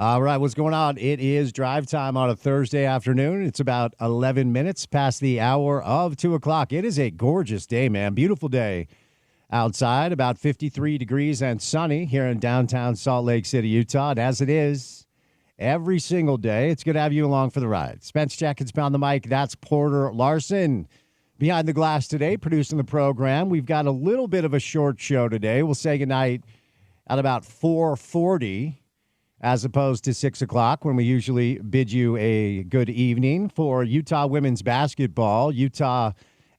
All right, what's going on? It is drive time on a Thursday afternoon. It's about 11 minutes past the hour of 2 o'clock. It is a gorgeous day, man. Beautiful day outside, about 53 degrees and sunny here in downtown Salt Lake City, Utah. And as it is every single day, it's good to have you along for the ride. Spence Checketts on the mic. That's Porter Larson behind the glass today, producing the program. We've got a little bit of a short show today. We'll say goodnight at about 4:40. As opposed to 6 o'clock when we usually bid you a good evening for Utah women's basketball. Utah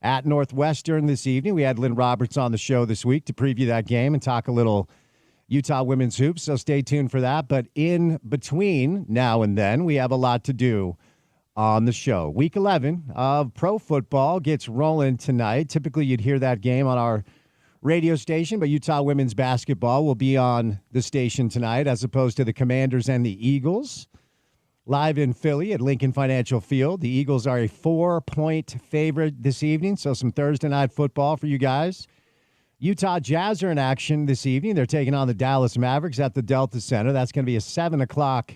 at Northwestern this evening. We had Lynn Roberts on the show this week to preview that game and talk a little Utah women's hoops, so stay tuned for that. But in between now and then, we have a lot to do on the show. Week 11 of pro football gets rolling tonight. Typically, you'd hear that game on our radio station, but Utah women's basketball will be on the station tonight as opposed to the Commanders and the Eagles. Live in Philly at Lincoln Financial Field. The Eagles are a 4-point favorite this evening, so some Thursday night football for you guys. Utah Jazz are in action this evening. They're taking on the Dallas Mavericks at the Delta Center. That's going to be a 7 o'clock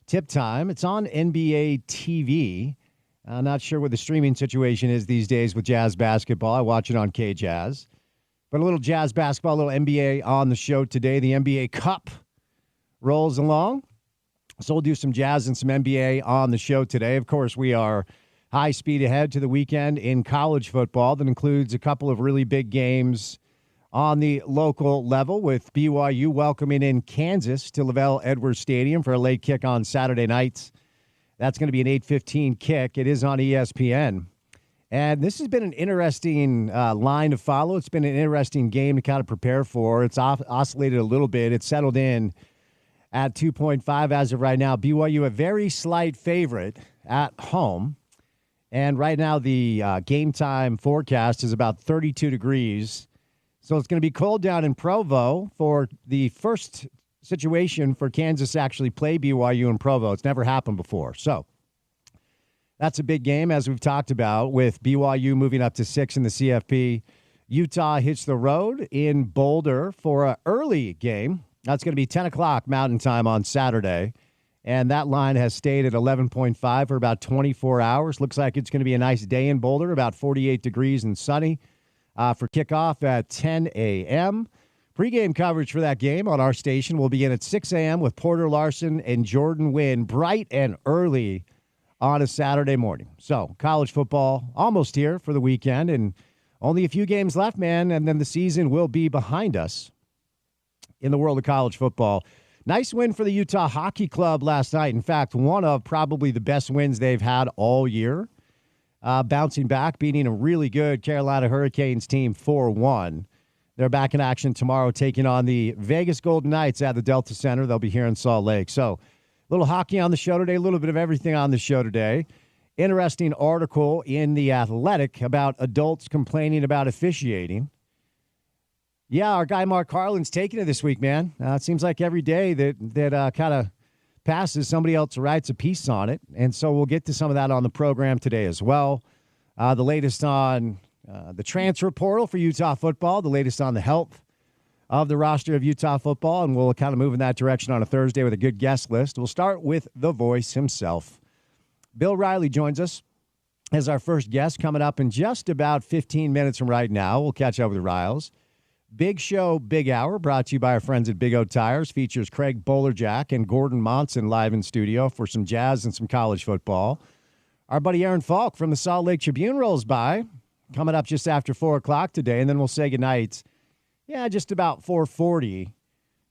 tip time. It's on NBA TV. I'm not sure what the streaming situation is these days with Jazz basketball. I watch it on K-Jazz. But a little Jazz basketball, a little NBA on the show today. The NBA Cup rolls along. So we'll do some Jazz and some NBA on the show today. Of course, we are high speed ahead to the weekend in college football. That includes a couple of really big games on the local level with BYU welcoming in Kansas to Lavelle Edwards Stadium for a late kick on Saturday night. That's going to be an 8:15 kick. It is on ESPN. And this has been an interesting line to follow. It's been an interesting game to kind of prepare for. It's oscillated a little bit. It's settled in at 2.5 as of right now. BYU a very slight favorite at home. And right now the game time forecast is about 32 degrees. So it's going to be cold down in Provo for the first situation for Kansas to actually play BYU in Provo. It's never happened before. So that's a big game, as we've talked about, with BYU moving up to 6 in the CFP. Utah hits the road in Boulder for an early game. That's going to be 10 o'clock Mountain Time on Saturday. And that line has stayed at 11.5 for about 24 hours. Looks like it's going to be a nice day in Boulder, about 48 degrees and sunny for kickoff at 10 a.m. Pre-game coverage for that game on our station will begin at 6 a.m. with Porter Larson and Jordan Wynn, bright and early on a Saturday morning. So college football almost here for the weekend and only a few games left, man, and then the season will be behind us in the world of college football. Nice win for the Utah Hockey Club last night. In fact, one of probably the best wins they've had all year. Bouncing back, beating a really good Carolina Hurricanes team 4-1. They're back in action tomorrow taking on the Vegas Golden Knights at the Delta Center. They'll be here in Salt Lake. So little hockey on the show today, a little bit of everything on the show today. Interesting article in The Athletic about adults complaining about officiating. Yeah, our guy Mark Harlan's taking it this week, man. It seems like every day that kind of passes, somebody else writes a piece on it. And so we'll get to some of that on the program today as well. The latest on the transfer portal for Utah football, the latest on the health of the roster of Utah football, and we'll kind of move in that direction on a Thursday with a good guest list. We'll start with the voice himself. Bill Riley joins us as our first guest coming up in just about 15 minutes from right now. We'll catch up with the Riles. Big show, big hour, brought to you by our friends at Big O Tires. Features Craig Bolerjack and Gordon Monson live in studio for some Jazz and some college football. Our buddy Aaron Falk from the Salt Lake Tribune rolls by, coming up just after 4 o'clock today, and then we'll say goodnight. Yeah, just about 4:40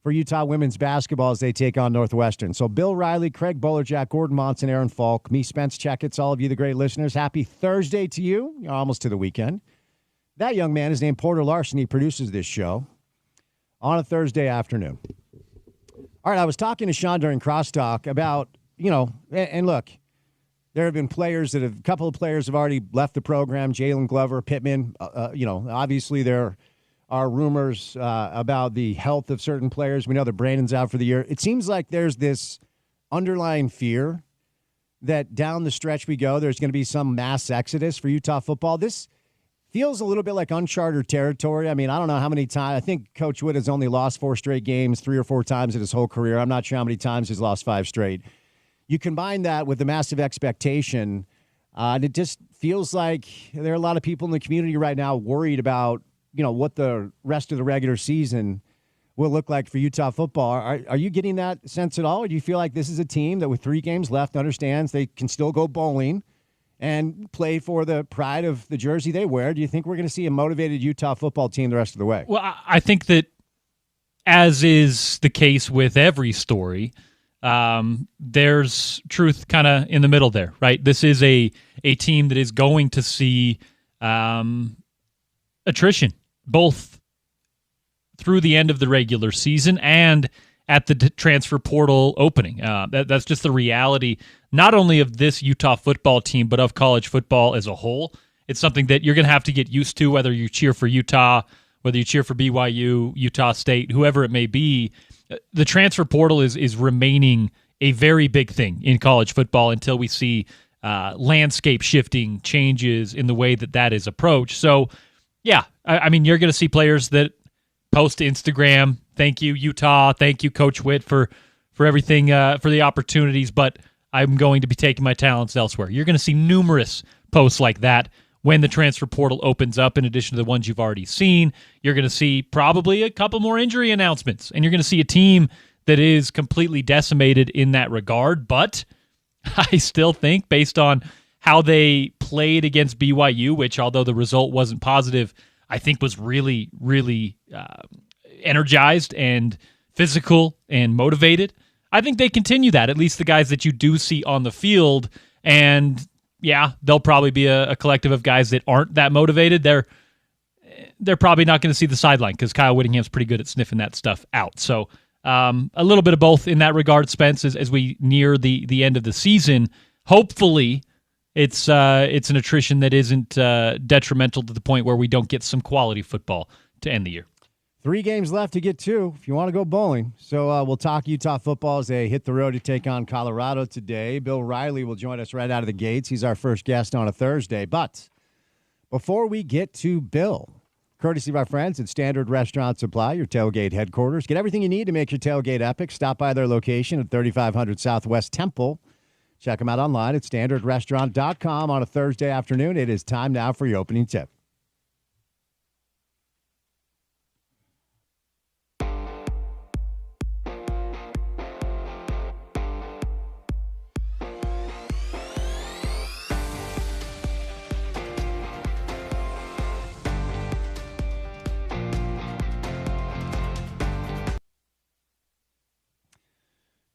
for Utah women's basketball as they take on Northwestern. So Bill Riley, Craig Bolerjack, Gordon Monson, Aaron Falk, me, Spence Checketts, all of you, the great listeners. Happy Thursday to you. You're almost to the weekend. That young man is named Porter Larson. He produces this show on a Thursday afternoon. All right, I was talking to Sean during crosstalk about, and look, there have been a couple of players have already left the program, Jalen Glover, Pittman. Obviously there are rumors about the health of certain players. We know that Brandon's out for the year. It seems like there's this underlying fear that down the stretch we go, there's going to be some mass exodus for Utah football. This feels a little bit like uncharted territory. I mean, I don't know how many times. I think Coach Witt has only lost 4 straight games 3 or 4 times in his whole career. I'm not sure how many times he's lost 5 straight. You combine that with the massive expectation, and it just feels like there are a lot of people in the community right now worried about, what the rest of the regular season will look like for Utah football. Are you getting that sense at all? Or do you feel like this is a team that with 3 games left understands they can still go bowling and play for the pride of the jersey they wear? Do you think we're going to see a motivated Utah football team the rest of the way? Well, I think that, as is the case with every story, there's truth kind of in the middle there, right? This is a team that is going to see attrition, both through the end of the regular season and at the transfer portal opening. That's just the reality, not only of this Utah football team, but of college football as a whole. It's something that you're going to have to get used to, whether you cheer for Utah, whether you cheer for BYU, Utah State, whoever it may be. The transfer portal is remaining a very big thing in college football until we see landscape shifting changes in the way that is approached. So, yeah, I mean, you're going to see players that post to Instagram, thank you, Utah, thank you, Coach Witt, for everything, for the opportunities, but I'm going to be taking my talents elsewhere. You're going to see numerous posts like that when the transfer portal opens up, in addition to the ones you've already seen. You're going to see probably a couple more injury announcements, and you're going to see a team that is completely decimated in that regard. But I still think, based on how they played against BYU, which, although the result wasn't positive, I think was really, really energized and physical and motivated. I think they continue that, at least the guys that you do see on the field. And yeah, there'll probably be a collective of guys that aren't that motivated. They're probably not going to see the sideline because Kyle Whittingham's pretty good at sniffing that stuff out. So a little bit of both in that regard, Spence, as we near the end of the season. Hopefully it's an attrition that isn't detrimental to the point where we don't get some quality football to end the year. 3 games left to get to if you want to go bowling. So we'll talk Utah football as they hit the road to take on Colorado today. Bill Riley will join us right out of the gates. He's our first guest on a Thursday. But before we get to Bill, courtesy of our friends at Standard Restaurant Supply, your tailgate headquarters, get everything you need to make your tailgate epic. Stop by their location at 3500 Southwest Temple. Check them out online at standardrestaurant.com on a Thursday afternoon. It is time now for your opening tip.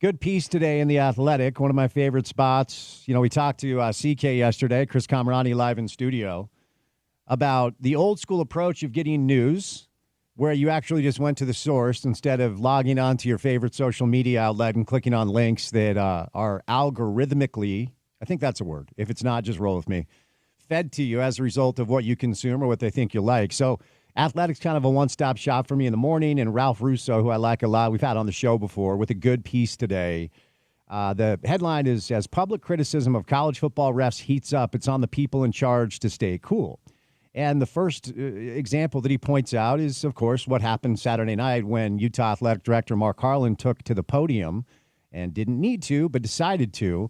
Good piece today in The Athletic, one of my favorite spots. We talked to CK yesterday, Chris Camerani, live in studio, about the old school approach of getting news, where you actually just went to the source instead of logging on to your favorite social media outlet and clicking on links that are algorithmically, I think that's a word. If it's not, just roll with me, fed to you as a result of what you consume or what they think you like. So Athletics kind of a one-stop shop for me in the morning, and Ralph Russo, who I like a lot, we've had on the show before, with a good piece today. The headline is, as public criticism of college football refs heats up, it's on the people in charge to stay cool. And the first example that he points out is, of course, what happened Saturday night when Utah Athletic Director Mark Harlan took to the podium and didn't need to, but decided to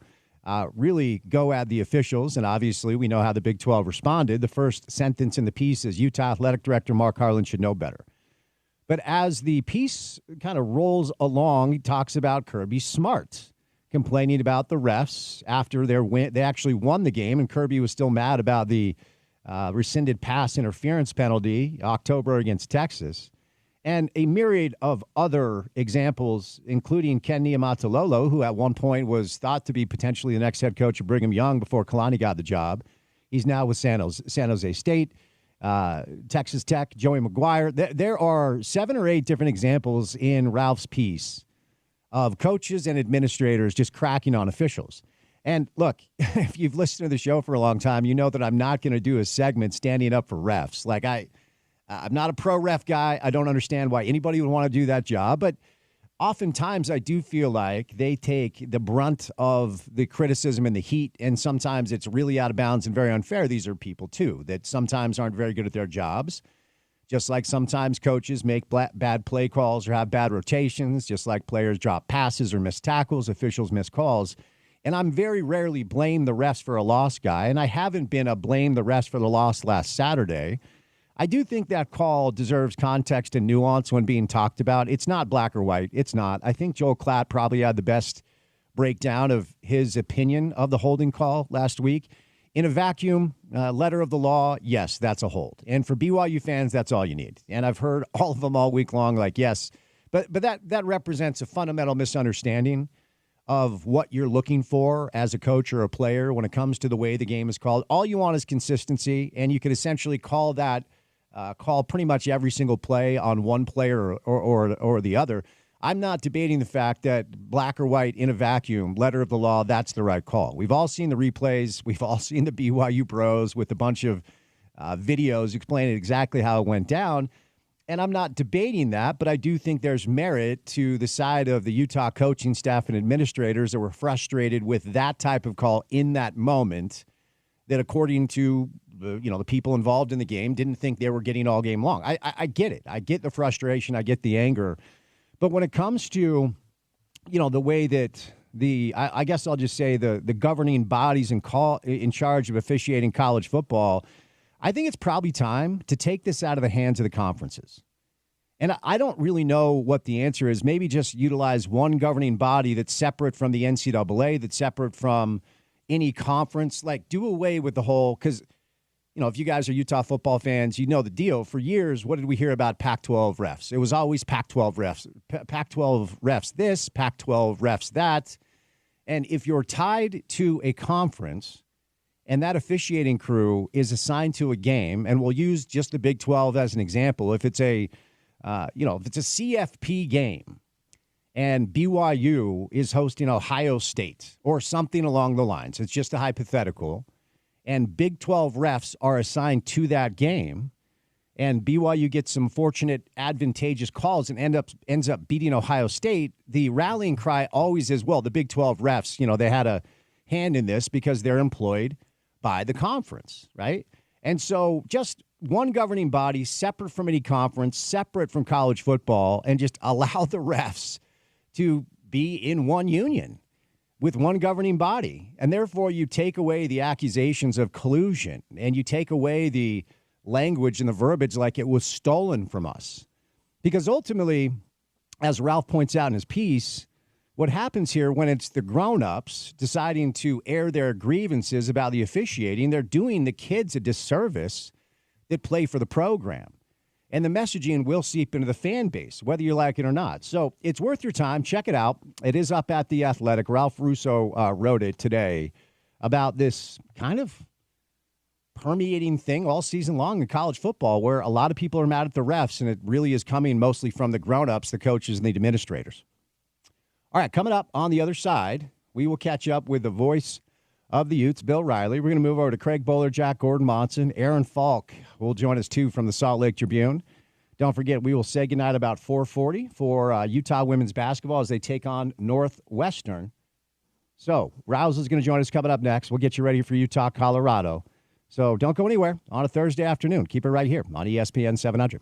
really go at the officials. And obviously, we know how the Big 12 responded. The first sentence in the piece is, Utah Athletic Director Mark Harlan should know better. But as the piece kind of rolls along, he talks about Kirby Smart complaining about the refs after their win. They actually won the game, and Kirby was still mad about the rescinded pass interference penalty October against Texas. And a myriad of other examples, including Ken Niumatalolo, who at one point was thought to be potentially the next head coach of Brigham Young before Kalani got the job. He's now with San Jose State, Texas Tech, Joey McGuire. There are 7 or 8 different examples in Ralph's piece of coaches and administrators just cracking on officials. And look, if you've listened to the show for a long time, you know that I'm not going to do a segment standing up for refs. Like I'm not a pro ref guy. I don't understand why anybody would want to do that job. But oftentimes I do feel like they take the brunt of the criticism and the heat, and sometimes it's really out of bounds and very unfair. These are people, too, that sometimes aren't very good at their jobs, just like sometimes coaches make bad play calls or have bad rotations, just like players drop passes or miss tackles, officials miss calls. And I'm very rarely blame the refs for a loss guy, and I haven't been a blame the refs for the loss last Saturday. I do think that call deserves context and nuance when being talked about. It's not black or white. It's not. I think Joel Klatt probably had the best breakdown of his opinion of the holding call last week. In a vacuum, letter of the law, yes, that's a hold. And for BYU fans, that's all you need. And I've heard all of them all week long, like, yes. But that represents a fundamental misunderstanding of what you're looking for as a coach or a player when it comes to the way the game is called. All you want is consistency, and you could essentially call that call pretty much every single play on one player or the other. I'm not debating the fact that black or white in a vacuum, letter of the law, that's the right call. We've all seen the replays. We've all seen the BYU bros with a bunch of videos explaining exactly how it went down. And I'm not debating that, but I do think there's merit to the side of the Utah coaching staff and administrators that were frustrated with that type of call in that moment that, according to the people involved in the game, didn't think they were getting all game long. I get it. I get the frustration. I get the anger. But when it comes to, the way that I guess I'll just say the governing bodies in charge of officiating college football, I think it's probably time to take this out of the hands of the conferences. And I don't really know what the answer is. Maybe just utilize one governing body that's separate from the NCAA, that's separate from any conference. Like, do away with the whole, because, if you guys are Utah football fans, you know the deal. For years, what did we hear about Pac-12 refs? It was always Pac-12 refs. Pac-12 refs this, Pac-12 refs that. And if you're tied to a conference and that officiating crew is assigned to a game, and we'll use just the Big 12 as an example, if it's a CFP game and BYU is hosting Ohio State or something along the lines, it's just a hypothetical, and Big 12 refs are assigned to that game, and BYU gets some fortunate, advantageous calls and ends up beating Ohio State, the rallying cry always is, well, the Big 12 refs, they had a hand in this because they're employed by the conference, right? And so just one governing body separate from any conference, separate from college football, and just allow the refs to be in one union with one governing body. And therefore, you take away the accusations of collusion, and you take away the language and the verbiage like it was stolen from us. Because ultimately, as Ralph points out in his piece, what happens here when it's the grown-ups deciding to air their grievances about the officiating, they're doing the kids a disservice that play for the program. And the messaging will seep into the fan base, whether you like it or not. So it's worth your time. Check it out. It is up at The Athletic. Ralph Russo wrote it today about this kind of permeating thing all season long in college football where a lot of people are mad at the refs, and it really is coming mostly from the grown-ups, the coaches, and the administrators. All right, coming up on the other side, we will catch up with the voice of the Utes, Bill Riley. We're going to move over to Craig Bowler, Jack Gordon Monson. Aaron Falk will join us, too, from the Salt Lake Tribune. Don't forget, we will say goodnight about 4:40 for Utah women's basketball as they take on Northwestern. So, Rouse is going to join us coming up next. We'll get you ready for Utah, Colorado. So don't go anywhere on a Thursday afternoon. Keep it right here on ESPN 700.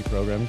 Programming.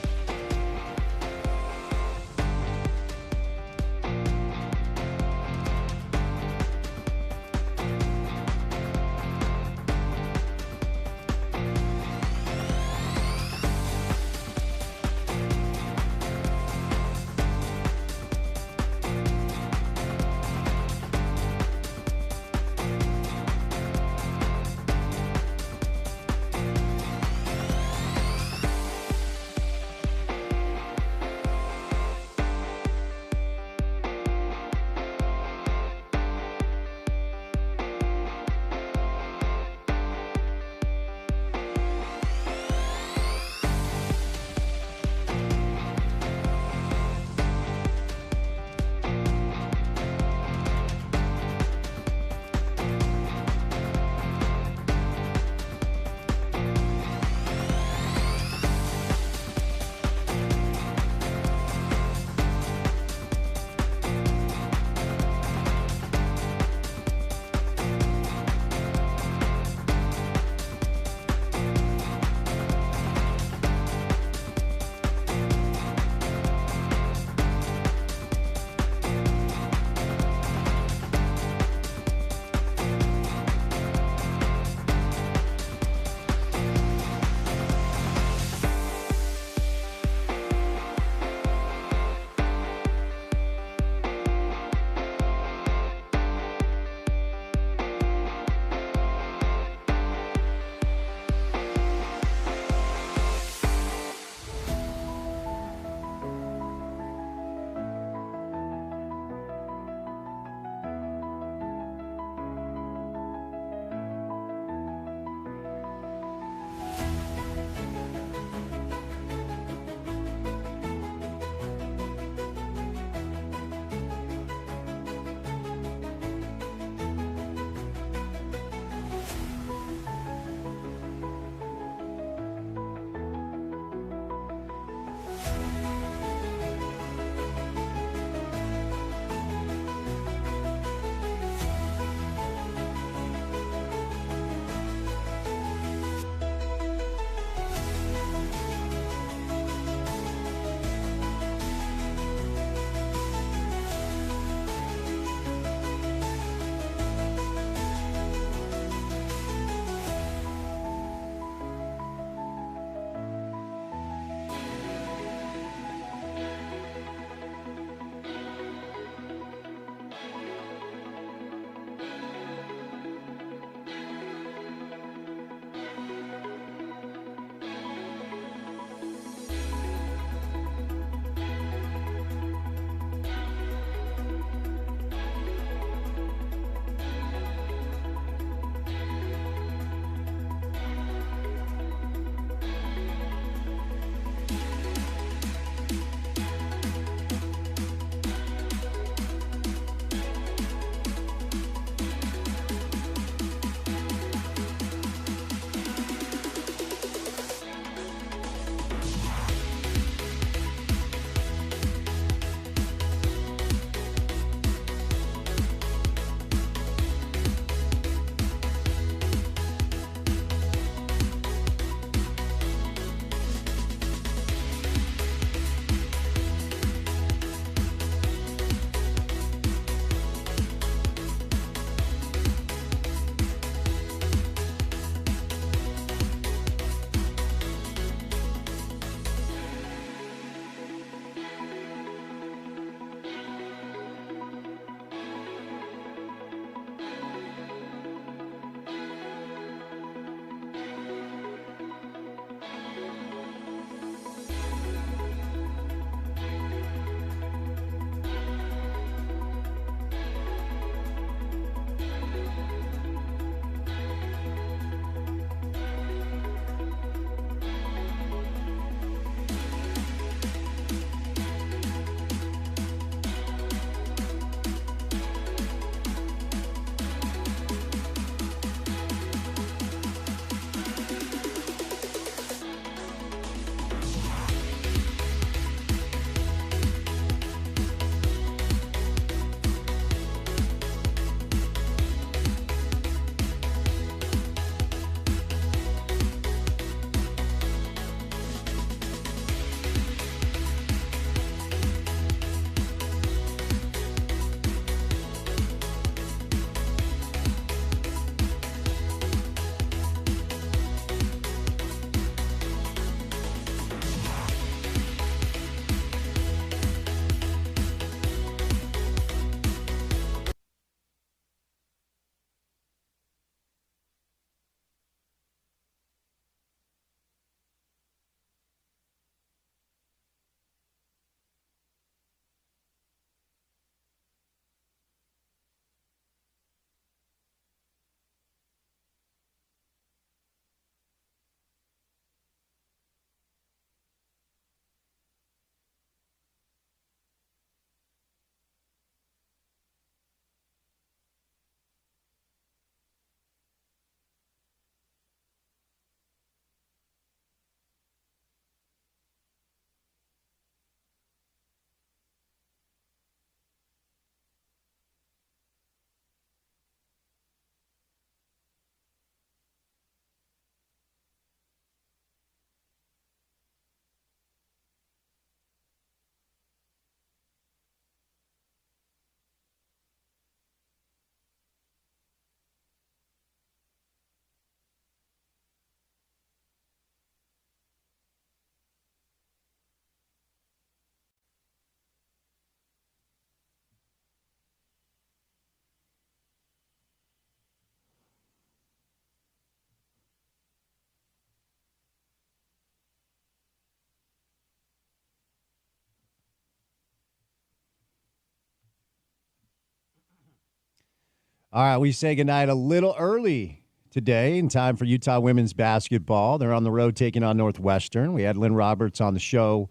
All right, we say goodnight a little early today in time for Utah women's basketball. They're on the road taking on Northwestern. We had Lynn Roberts on the show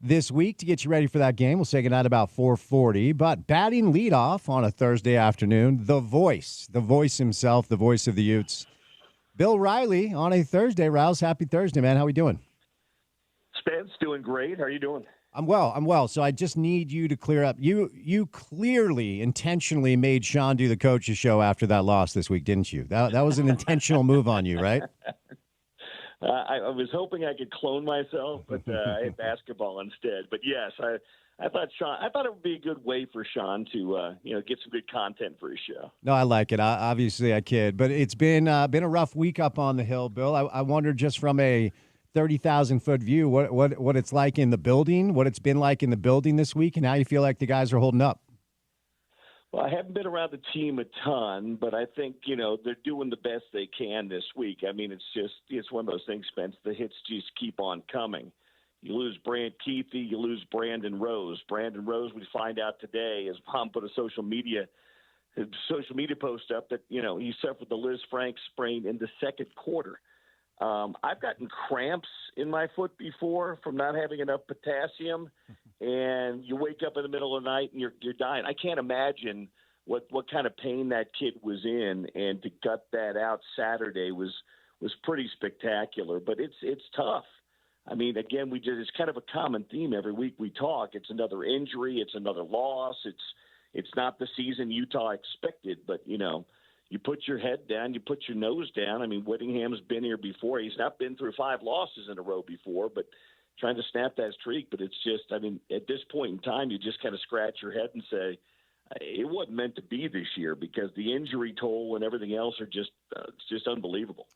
this week to get you ready for that game. We'll say goodnight about 4:40. But batting leadoff on a Thursday afternoon, the voice himself, the voice of the Utes, Bill Riley on a Thursday. Rouse, happy Thursday, man. How we doing? Spence, doing great. How are you doing? I'm well. So I just need you to clear up. You clearly intentionally made Sean do the coach's show after that loss this week, didn't you? That was an intentional move on you, right? I was hoping I could clone myself, but I had basketball instead. But yes, I thought it would be a good way for Sean to get some good content for his show. No, I like it. Obviously, I kid, but it's been a rough week up on the hill, Bill. I wonder, just from a 30,000-foot view, what it's like in the building, what it's been like in the building this week, and how you feel like the guys are holding up. Well, I haven't been around the team a ton, but I think, they're doing the best they can this week. I mean, it's one of those things, Spence, the hits just keep on coming. You lose Brant Keithy, you lose Brandon Rose. Brandon Rose, we find out today, his mom put a social media post up that, he suffered the Liz Frank sprain in the second quarter. I've gotten cramps in my foot before from not having enough potassium, and you wake up in the middle of the night and you're dying. I can't imagine what kind of pain that kid was in, and to gut that out Saturday was pretty spectacular. But it's tough. I mean, again, it's kind of a common theme every week we talk. It's another injury, it's another loss. It's not the season Utah expected, but you put your head down, you put your nose down. I mean, Whittingham's been here before. He's not been through 5 losses in a row before, but trying to snap that streak. But it's just, I mean, at this point in time, you just kind of scratch your head and say, it wasn't meant to be this year, because the injury toll and everything else are just unbelievable.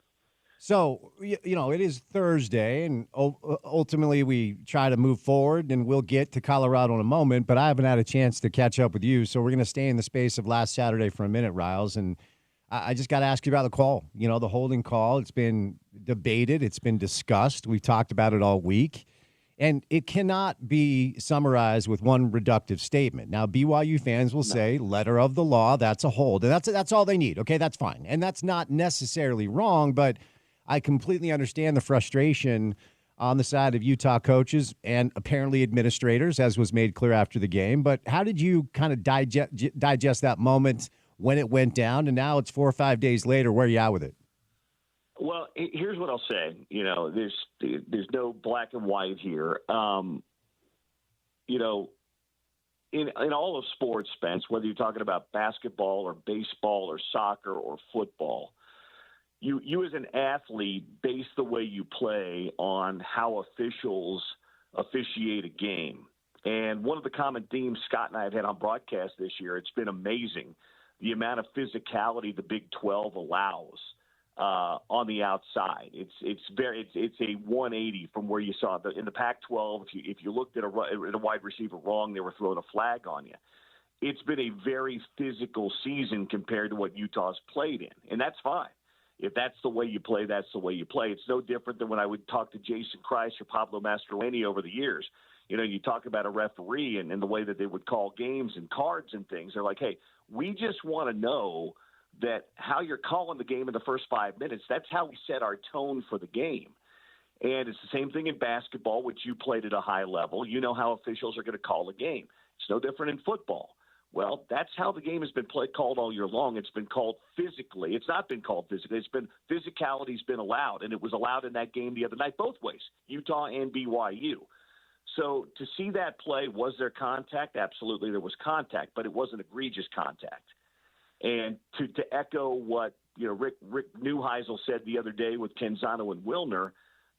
So, it is Thursday, and ultimately we try to move forward, and we'll get to Colorado in a moment, but I haven't had a chance to catch up with you, so we're going to stay in the space of last Saturday for a minute, Riles, and I just got to ask you about the call, the holding call. It's been debated. It's been discussed. We've talked about it all week, and it cannot be summarized with one reductive statement. Now, BYU fans will say, letter of the law, that's a hold, and that's all they need. Okay, that's fine, and that's not necessarily wrong, but I completely understand the frustration on the side of Utah coaches and apparently administrators, as was made clear after the game. But how did you kind of digest that moment when it went down, and now it's 4 or 5 days later? Where are you at with it? Well, here's what I'll say. There's no black and white here. In all of sports, Spence, whether you're talking about basketball or baseball or soccer or football, you as an athlete base the way you play on how officials officiate a game. And one of the common themes Scott and I have had on broadcast this year, it's been amazing, the amount of physicality the Big 12 allows on the outside. It's a 180 from where you saw in the Pac-12. If you looked at a wide receiver wrong, they were throwing a flag on you. It's been a very physical season compared to what Utah's played in, and that's fine. If that's the way you play, that's the way you play. It's no different than when I would talk to Jason Christ or Pablo Mastroeni over the years. You talk about a referee and the way that they would call games and cards and things. They're like, hey, we just want to know that how you're calling the game in the first 5 minutes, that's how we set our tone for the game. And it's the same thing in basketball, which you played at a high level. You know how officials are going to call a game. It's no different in football. Well, that's how the game has been called all year long. It's been called physically. It's not been called physically. It's been physicality's been allowed, and it was allowed in that game the other night both ways, Utah and BYU. So to see that play, was there contact? Absolutely, there was contact, but it wasn't egregious contact. And to echo what Rick Neuheisel said the other day with Canzano and Wilner,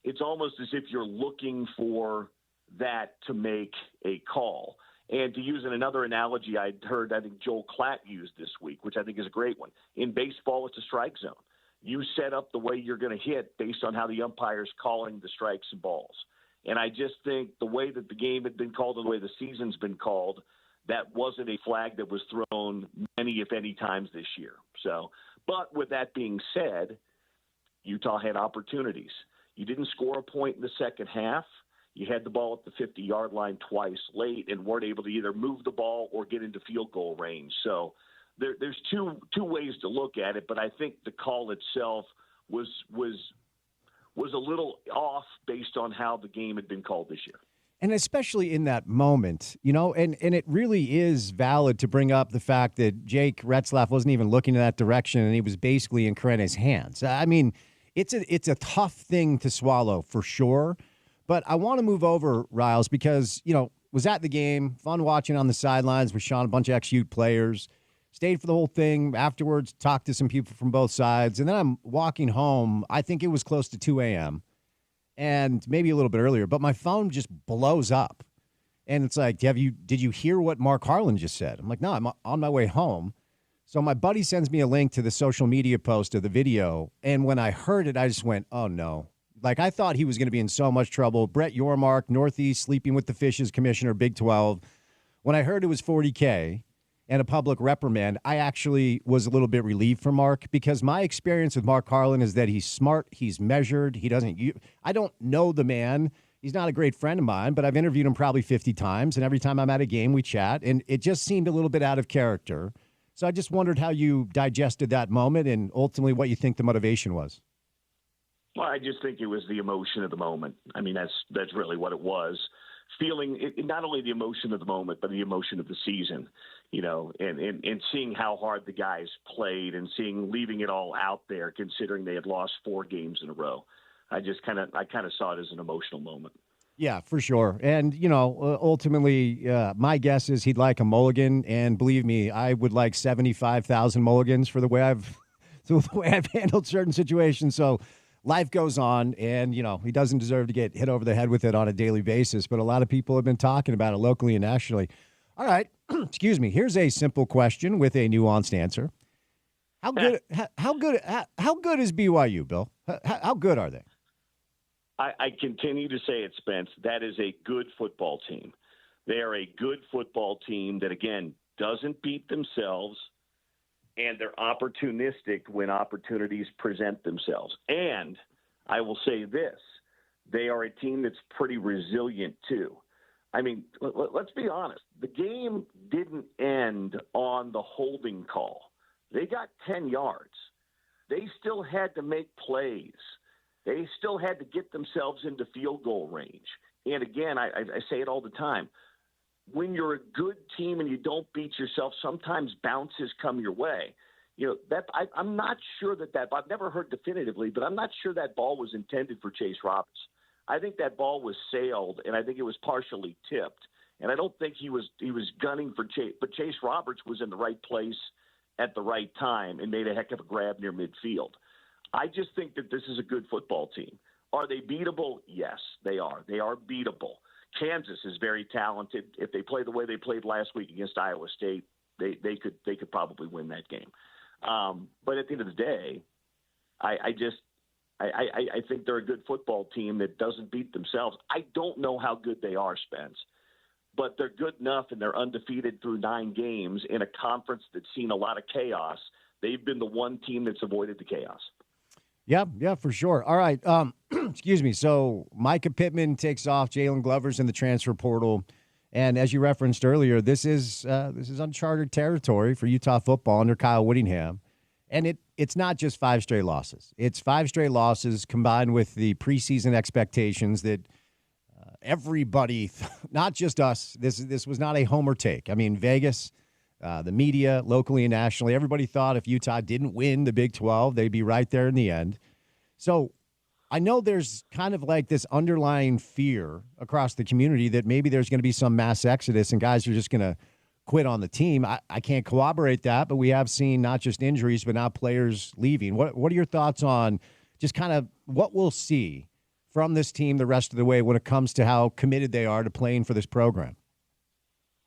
it's almost as if you're looking for that to make a call. And to use another analogy I think Joel Klatt used this week, which I think is a great one. In baseball, it's a strike zone. You set up the way you're going to hit based on how the umpire's calling the strikes and balls. And I just think the way that the game had been called and the way the season's been called, that wasn't a flag that was thrown many, if any, times this year. So, but with that being said, Utah had opportunities. You didn't score a point in the second half. You had the ball at the 50-yard line twice late and weren't able to either move the ball or get into field goal range. So there's two ways to look at it, but I think the call itself was a little off based on how the game had been called this year. And especially in that moment, and it really is valid to bring up the fact that Jake Retzlaff wasn't even looking in that direction, and he was basically in Karene's hands. I mean, it's a tough thing to swallow for sure. But I want to move over, Riles, because, was at the game, fun watching on the sidelines with Sean, a bunch of ex-Ute players, stayed for the whole thing, afterwards talked to some people from both sides, and then I'm walking home. I think it was close to 2 a.m., and maybe a little bit earlier, but my phone just blows up. And it's like, did you hear what Mark Harlan just said? I'm like, no, I'm on my way home. So my buddy sends me a link to the social media post of the video, and when I heard it, I just went, oh, no. Like, I thought he was going to be in so much trouble. Brett Yormark, Northeast, Sleeping with the Fishes commissioner, Big 12. When I heard it was $40K and a public reprimand, I actually was a little bit relieved for Mark, because my experience with Mark Harlan is that he's smart, he's measured, I don't know the man. He's not a great friend of mine, but I've interviewed him probably 50 times, and every time I'm at a game, we chat, and it just seemed a little bit out of character. So I just wondered how you digested that moment and ultimately what you think the motivation was. Well, I just think it was the emotion of the moment. I mean, that's really what it was. Feeling not only the emotion of the moment, but the emotion of the season, and seeing how hard the guys played and leaving it all out there, considering they had lost 4 games in a row. I kind of saw it as an emotional moment. Yeah, for sure. And, ultimately, my guess is he'd like a mulligan. And believe me, I would like 75,000 mulligans for the way I've handled certain situations. So life goes on, and, he doesn't deserve to get hit over the head with it on a daily basis. But a lot of people have been talking about it locally and nationally. All right. Excuse me. Here's a simple question with a nuanced answer. How good is BYU, Bill? How good are they? I continue to say it, Spence. That is a good football team. They are a good football team that, again, doesn't beat themselves, and they're opportunistic when opportunities present themselves. And I will say this, they are a team that's pretty resilient too. I mean, let's be honest. The game didn't end on the holding call. They got 10 yards. They still had to make plays. They still had to get themselves into field goal range. And again, I say it all the time. When you're a good team and you don't beat yourself, sometimes bounces come your way. I'm not sure that I've never heard definitively, but I'm not sure that ball was intended for Chase Roberts. I think that ball was sailed, and I think it was partially tipped. And I don't think he was gunning for Chase, but Chase Roberts was in the right place at the right time and made a heck of a grab near midfield. I just think that this is a good football team. Are they beatable? Yes, they are. They are beatable. Kansas is very talented. If they play the way they played last week against Iowa State, they could probably win that game. But at the end of the day, I think they're a good football team that doesn't beat themselves. I don't know how good they are, Spence, but they're good enough, and they're undefeated through 9 games in a conference that's seen a lot of chaos. They've been the one team that's avoided the chaos. Yeah, for sure. All right. Excuse me. So Micah Pittman takes off. Jalen Glover's in the transfer portal. And as you referenced earlier, this is uncharted territory for Utah football under Kyle Whittingham. And it's not just 5 straight losses. It's 5 straight losses combined with the preseason expectations that everybody, not just us, this was not a homer take. I mean, Vegas, the media, locally and nationally, everybody thought if Utah didn't win the Big 12, they'd be right there in the end. So I know there's kind of like this underlying fear across the community that maybe there's going to be some mass exodus and guys are just going to quit on the team. I can't corroborate that, but we have seen not just injuries, but now players leaving. What are your thoughts on just kind of what we'll see from this team the rest of the way when it comes to how committed they are to playing for this program?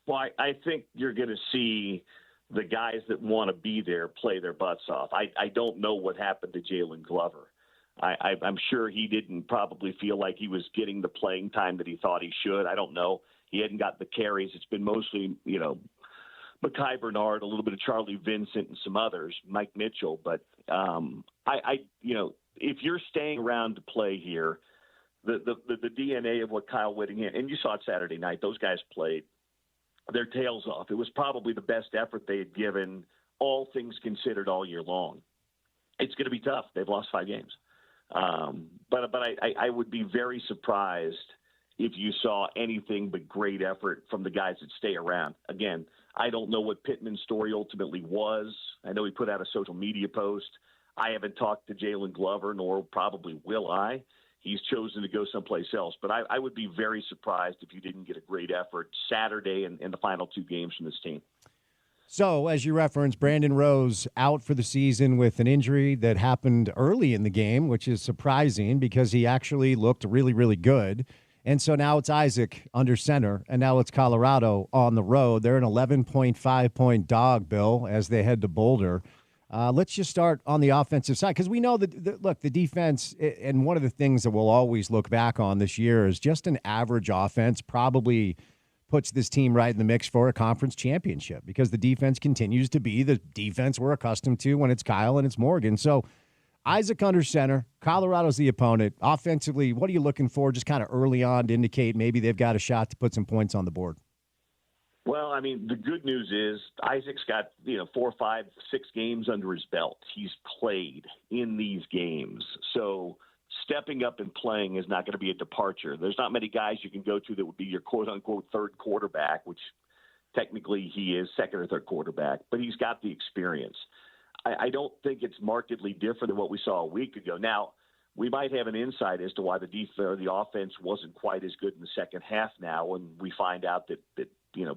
Well, I think you're going to see the guys that want to be there play their butts off. I don't know what happened to Jalen Glover. I'm sure he didn't probably feel like he was getting the playing time that he thought he should. I don't know. He hadn't got the carries. It's been mostly, Mekhi Bernard, a little bit of Charlie Vincent and some others, Mike Mitchell. But, if you're staying around to play here, the DNA of what Kyle Whittingham, and you saw it Saturday night, those guys played their tails off. It was probably the best effort they had given all things considered all year long. It's going to be tough. They've lost 5 games. But I would be very surprised if you saw anything but great effort from the guys that stay around. Again, I don't know what Pittman's story ultimately was. I know he put out a social media post. I haven't talked to Jalen Glover, nor probably will I. He's chosen to go someplace else. But I would be very surprised if you didn't get a great effort Saturday and the final 2 games from this team. So, as you referenced, Brandon Rose out for the season with an injury that happened early in the game, which is surprising because he actually looked really, really good. And so now it's Isaac under center, and now it's Colorado on the road. They're an 11.5-point dog, Bill, as they head to Boulder. Let's just start on the offensive side because we know that, look, the defense, and one of the things that we'll always look back on this year is just an average offense probably puts this team right in the mix for a conference championship because the defense continues to be the defense we're accustomed to when it's Kyle and it's Morgan. So Isaac under center, Colorado's the opponent. Offensively, what are you looking for just kind of early on to indicate maybe they've got a shot to put some points on the board? Well, I mean, the good news is Isaac's got, 4, 5, 6 games under his belt. He's played in these games. So stepping up and playing is not going to be a departure. There's not many guys you can go to that would be your quote-unquote third quarterback, which technically he is second or third quarterback, but he's got the experience. I don't think it's markedly different than what we saw a week ago. Now, we might have an insight as to why the offense wasn't quite as good in the second half now when we find out that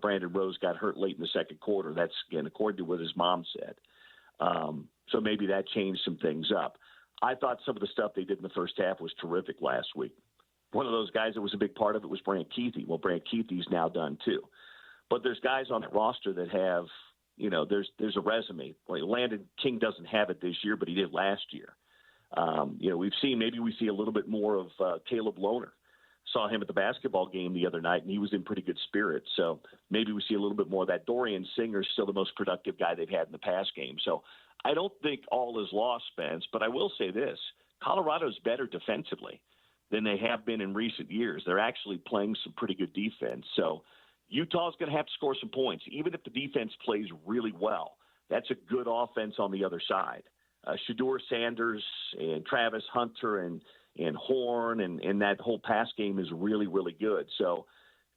Brandon Rose got hurt late in the second quarter. That's, again, according to what his mom said. So maybe that changed some things up. I thought some of the stuff they did in the first half was terrific last week. One of those guys that was a big part of it was Brant Keithy. Well, Brant Keithy's now done too. But there's guys on that roster that have, there's a resume. Like Landon King doesn't have it this year, but he did last year. Maybe we see a little bit more of Caleb Lohner. Saw him at the basketball game the other night, and he was in pretty good spirits. So maybe we see a little bit more of that. Dorian Singer's still the most productive guy they've had in the past game. So I don't think all is lost, Spence, but I will say this. Colorado's better defensively than they have been in recent years. They're actually playing some pretty good defense. So Utah's going to have to score some points. Even if the defense plays really well, that's a good offense on the other side. Shedeur Sanders and Travis Hunter and Horn and that whole pass game is really, really good. So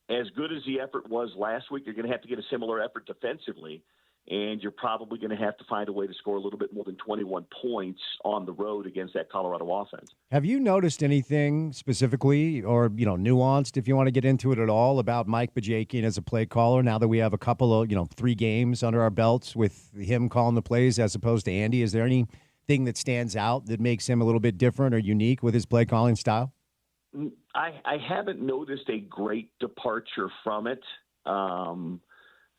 as good as the effort was last week, you're going to have to get a similar effort defensively, and you're probably going to have to find a way to score a little bit more than 21 points on the road against that Colorado offense. Have you noticed anything specifically or, nuanced, if you want to get into it at all, about Mike Bajakian as a play caller now that we have a couple of, 3 games under our belts with him calling the plays as opposed to Andy? Is there anything that stands out that makes him a little bit different or unique with his play calling style? I haven't noticed a great departure from it.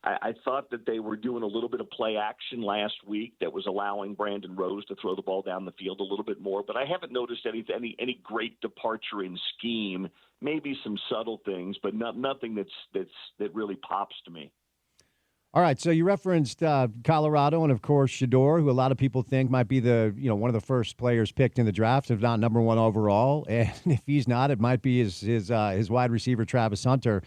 I thought that they were doing a little bit of play action last week that was allowing Brandon Rose to throw the ball down the field a little bit more, but I haven't noticed any great departure in scheme. Maybe some subtle things, but nothing that really pops to me. All right, so you referenced Colorado and, of course, Shedeur, who a lot of people think might be one of the first players picked in the draft, if not number 1 overall. And if he's not, it might be his wide receiver, Travis Hunter.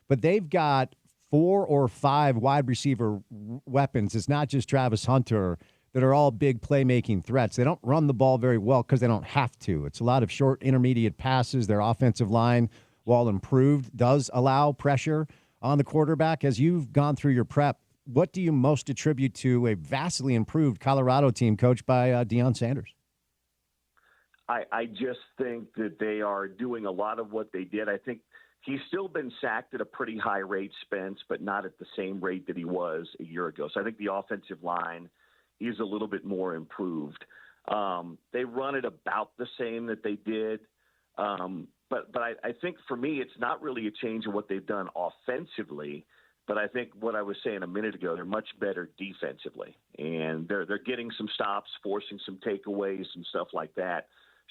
But they've got 4 or 5 wide receiver weapons. It's not just Travis Hunter that are all big playmaking threats. They don't run the ball very well because they don't have to. It's a lot of short, intermediate passes. Their offensive line, while improved, does allow pressure on the quarterback. As you've gone through your prep, what do you most attribute to a vastly improved Colorado team coached by Deion Sanders? I just think that they are doing a lot of what they did. I think he's still been sacked at a pretty high rate, Spence, but not at the same rate that he was a year ago. So I think the offensive line is a little bit more improved. They run it about the same that they did. But I think for me, it's not really a change in what they've done offensively. But I think what I was saying a minute ago, they're much better defensively, and they're getting some stops, forcing some takeaways and stuff like that.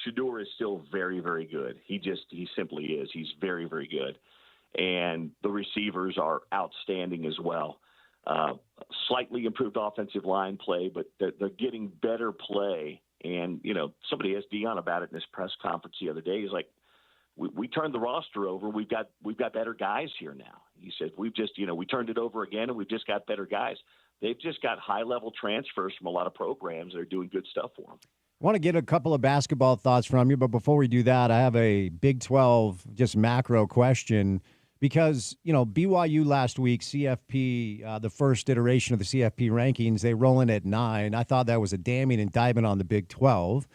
Shedeur is still very, very good. He simply is. He's very, very good, and the receivers are outstanding as well. Slightly improved offensive line play, but they're getting better play. And somebody asked Deion about it in his press conference the other day. He's like, we turned the roster over. We've got better guys here now. He said, we turned it over again and we've just got better guys. they've just got high-level transfers from a lot of programs that are doing good stuff for them. I want to get a couple of basketball thoughts from you, but before we do that, I have a Big 12 just macro question because, BYU last week, CFP, the first iteration of the CFP rankings, they roll in at 9. I thought that was a damning indictment on the Big 12.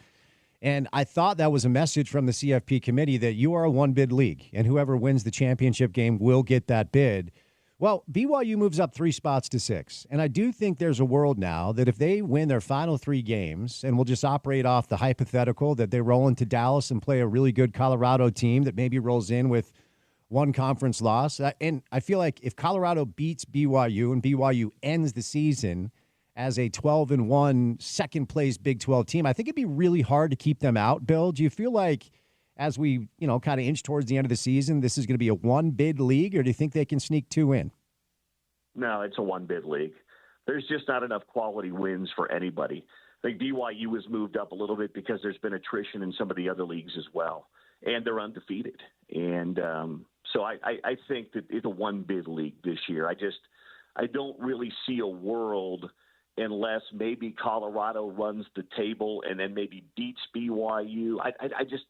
And I thought that was a message from the CFP committee that you are a one-bid league, and whoever wins the championship game will get that bid. Well, BYU moves up 3 spots to 6, and I do think there's a world now that if they win their final 3 games, and we'll just operate off the hypothetical that they roll into Dallas and play a really good Colorado team that maybe rolls in with one conference loss. And I feel like if Colorado beats BYU and BYU ends the season as a 12-1 second-place Big 12 team, I think it'd be really hard to keep them out, Bill. Do you feel like as we, kind of inch towards the end of the season, this is going to be a one-bid league, or do you think they can sneak 2 in? No, it's a one-bid league. There's just not enough quality wins for anybody. I think BYU has moved up a little bit because there's been attrition in some of the other leagues as well, and they're undefeated. And so I think that it's a one-bid league this year. I don't really see a world unless maybe Colorado runs the table and then maybe beats BYU. I just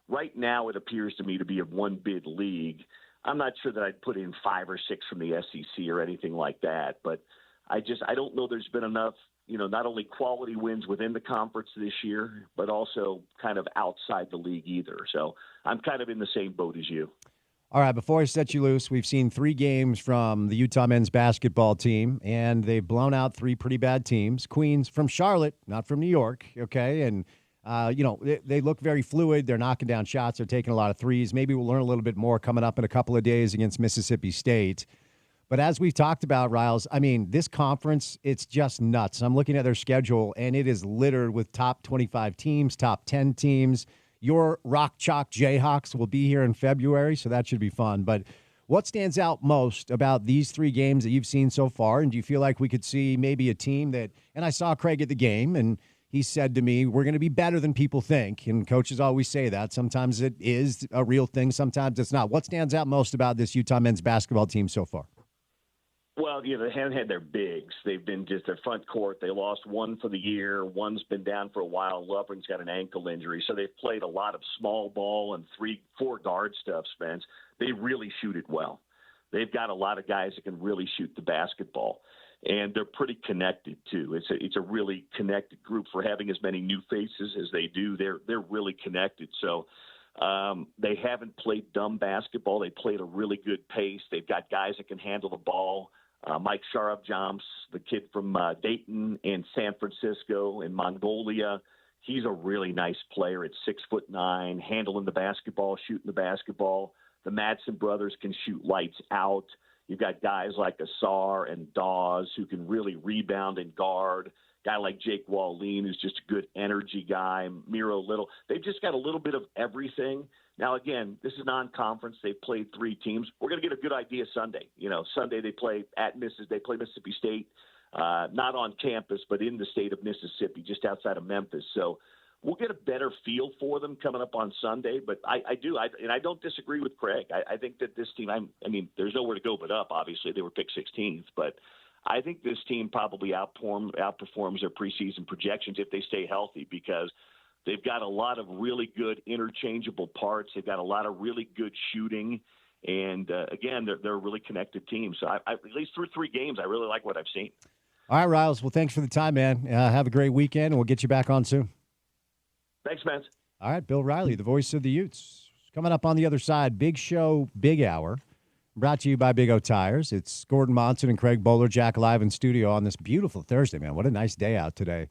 right now it appears to me to be a one-bid league. I'm not sure that I'd put in 5 or 6 from the SEC or anything like that, but I don't know there's been enough, not only quality wins within the conference this year, but also kind of outside the league either. So I'm kind of in the same boat as you. All right, before I set you loose, we've seen 3 games from the Utah men's basketball team, and they've blown out 3 pretty bad teams. Queens from Charlotte, not from New York, okay? And, they look very fluid. They're knocking down shots. They're taking a lot of threes. Maybe we'll learn a little bit more coming up in a couple of days against Mississippi State. But as we've talked about, Riles, this conference, it's just nuts. I'm looking at their schedule, and it is littered with top 25 teams, top 10 teams. Your Rock Chalk Jayhawks will be here in February, so that should be fun. But what stands out most about these 3 games that you've seen so far? And do you feel like we could see maybe a team that – and I saw Craig at the game, and he said to me, we're going to be better than people think. And coaches always say that. Sometimes it is a real thing. Sometimes it's not. What stands out most about this Utah men's basketball team so far? Well, they haven't had their bigs. They've been just their front court. They lost one for the year. One's been down for a while. Lovren's got an ankle injury. So they've played a lot of small ball and 3-4 guard stuff, Spence. They really shoot it well. They've got a lot of guys that can really shoot the basketball. And they're pretty connected, too. It's a really connected group for having as many new faces as they do. They're really connected. So they haven't played dumb basketball. They played a really good pace. They've got guys that can handle the ball. Mike Sharabjamps, the kid from Dayton and San Francisco and Mongolia, he's a really nice player at 6'9", handling the basketball, shooting the basketball. The Madsen brothers can shoot lights out. You've got guys like Asar and Dawes who can really rebound and guard. Guy like Jake Wallin, who's just a good energy guy. Miro Little. They've just got a little bit of everything. Now, again, this is non-conference. They've played 3 teams. We're going to get a good idea Sunday. Sunday they play they play Mississippi State, not on campus, but in the state of Mississippi, just outside of Memphis. So we'll get a better feel for them coming up on Sunday. But I don't disagree with Craig. I think that this team, there's nowhere to go but up. Obviously, they were picked 16th, but I think this team probably outperforms their preseason projections if they stay healthy because they've got a lot of really good interchangeable parts. They've got a lot of really good shooting. And, again, they're a really connected team. So at least through 3 games, I really like what I've seen. All right, Riles. Well, thanks for the time, man. Have a great weekend, and we'll get you back on soon. Thanks, Spence. All right, Bill Riley, the voice of the Utes. Coming up on the other side, big show, big hour. Brought to you by Big O Tires. It's Gordon Monson and Craig Bowler-Jack live in studio on this beautiful Thursday, man. What a nice day out today.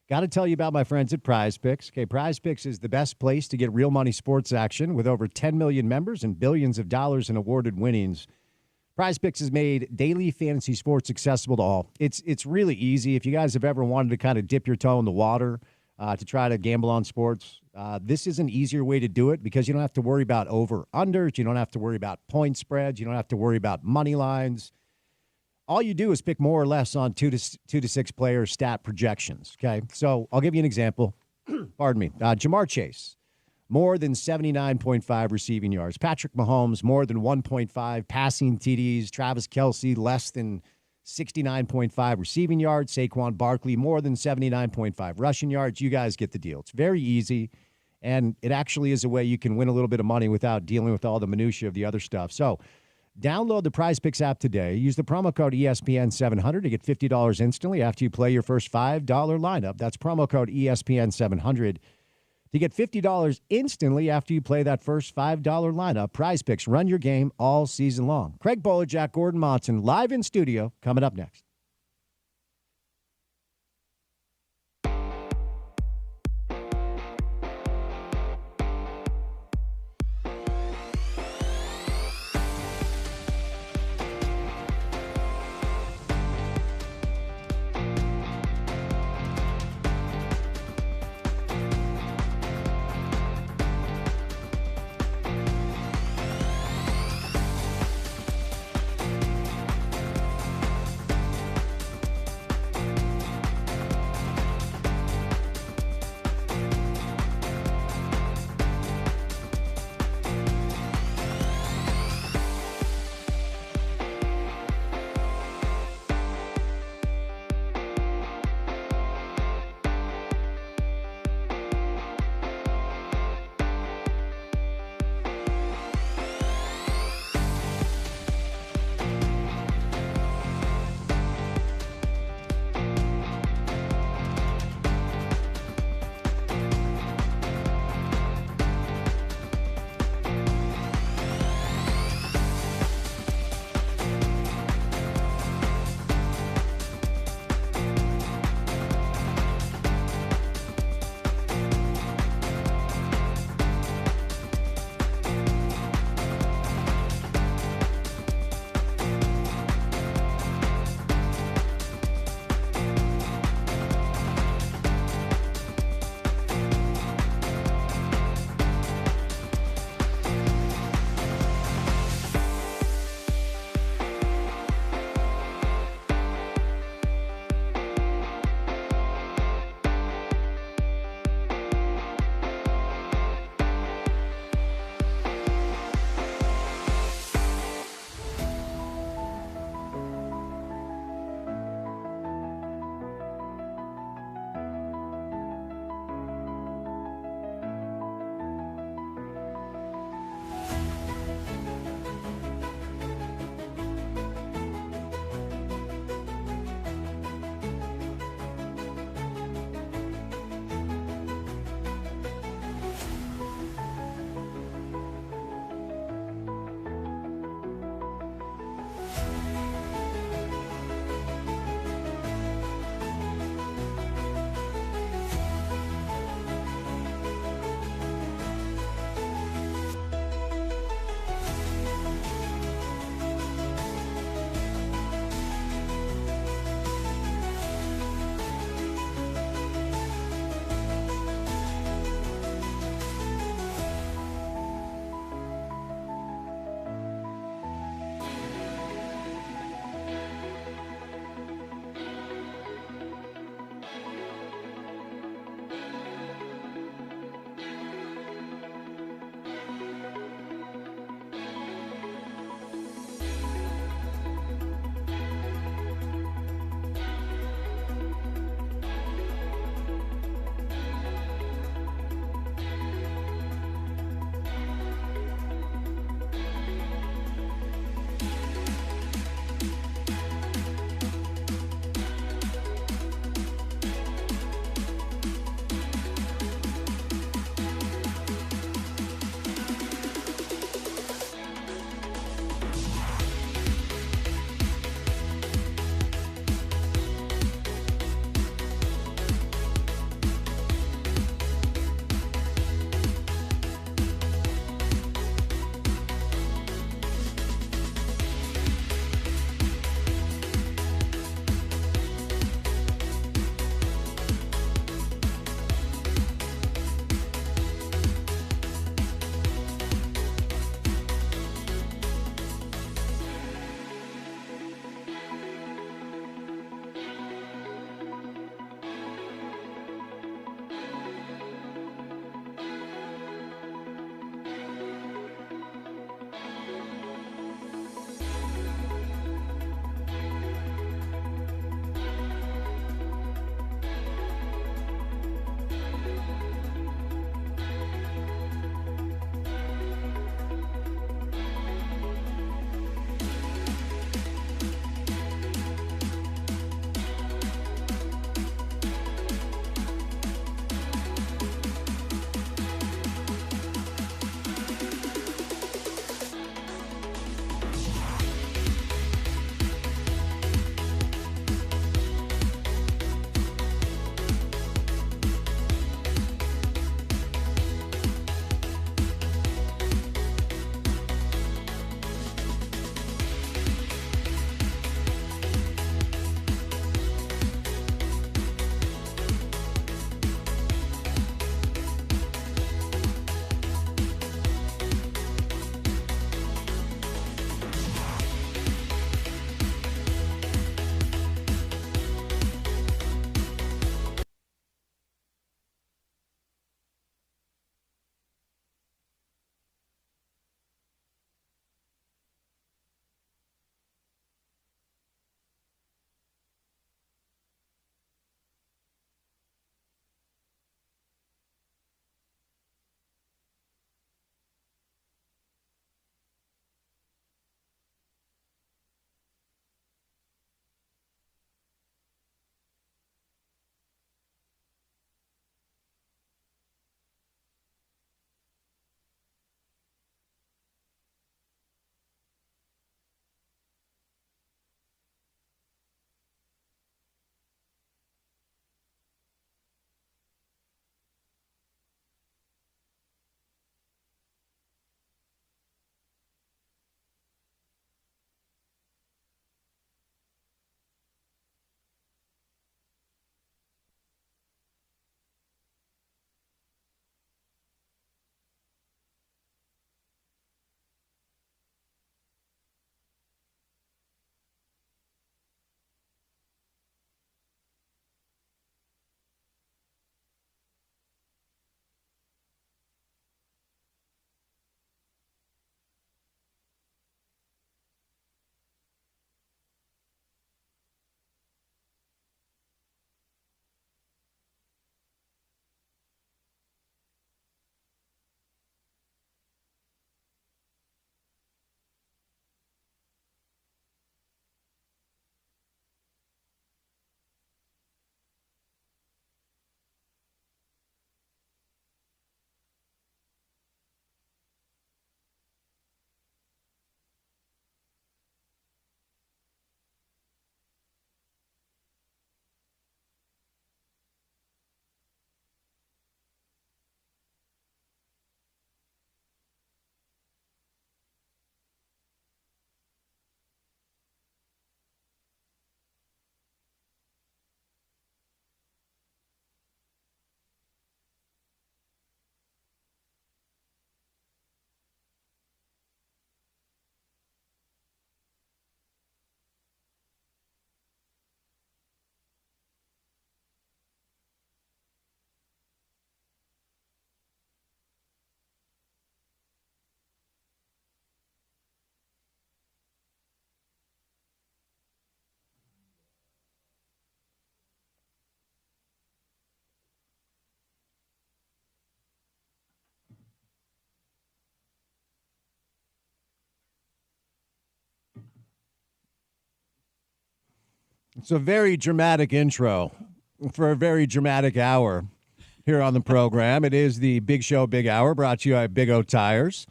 Got to tell you about my friends at Prize Picks. Okay, Prize Picks is the best place to get real money sports action with over 10 million members and billions of dollars in awarded winnings. Prize Picks has made daily fantasy sports accessible to all. It's really easy. If you guys have ever wanted to kind of dip your toe in the water to try to gamble on sports, this is an easier way to do it because you don't have to worry about over-unders. You don't have to worry about point spreads. You don't have to worry about money lines. All you do is pick more or less on 2 to 6 player stat projections, okay? So I'll give you an example. Pardon me. Jamar Chase, more than 79.5 receiving yards. Patrick Mahomes, more than 1.5 passing TDs. Travis Kelce, less than 69.5 receiving yards. Saquon Barkley, more than 79.5 rushing yards. You guys get the deal. It's very easy, and it actually is a way you can win a little bit of money without dealing with all the minutia of the other stuff. So download the PrizePicks app today. Use the promo code ESPN700 to get $50 instantly after you play your first $5 lineup. That's promo code ESPN700 to get $50 instantly after you play that first $5 lineup. PrizePicks, run your game all season long. Craig Bowler, Jack Gordon Monson, live in studio, coming up next. It's a very dramatic intro for a very dramatic hour here on the program. It is the Big Show, Big Hour, brought to you by Big O Tires.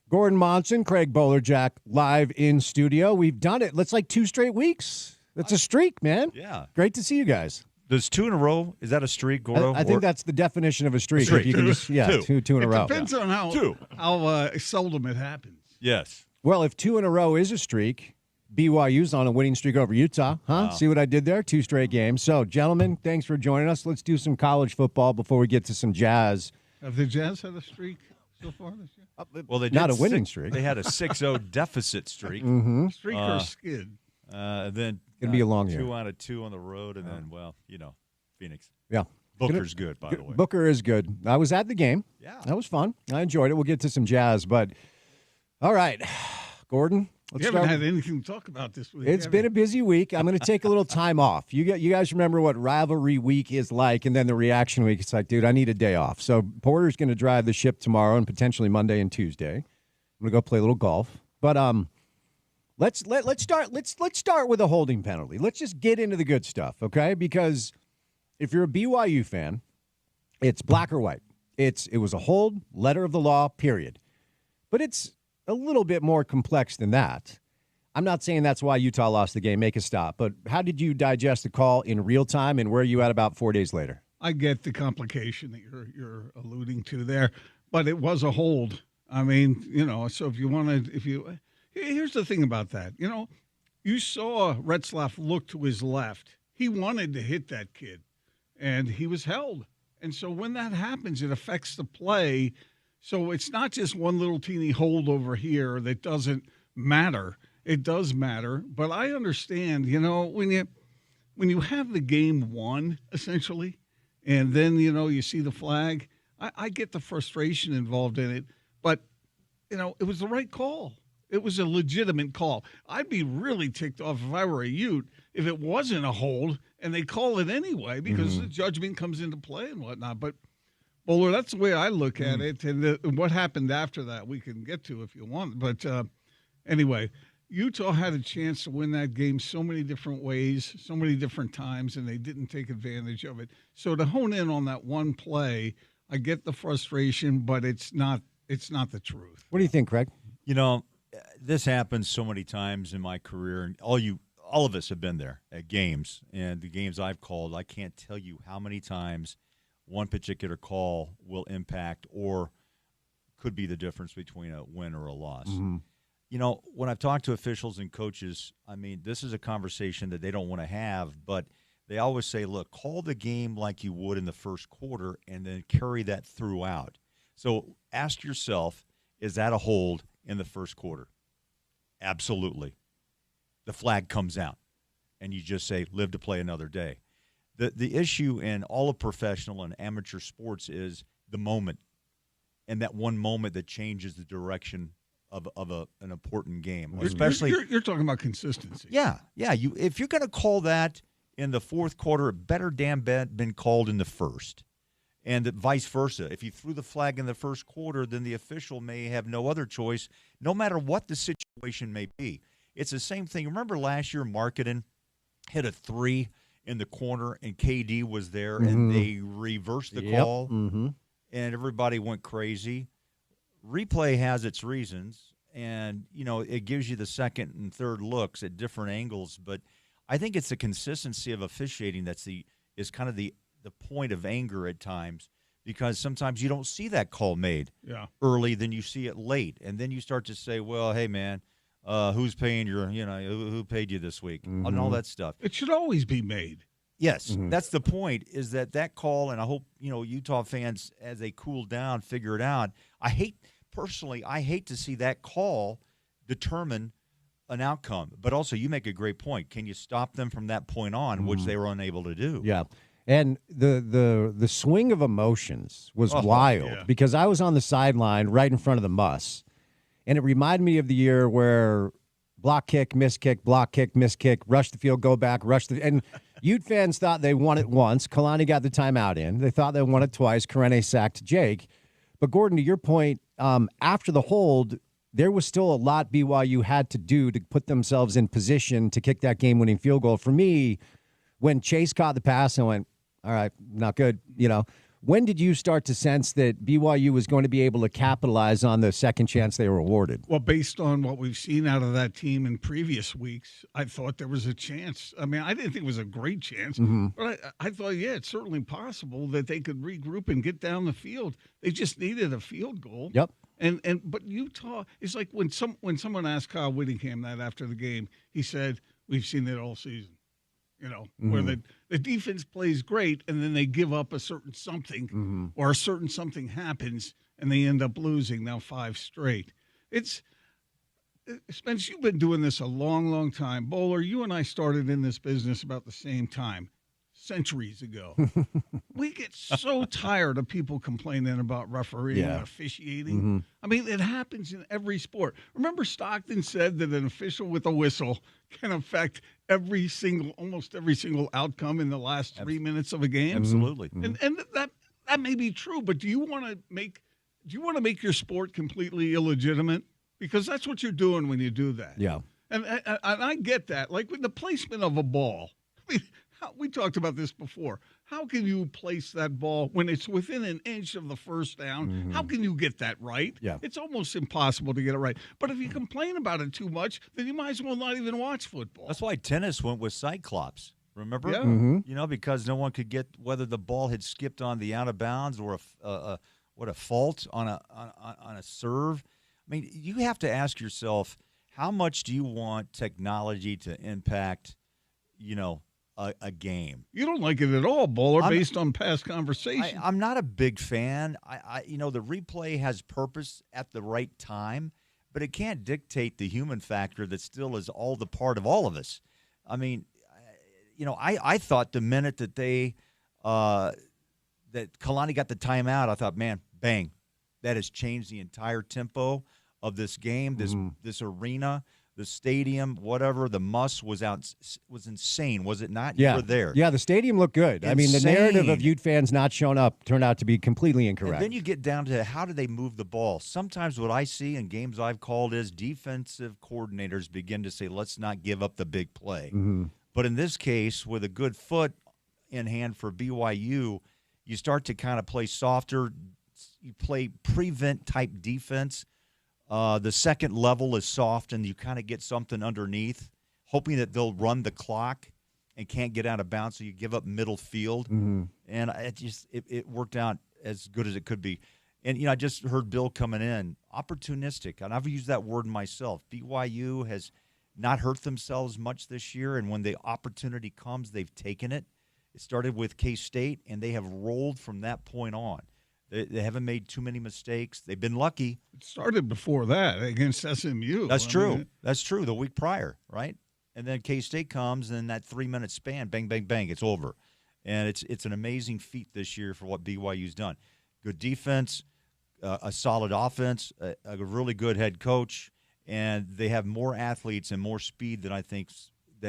Gordon Monson, Craig Bowlerjack, live in studio. We've done it. It's like 2 straight weeks. That's a streak, man. Yeah. Great to see you guys. Does 2 in a row, is that a streak, Gordo? I think that's the definition of a streak. Streak. If you can just, two in a row. It depends on how seldom it happens. Yes. Well, if 2 in a row is a streak, BYU's on a winning streak over Utah. Huh? Wow. See what I did there? 2 straight games. So, gentlemen, thanks for joining us. Let's do some college football before we get to some Jazz. Have the Jazz had a streak so far this year? Well, they did not a winning streak. They had a 6-0 deficit streak. Mm-hmm. Streak or skid? Then gonna be a long year. 2 out of 2 on the road, and then Phoenix. Yeah, Booker's good, by the way. Booker is good. I was at the game. Yeah, that was fun. I enjoyed it. We'll get to some Jazz, but all right, Gordon. You haven't had anything to talk about this week. It's been a busy week. I'm going to take a little time off. You guys remember what rivalry week is like, and then the reaction week. It's like, dude, I need a day off. So Porter's going to drive the ship tomorrow and potentially Monday and Tuesday. I'm going to go play a little golf, but let's start with a holding penalty. Let's just get into the good stuff, okay? Because if you're a BYU fan, it's black or white. It was a hold, letter of the law, period. But it's a little bit more complex than that. I'm not saying that's why Utah lost the game. Make a stop. But how did you digest the call in real time, and where are you at about 4 days later? I get the complication that you're alluding to there, but it was a hold. I mean, so here's the thing about that. You saw Retzlaff look to his left. He wanted to hit that kid, and he was held. And so when that happens, it affects the play. So it's not just one little teeny hold over here that doesn't matter. It does matter. But I understand, when you have the game won, essentially, and then, you see the flag, I get the frustration involved in it. But, it was the right call. It was a legitimate call. I'd be really ticked off if I were a Ute if it wasn't a hold and they call it anyway because the judgment comes into play and whatnot. But, Bowler, that's the way I look at it. And what happened after that we can get to if you want. But anyway, Utah had a chance to win that game so many different ways, so many different times, and they didn't take advantage of it. So to hone in on that one play, I get the frustration, but it's not the truth. What do you think, Craig? This happens so many times in my career, and all of us have been there at games, and the games I've called, I can't tell you how many times one particular call will impact or could be the difference between a win or a loss. Mm-hmm. When I've talked to officials and coaches, I mean, this is a conversation that they don't want to have, but they always say, look, call the game like you would in the first quarter and then carry that throughout. So ask yourself, is that a hold in the first quarter? Absolutely. The flag comes out, and you just say, live to play another day. The issue in all of professional and amateur sports is the moment, and that one moment that changes the direction of an important game. Especially, you're talking about consistency. Yeah. If you're going to call that in the fourth quarter, it better damn been called in the first. And vice versa. If you threw the flag in the first quarter, then the official may have no other choice, no matter what the situation may be. It's the same thing. Remember last year, Marketing hit a 3 in the corner, and KD was there, and they reversed the call, and everybody went crazy. Replay has its reasons, and, it gives you the second and third looks at different angles. But I think it's the consistency of officiating is kind of the point of anger at times, because sometimes you don't see that call made early, then you see it late, and then you start to say, well, hey, man, who's paying who paid you this week, and all that stuff. It should always be made. Yes, that's the point, is that call, and I hope, Utah fans, as they cool down, figure it out. I hate to see that call determine an outcome, but also you make a great point. Can you stop them from that point on, which they were unable to do? Yeah. And the swing of emotions was wild because I was on the sideline right in front of the muss, and it reminded me of the year where block kick, miss kick, block kick, miss kick, rush the field, go back, and Ute fans thought they won it once. Kalani got the timeout in. They thought they won it twice. Karene sacked Jake. But Gordon, to your point, after the hold, there was still a lot BYU had to do to put themselves in position to kick that game-winning field goal. For me, when Chase caught the pass, I went, all right, not good, When did you start to sense that BYU was going to be able to capitalize on the second chance they were awarded? Well, based on what we've seen out of that team in previous weeks, I thought there was a chance. I mean, I didn't think it was a great chance, but I thought, yeah, it's certainly possible that they could regroup and get down the field. They just needed a field goal. Yep. But Utah, it's like when someone asked Kyle Whittingham that after the game, he said, we've seen it all season. Where the defense plays great and then they give up a certain something or a certain something happens and they end up losing now 5 straight. Spence, you've been doing this a long, long time. Bowler, you and I started in this business about the same time, centuries ago. We get so tired of people complaining about refereeing and officiating. I mean, it happens in every sport. Remember Stockton said that an official with a whistle can affect almost every single outcome in the last 3 minutes of a game? Absolutely. And that may be true, but do you want to make your sport completely illegitimate? Because that's what you're doing when you do that. Yeah. And I get that. Like with the placement of a ball. I mean, we talked about this before. How can you place that ball when it's within an inch of the first down? How can you get that right? Yeah. It's almost impossible to get it right. But if you complain about it too much, then you might as well not even watch football. That's why tennis went with Cyclops. Remember? Yeah. Because no one could get whether the ball had skipped on the out of bounds or a fault on a serve. I mean, you have to ask yourself, how much do you want technology to impact, a game? You don't like it at all, Bowler, based on past conversation. I'm not a big fan. The replay has purpose at the right time, but it can't dictate the human factor that still is all the part of all of us. I mean, I thought the minute that that Kalani got the timeout, I thought, man, bang, that has changed the entire tempo of this game, this arena, the stadium, whatever. The was insane, was it not? Yeah. You were there. Yeah, the stadium looked good. Insane. I mean, the narrative of Ute fans not showing up turned out to be completely incorrect. And then you get down to how do they move the ball. Sometimes what I see in games I've called is defensive coordinators begin to say, let's not give up the big play. But in this case, with a good foot in hand for BYU, you start to kind of play softer. You play prevent-type defense. The second level is soft, and you kind of get something underneath, hoping that they'll run the clock and can't get out of bounds, so you give up middle field. And it worked out as good as it could be. And, I just heard Bill coming in, opportunistic, and I've used that word myself. BYU has not hurt themselves much this year, and when the opportunity comes, they've taken it. It started with K-State, and they have rolled from that point on. They haven't made too many mistakes. They've been lucky. It started before that against SMU. That's true. That's true. The week prior, right? And then K-State comes, and in that 3-minute span, bang, bang, bang, it's over. And it's an amazing feat this year for what BYU's done. Good defense, a solid offense, a really good head coach, and they have more athletes and more speed than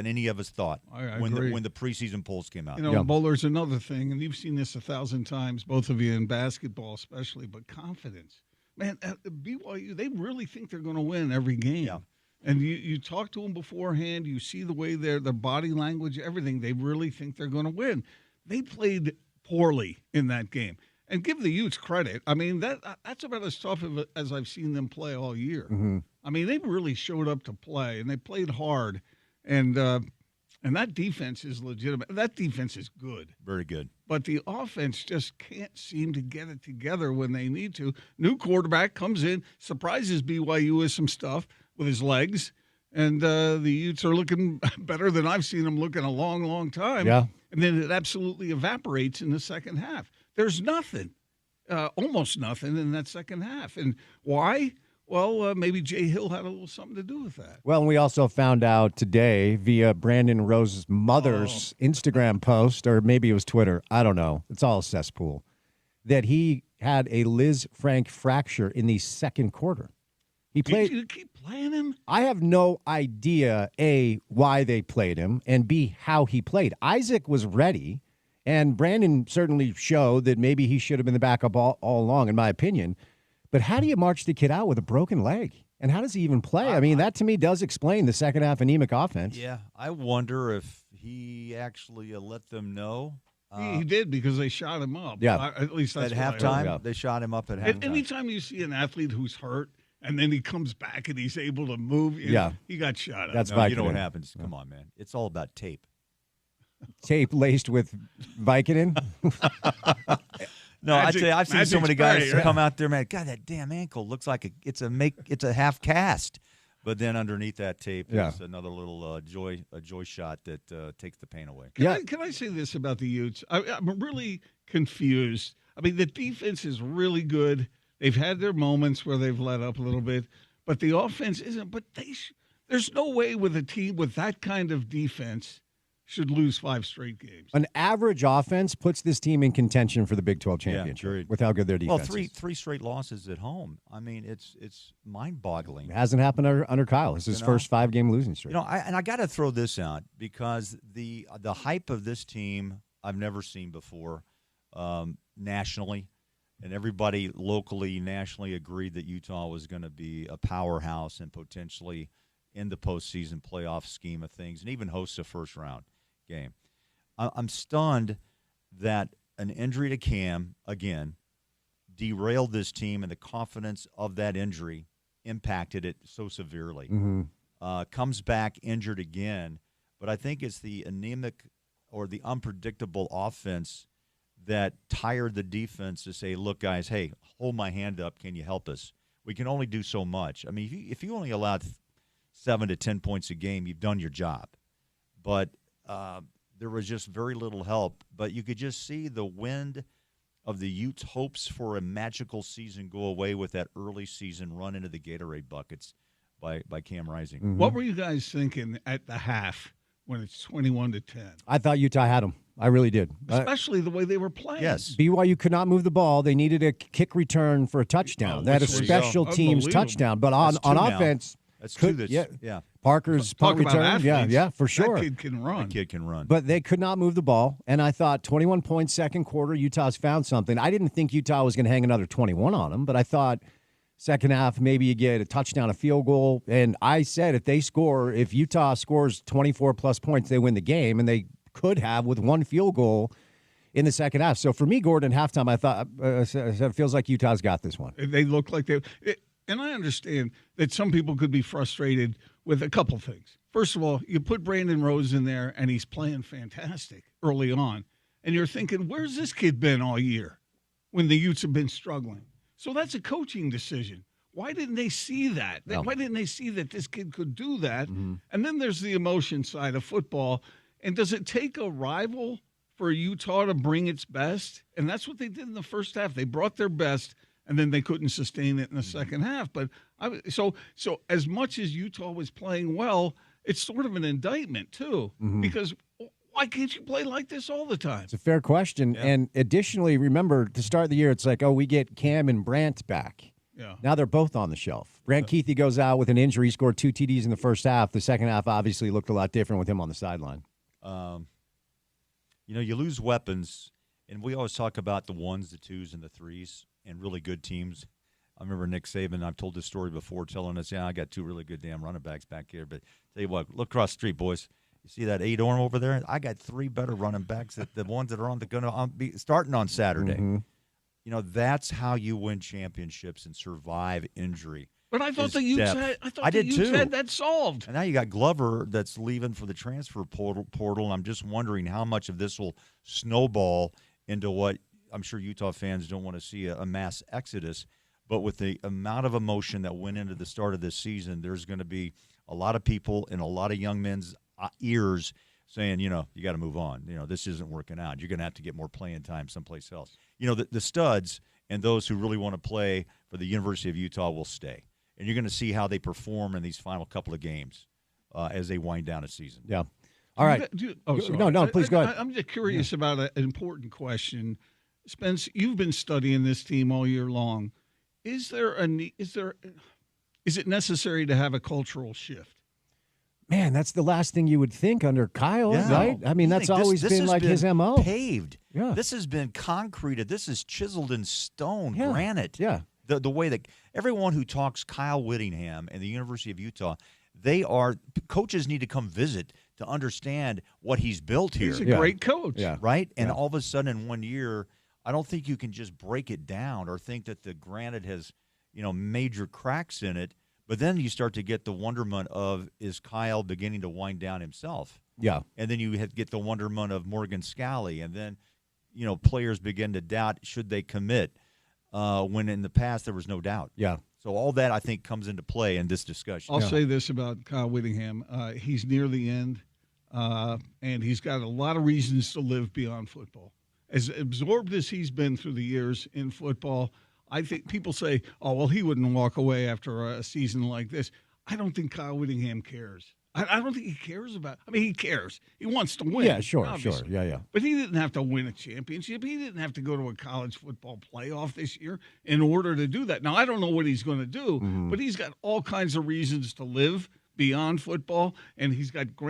any of us thought when the preseason polls came out. Bowler's another thing, and you've seen this 1,000 times, both of you in basketball especially, but confidence. Man, at BYU, they really think they're going to win every game. Yeah. And you talk to them beforehand, you see the way their body language, everything, they really think they're going to win. They played poorly in that game. And give the Utes credit. I mean, that's about as tough as I've seen them play all year. I mean, they really showed up to play, and they played hard. And that defense is legitimate. That defense is good. Very good. But the offense just can't seem to get it together when they need to. New quarterback comes in, surprises BYU with some stuff with his legs, and the Utes are looking better than I've seen them look in a long, long time. Yeah. And then it absolutely evaporates in the second half. There's nothing, almost nothing in that second half. And why? Well, maybe Jay Hill had a little something to do with that. Well, and we also found out today via Brandon Rose's mother's Instagram post, or maybe it was Twitter, I don't know, it's all a cesspool, that he had a Liz Frank fracture in the second quarter. He played. Did you keep playing him? I have no idea, A, why they played him, and B, how he played. Isaac was ready, and Brandon certainly showed that maybe he should have been the backup all along, in my opinion. But how do you march the kid out with a broken leg? And how does he even play? I mean, that to me does explain the second half anemic offense. Yeah, I wonder if he actually let them know. He did because they shot him up. Yeah. At least that's At what I heard. halftime, they shot him up at halftime. Anytime you see an athlete who's hurt and then he comes back and he's able to move, he got shot up. That's No, you know Vicodin. what happens. Come on, man. It's all about tape. Tape laced with Vicodin. No, I tell you, I've seen so many spray, guys come out there, man. God, that damn ankle looks like it's a half cast. But then underneath that tape is another little joy shot that takes the pain away. Can I say this about the Utes? I'm really confused. I mean, the defense is really good. They've had their moments where they've let up a little bit, but the offense isn't. But there's no way with a team with that kind of defense should lose 5 straight games. An average offense puts this team in contention for the Big 12 championship with how good their defense Well, is. three straight losses at home. I mean, it's mind-boggling. It hasn't happened under Kyle. It's his first 5-game losing streak. I got to throw this out because the hype of this team I've never seen before nationally, and everybody locally, nationally agreed that Utah was going to be a powerhouse and potentially in the postseason playoff scheme of things, and even host a first-round game. I'm stunned that an injury to Cam, again, derailed this team, and the confidence of that injury impacted it so severely. Comes back injured again, but I think it's the anemic or the unpredictable offense that tired the defense to say, look, guys, hey, hold my hand up. Can you help us? We can only do so much. I mean, if you only allowed 7 to 10 points a game, you've done your job. But there was just very little help. But you could just see the wind of the Utes' hopes for a magical season go away with that early season run into the Gatorade buckets by Cam Rising. What were you guys thinking at the half when it's 21-10? I thought Utah had them. I really did. Especially the way they were playing. Yes. BYU could not move the ball. They needed a kick return for a touchdown. They had a special teams touchdown. But on offense, that's two. Parker's Talk punt about return. athletes. Yeah, for sure. That kid can run. But they could not move the ball. And I thought 21 points second quarter, Utah's found something. I didn't think Utah was going to hang another 21 on them, but I thought second half maybe you get a touchdown, a field goal. And I said if Utah scores 24-plus points, they win the game, and they could have with one field goal in the second half. So for me, Gordon, halftime, I thought it feels like Utah's got this one. They look like they and I understand that some people could be frustrated with a couple things. First of all, you put Brandon Rose in there, and he's playing fantastic early on. And you're thinking, where's this kid been all year when the Utes have been struggling? So that's a coaching decision. Why didn't they see that? No. Why didn't they see that this kid could do that? And then there's the emotion side of football. And does it take a rival for Utah to bring its best? And that's what they did in the first half. They brought their best, and then they couldn't sustain it in the second half. But so as much as Utah was playing well, it's sort of an indictment too, because why can't you play like this all the time? It's a fair question. Yeah. And additionally, remember, to start the year, it's like, we get Cam and Brant back. Yeah. Now they're both on the shelf. Brant Keithy goes out with an injury. He scored 2 TDs in the first half. The second half obviously looked a lot different with him on the sideline. You lose weapons, and we always talk about the 1s, the 2s, and the 3s, and really good teams. I remember Nick Saban, I've told this story before, telling us, I got 2 really good damn running backs back here. But tell you what, look across the street, boys. You see that 8-arm over there? I got 3 better running backs than the ones that are going to be starting on Saturday. That's how you win championships and survive injury. But I thought the Utes had that solved. And now you got Glover that's leaving for the transfer portal, and I'm just wondering how much of this will snowball into what I'm sure Utah fans don't want to see, a mass exodus. But with the amount of emotion that went into the start of this season, there's going to be a lot of people in a lot of young men's ears saying, you got to move on. This isn't working out. You're going to have to get more playing time someplace else. The studs and those who really want to play for the University of Utah will stay. And you're going to see how they perform in these final couple of games as they wind down a season. Yeah. All right. No, please go ahead. I'm just curious about an important question. Spence, you've been studying this team all year long. Is it necessary to have a cultural shift? Man, that's the last thing you would think under Kyle, right? I mean, that's always been like his MO. Paved. Yeah. This has been concreted. This is chiseled in stone, granite. Yeah. The way that everyone who talks Kyle Whittingham and the University of Utah, coaches need to come visit to understand what he's built here. He's a great coach. Yeah. Right? And all of a sudden in 1 year, I don't think you can just break it down or think that the granite has, major cracks in it. But then you start to get the wonderment of, is Kyle beginning to wind down himself? Yeah. And then you get the wonderment of Morgan Scalley. And then, players begin to doubt, should they commit? When in the past there was no doubt. Yeah. So all that, I think, comes into play in this discussion. I'll say this about Kyle Whittingham. He's near the end, and he's got a lot of reasons to live beyond football. As absorbed as he's been through the years in football, I think people say, oh, well, he wouldn't walk away after a season like this. I don't think Kyle Whittingham cares. I don't think he cares about – he cares. He wants to win. Yeah, sure. Yeah. But he didn't have to win a championship. He didn't have to go to a college football playoff this year in order to do that. Now, I don't know what he's going to do, but he's got all kinds of reasons to live beyond football, and he's got 10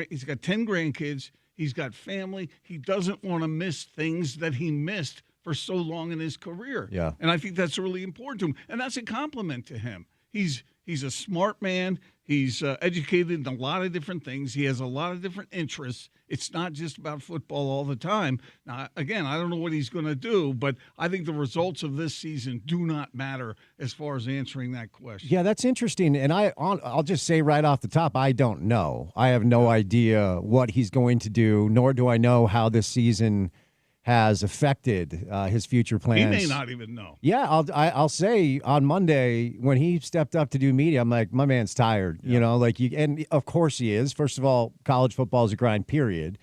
grandkids. He's got family. He doesn't want to miss things that he missed for so long in his career. Yeah. And I think that's really important to him, and that's a compliment to him. He's a smart man. He's educated in a lot of different things. He has a lot of different interests. It's not just about football all the time. Now, again, I don't know what he's going to do, but I think the results of this season do not matter as far as answering that question. Yeah, that's interesting. And I'll just say right off the top, I don't know. I have no idea what he's going to do, nor do I know how this season has affected his future plans. He may not even know. Yeah, I'll say on Monday when he stepped up to do media, I'm like, my man's tired. Yeah. And of course he is. First of all, college football is a grind, period.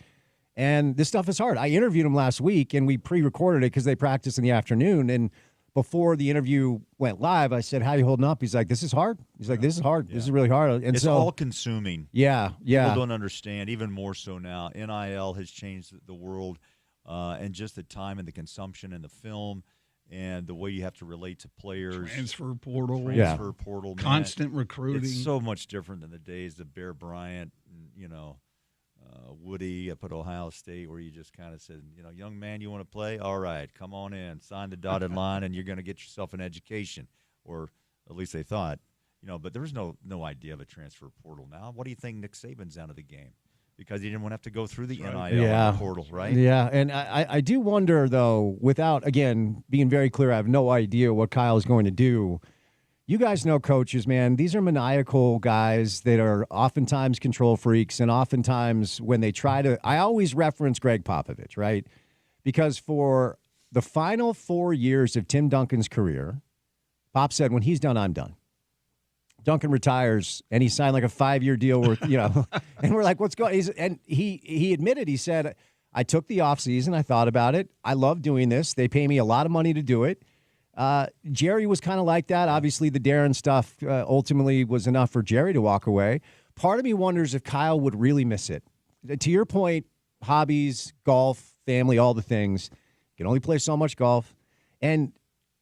And this stuff is hard. I interviewed him last week, and we pre-recorded it because they practice in the afternoon. And before the interview went live, I said, "How are you holding up?" He's like, "This is hard." He's like, "This is hard. Yeah. This is really hard." And it's all consuming. Yeah. People don't understand, even more so now. NIL has changed the world. And just the time and the consumption and the film and the way you have to relate to players. Transfer portal. Man. Constant recruiting. It's so much different than the days of Bear Bryant and, Woody up at Ohio State, where you just kind of said, young man, you want to play? All right, come on in. Sign the dotted line, and you're going to get yourself an education. Or at least they thought. But there was no idea of a transfer portal now. What do you think Nick Saban's out of the game? Because he didn't want to have to go through the NIL portal, right? Yeah, and I do wonder, though, without, again, being very clear, I have no idea what Kyle is going to do. You guys know coaches, man. These are maniacal guys that are oftentimes control freaks, and oftentimes when they try to – I always reference Greg Popovich, right? Because for the final 4 years of Tim Duncan's career, Pop said, when he's done, I'm done. Duncan retires, and he signed like a 5-year deal worth, and we're like, what's going on? And he admitted, he said, I took the offseason, I thought about it. I love doing this. They pay me a lot of money to do it. Jerry was kind of like that. Obviously, the Darren stuff ultimately was enough for Jerry to walk away. Part of me wonders if Kyle would really miss it. To your point, hobbies, golf, family, all the things. You can only play so much golf. And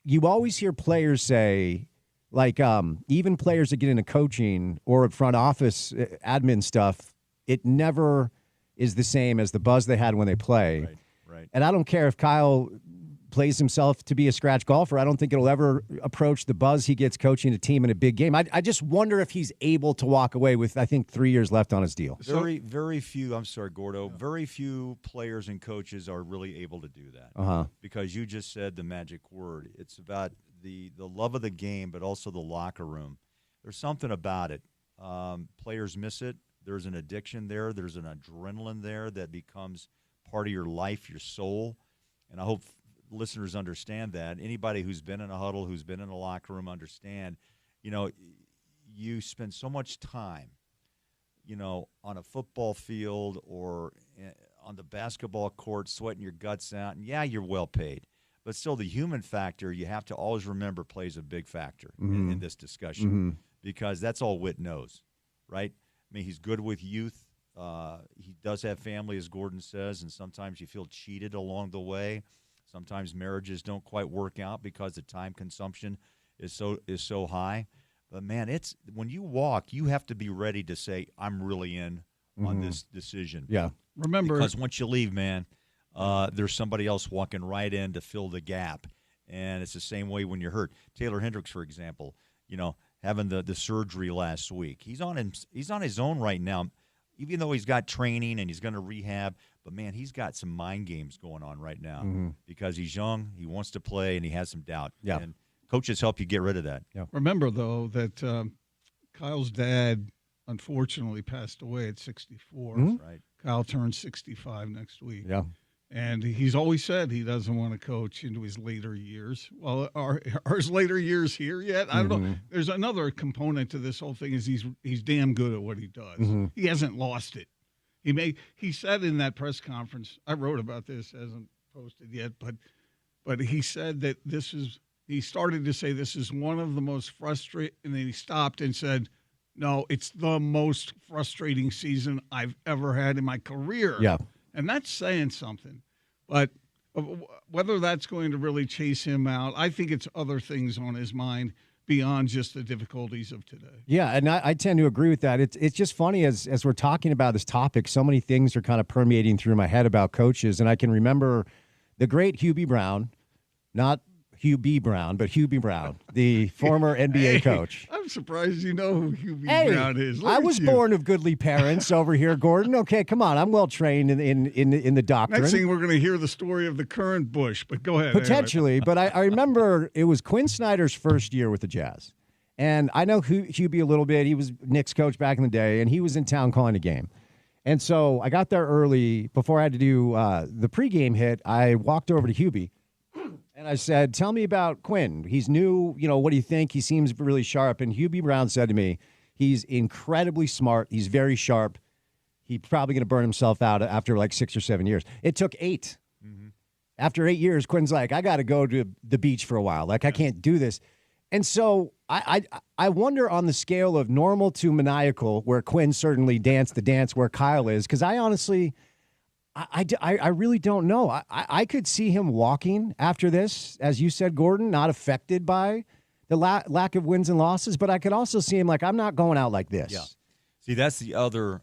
you always hear players say, like even players that get into coaching or front office admin stuff, it never is the same as the buzz they had when they play. Right. And I don't care if Kyle plays himself to be a scratch golfer. I don't think it'll ever approach the buzz he gets coaching a team in a big game. I just wonder if he's able to walk away with, I think, 3 years left on his deal. Very few, I'm sorry, Gordo, very few players and coaches are really able to do that. Because you just said the magic word. It's about the love of the game, but also the locker room. There's something about it. Players miss it. There's an addiction there. There's an adrenaline there that becomes part of your life, your soul. And I hope listeners understand that. Anybody who's been in a huddle, who's been in a locker room, understand, you spend so much time, on a football field or on the basketball court sweating your guts out. And, yeah, you're well paid. But still, the human factor, you have to always remember, plays a big factor in this discussion because that's all Whit knows, right? I mean, he's good with youth. He does have family, as Gordon says, and sometimes you feel cheated along the way. Sometimes marriages don't quite work out because the time consumption is so high. But, man, it's when you walk, you have to be ready to say, I'm really in on this decision. Yeah. Remember, because once you leave, man, there's somebody else walking right in to fill the gap. And it's the same way when you're hurt. Taylor Hendricks, for example, having the surgery last week. He's on his own right now, even though he's got training and he's going to rehab. But, man, he's got some mind games going on right now because he's young, he wants to play, and he has some doubt. Yeah. And coaches help you get rid of that. Yeah. Remember, though, that Kyle's dad unfortunately passed away at 64. Right. Kyle turns 65 next week. Yeah. And he's always said he doesn't want to coach into his later years. Well, are his later years here yet? I don't know. There's another component to this whole thing is he's damn good at what he does. He hasn't lost it. He said in that press conference, I wrote about this, hasn't posted yet, but he said that he started to say this is one of the most frustrating, and then he stopped and said, no, it's the most frustrating season I've ever had in my career. Yeah. And that's saying something. But whether that's going to really chase him out, I think it's other things on his mind beyond just the difficulties of today. Yeah, and I tend to agree with that. It's just funny as we're talking about this topic, so many things are kind of permeating through my head about coaches. And I can remember the great Hubie Brown, not Hugh B. Brown, but Hubie Brown, the former NBA coach. I'm surprised you know who Hubie Brown is. I was born of goodly parents over here, Gordon. Okay, come on. I'm well trained in the doctrine. Next thing we're going to hear the story of the current Bush, but go ahead. Potentially, anyway. but I remember it was Quinn Snyder's first year with the Jazz. And I know Hubie a little bit. He was Knicks coach back in the day, and he was in town calling a game. And so I got there early. Before I had to do the pregame hit, I walked over to Hubie. And I said, tell me about Quinn. He's new. What do you think? He seems really sharp. And Hubie Brown said to me, he's incredibly smart. He's very sharp. He's probably going to burn himself out after like 6 or 7 years. It took 8. After 8 years, Quinn's like, I got to go to the beach for a while. Like, I can't do this. And so I wonder on the scale of normal to maniacal, where Quinn certainly danced the dance where Kyle is, because I honestly – I really don't know. I could see him walking after this, as you said, Gordon, not affected by the lack of wins and losses. But I could also see him like, I'm not going out like this. Yeah. See, that's the other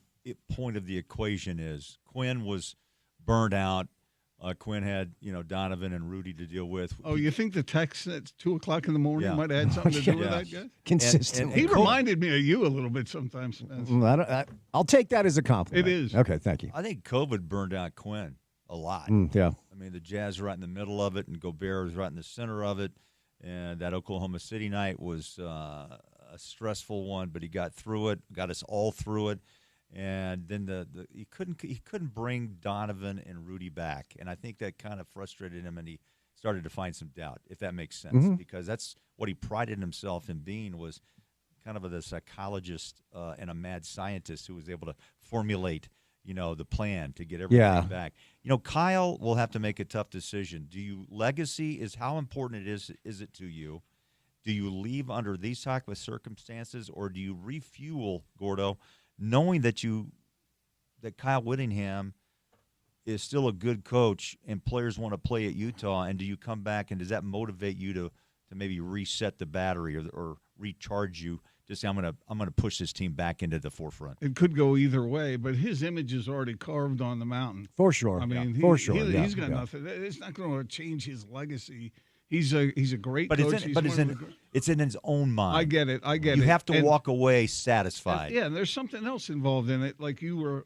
point of the equation is Quinn was burned out. Quinn had, Donovan and Rudy to deal with. Oh, you think the text at 2:00 in the morning might have had something to do with that, guy? Consistently. He reminded me of you a little bit sometimes. I'll take that as a compliment. It is. Okay, thank you. I think COVID burned out Quinn a lot. Yeah. I mean, the Jazz were right in the middle of it, and Gobert was right in the center of it. And that Oklahoma City night was a stressful one, but he got through it, got us all through it. And then he couldn't bring Donovan and Rudy back, and I think that kind of frustrated him, and he started to find some doubt, if that makes sense, because that's what he prided himself in being, was kind of the psychologist and a mad scientist who was able to formulate, the plan to get everything back. Kyle will have to make a tough decision. Legacy is how important is it to you? Do you leave under these type of circumstances, or do you refuel, Gordo, knowing that Kyle Whittingham is still a good coach and players want to play at Utah, and do you come back and does that motivate you to maybe reset the battery or recharge you to say, I'm gonna push this team back into the forefront? It could go either way, but his image is already carved on the mountain. For sure. I mean, for sure. He's got nothing. It's not going to change his legacy. He's a great coach. It's in his own mind. I get it. You have to walk away satisfied. And there's something else involved in it, like you were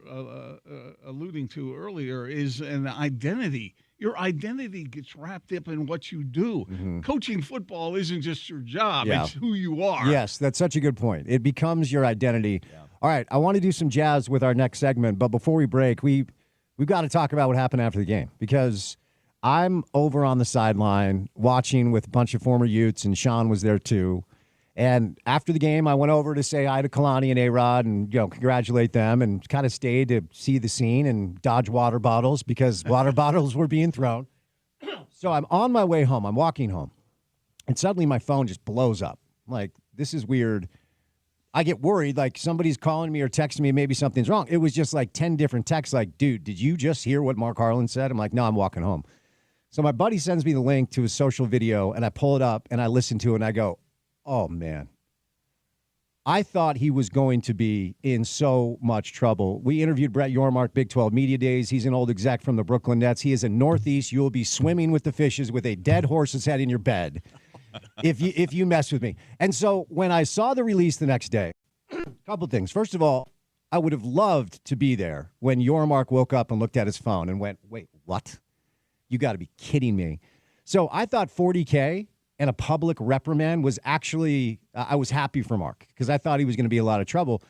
alluding to earlier, is an identity. Your identity gets wrapped up in what you do. Coaching football isn't just your job. Yeah. It's who you are. Yes, that's such a good point. It becomes your identity. Yeah. All right, I want to do some jazz with our next segment, but before we break, we've got to talk about what happened after the game, because I'm over on the sideline watching with a bunch of former Utes, and Sean was there too. And after the game, I went over to say hi to Kalani and A-Rod and congratulate them, and kind of stayed to see the scene and dodge water bottles because water bottles were being thrown. So I'm on my way home. I'm walking home, and suddenly my phone just blows up. I'm like, this is weird. I get worried, like somebody's calling me or texting me, maybe something's wrong. It was just like 10 different texts like, dude, did you just hear what Mark Harlan said? I'm like, no, I'm walking home. So my buddy sends me the link to his social video, and I pull it up, and I listen to it, and I go, oh, man. I thought he was going to be in so much trouble. We interviewed Brett Yormark, Big 12 Media Days. He's an old exec from the Brooklyn Nets. He is in Northeast. You will be swimming with the fishes with a dead horse's head in your bed. if you mess with me. And so when I saw the release the next day, a couple things. First of all, I would have loved to be there when Yormark woke up and looked at his phone and went, wait, what? You got to be kidding me. So I thought $40K and a public reprimand was actually, I was happy for Mark because I thought he was going to be in a lot of trouble.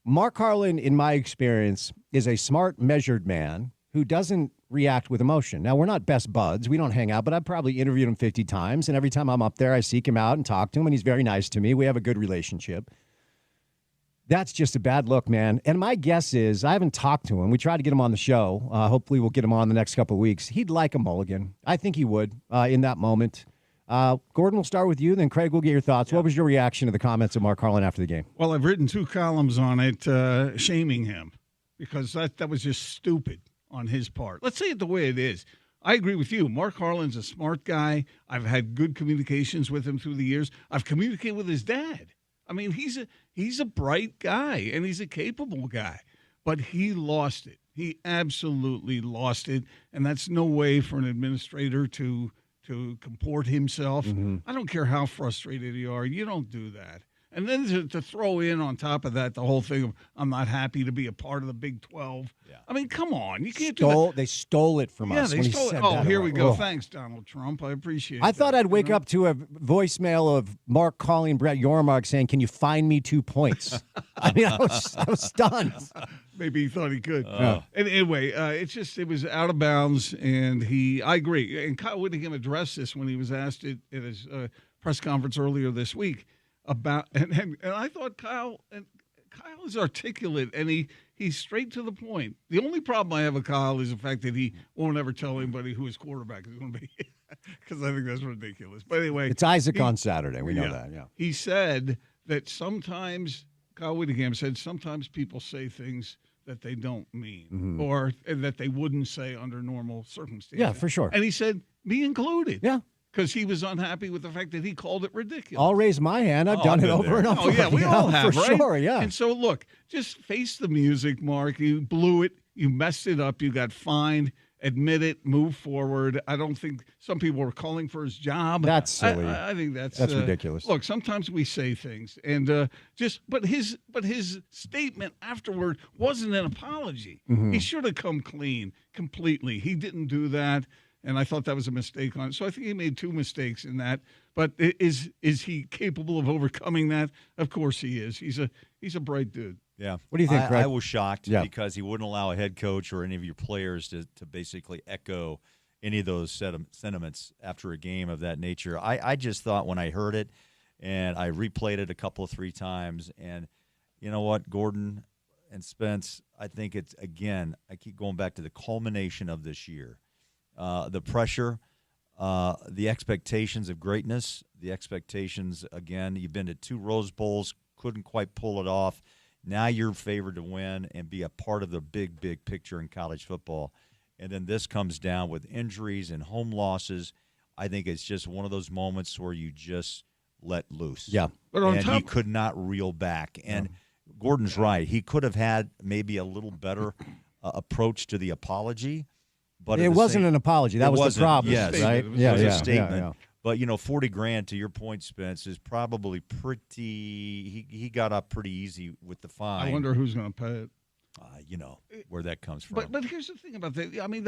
Mark Harlan, in my experience, is a smart, measured man who doesn't react with emotion. Now, we're not best buds. We don't hang out, but I've probably interviewed him 50 times, and every time I'm up there, I seek him out and talk to him, and he's very nice to me. We have a good relationship. That's just a bad look, man. And my guess is, I haven't talked to him. We tried to get him on the show. Hopefully we'll get him on the next couple of weeks. He'd like a mulligan. I think he would in that moment. Gordon, we'll start with you, then Craig, we'll get your thoughts. Yeah. What was your reaction to the comments of Mark Harlan after the game? Well, I've written 2 columns on it shaming him because that was just stupid on his part. Let's say it the way it is. I agree with you. Mark Harlan's a smart guy. I've had good communications with him through the years. I've communicated with his dad. I mean, he's a bright guy, and he's a capable guy. But he lost it. He absolutely lost it, and that's no way for an administrator to comport himself. Mm-hmm. I don't care how frustrated you are. You don't do that. And then to throw in on top of that the whole thing of I'm not happy to be a part of the Big 12. Yeah. I mean, come on. You can't do that. They stole it from us. Yeah, they stole it. Oh, here we go. Thanks, Donald Trump. I appreciate it. I thought I'd wake up to a voicemail of Mark calling Brett Yormark saying, can you find me 2 points? I mean, I was stunned. Maybe he thought he could. And anyway, it was out of bounds, and I agree. And Kyle Whittingham addressed this when he was asked it at his press conference earlier this week about, and I thought Kyle is articulate, and he's straight to the point. The only problem I have with Kyle is the fact that he won't ever tell anybody who his quarterback is going to be, because I think that's ridiculous. But anyway, it's Isaac on Saturday. We know that. Yeah, he said that sometimes. Kyle Whittingham said sometimes people say things that they don't mean or that they wouldn't say under normal circumstances. Yeah, for sure. And he said, me included. Yeah. Because he was unhappy with the fact that he called it ridiculous. I'll raise my hand. I've done it over and over. Oh, yeah, we all have, for right? sure, yeah. And so, look, just face the music, Mark. You blew it. You messed it up. You got fined. Admit it, move forward. I don't think some people were calling for his job. That's silly. I think that's ridiculous. Look, sometimes we say things, and but his statement afterward wasn't an apology. Mm-hmm. He should have come clean completely. He didn't do that, and I thought that was a mistake on it. So I think he made 2 mistakes in that. But is he capable of overcoming that? Of course he is. He's a bright dude. Yeah. What do you think, Craig? I was shocked because he wouldn't allow a head coach or any of your players to basically echo any of those sentiments after a game of that nature. I just thought when I heard it, and I replayed it a couple of 3 times, and you know what, Gordon and Spence, I think it's, again, I keep going back to the culmination of this year. The pressure, the expectations of greatness, the expectations, again, you've been to 2 Rose Bowls, couldn't quite pull it off. Now you're favored to win and be a part of the big, big picture in college football. And then this comes down with injuries and home losses. I think it's just one of those moments where you just let loose. Yeah. But he could not reel back. And Gordon's right. He could have had maybe a little better approach to the apology. But it wasn't an apology. That was the problem. Yes. Right? It was a statement. Yeah. But, $40,000, to your point, Spence, is probably pretty – he got up pretty easy with the fine. I wonder who's going to pay it. Where that comes from. But here's the thing about that. I mean,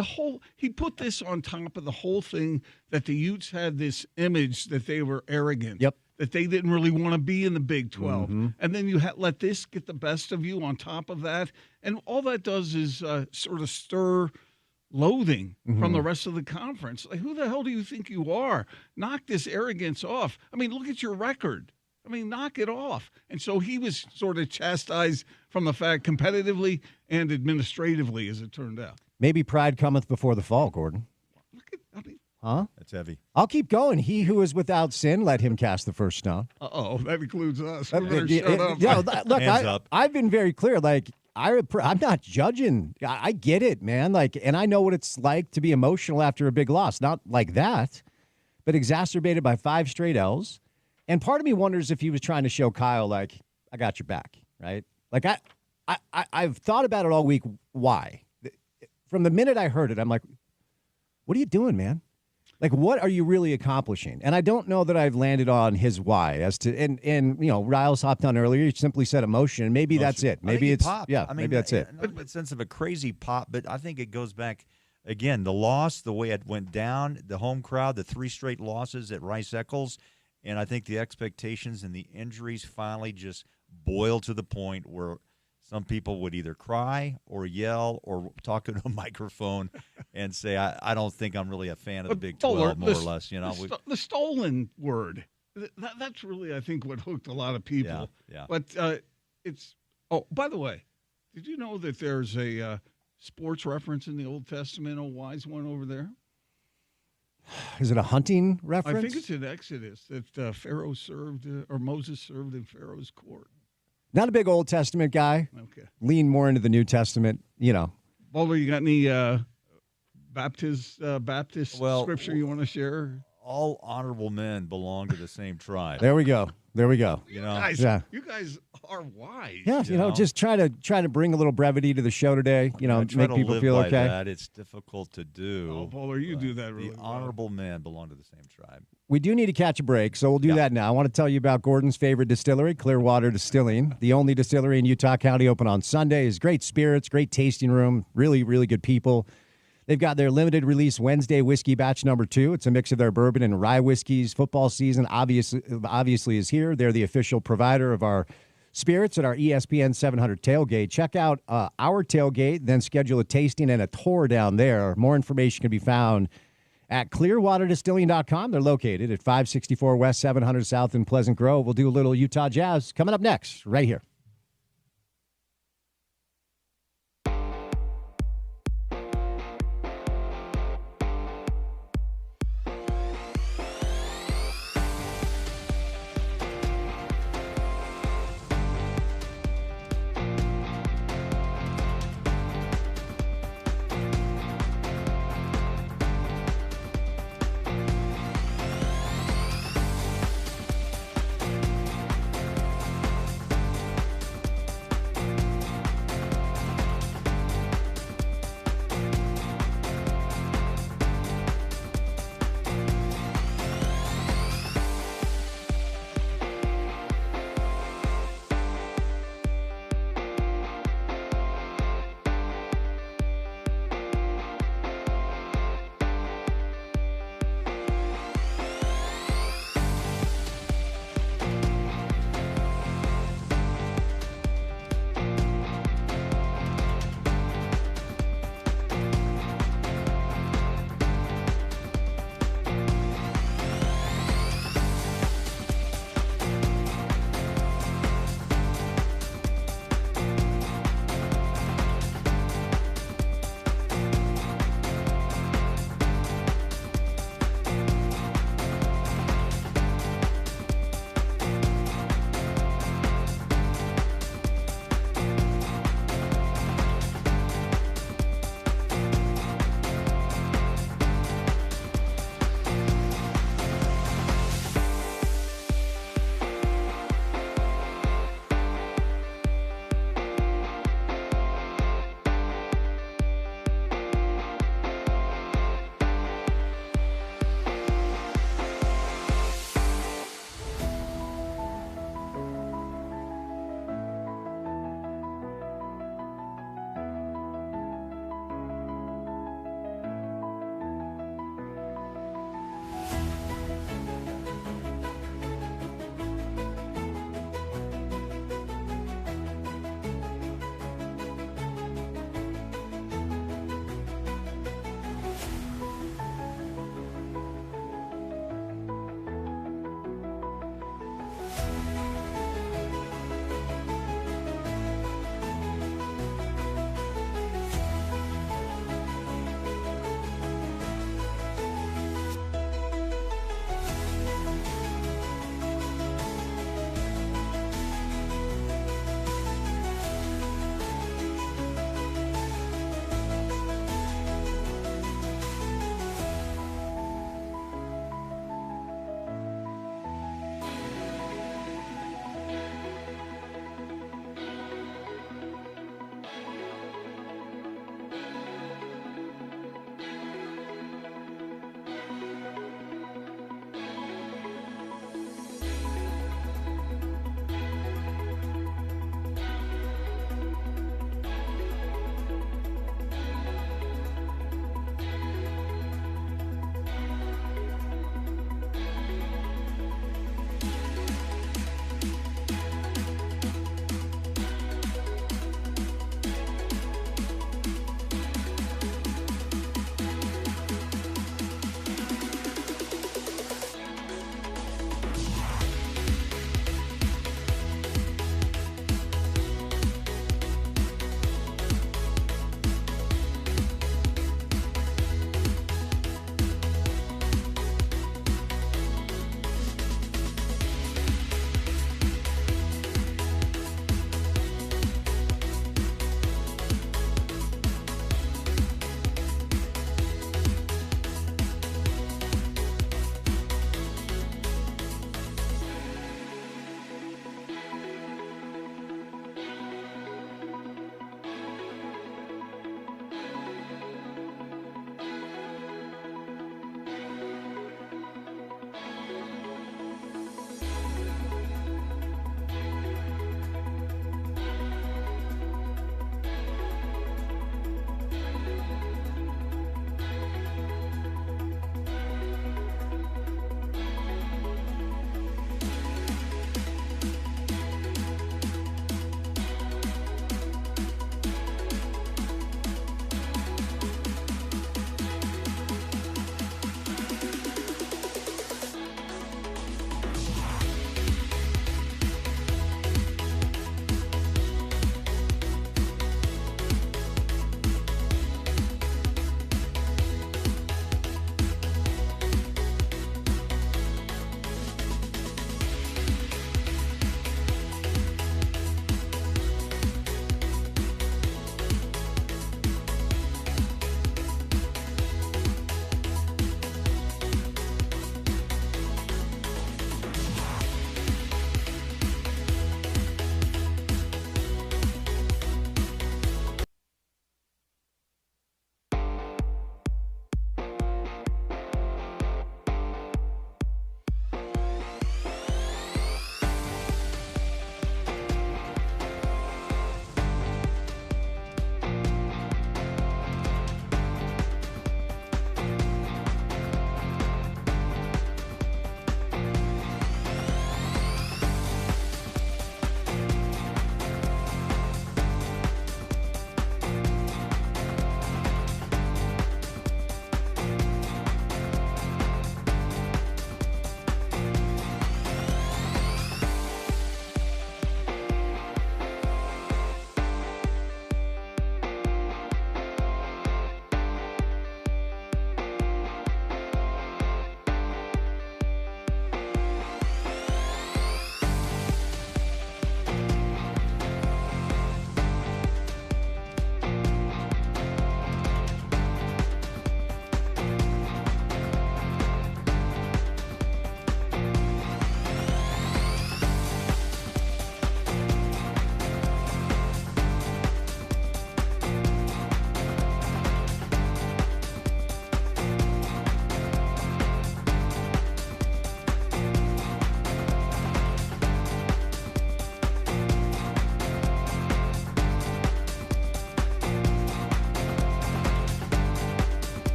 he put this on top of the whole thing that the Utes had this image that they were arrogant. Yep. That they didn't really want to be in the Big 12. Mm-hmm. And then you let this get the best of you on top of that. And all that does is sort of stir – loathing from the rest of the conference. Like, who the hell do you think you are? Knock this arrogance off. I mean, look at your record. I mean, knock it off. And so he was sort of chastised from the fact competitively and administratively, as it turned out. Maybe pride cometh before the fall, Gordon. Huh? That's heavy. I'll keep going. He who is without sin, let him cast the first stone. Uh-oh, that includes us. We better shut up. Yeah, look, I've been very clear. Like, I'm not judging. I get it, man. Like, and I know what it's like to be emotional after a big loss. Not like that, but exacerbated by 5 straight L's. And part of me wonders if he was trying to show Kyle, like, I got your back, right? Like, I've thought about it all week. Why? From the minute I heard it, I'm like, what are you doing, man? Like, what are you really accomplishing? And I don't know that I've landed on his why as to, and Riles hopped on earlier. He simply said emotion. And maybe that's it. Maybe it's popped. Yeah, maybe that's it. Not in the sense of a crazy pop, but I think it goes back again. The loss, the way it went down, the home crowd, the 3 straight losses at Rice-Eccles, and I think the expectations and the injuries finally just boiled to the point where some people would either cry or yell or talk into a microphone and say, I don't think I'm really a fan of the Big 12, more or less. The stolen word. That's really, I think, what hooked a lot of people. Yeah. But it's – oh, by the way, did you know that there's a sports reference in the Old Testament, a wise one over there? Is it a hunting reference? I think it's in Exodus that Pharaoh served or Moses served in Pharaoh's court. Not a big Old Testament guy. Okay. Lean more into the New Testament, Bowler, you got any Baptist scripture you want to share? All honorable men belong to the same tribe. There we go. You guys are wise. Yeah, just try to bring a little brevity to the show today. Make people feel okay. That. It's difficult to do. Oh, Bowler, you do that really The honorable men belong to the same tribe. We do need to catch a break, so we'll do that now. I want to tell you about Gordon's favorite distillery, Clearwater Distilling, the only distillery in Utah County open on Sundays. Great spirits, great tasting room, really, really good people. They've got their limited release Wednesday whiskey batch number 2. It's a mix of their bourbon and rye whiskeys. Football season obviously is here. They're the official provider of our spirits at our ESPN 700 tailgate. Check out our tailgate, then schedule a tasting and a tour down there. More information can be found at clearwaterdistilling.com. They're located at 564 West 700 South in Pleasant Grove. We'll do a little Utah Jazz coming up next, right here.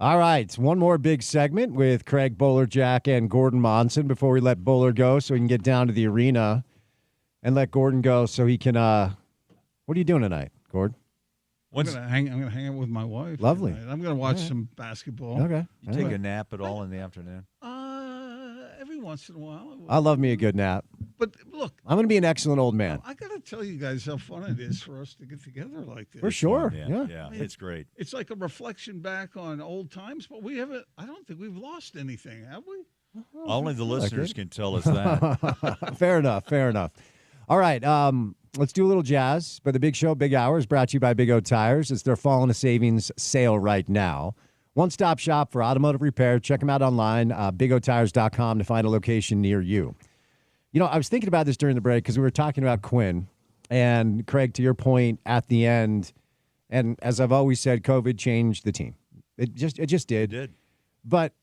All right, one more big segment with Craig Bolerjack and Gordon Monson before we let Bowler go so he can get down to the arena and let Gordon go so he can what are you doing tonight, Gord? I'm gonna hang out with my wife. Lovely. Tonight. I'm gonna watch some basketball. Okay. You take a nap at all in the afternoon? Every once in a while. I love me a good nap. But look, I'm going to be an excellent old man. I got to tell you guys how fun it is for us to get together like this. For sure. Yeah. It's great. It's like a reflection back on old times, but we haven't. I don't think we've lost anything, have we? Only the listeners can tell us that. Fair enough. All right, let's do a little jazz. But the Big Show, Big Hour is brought to you by Big O Tires. It's their Fall into Savings sale right now. One-stop shop for automotive repair. Check them out online, bigotires.com, to find a location near you. You know, I was thinking about this during the break because we were talking about Quinn. And, Craig, to your point at the end, and as I've always said, COVID changed the team. It just did. It did. But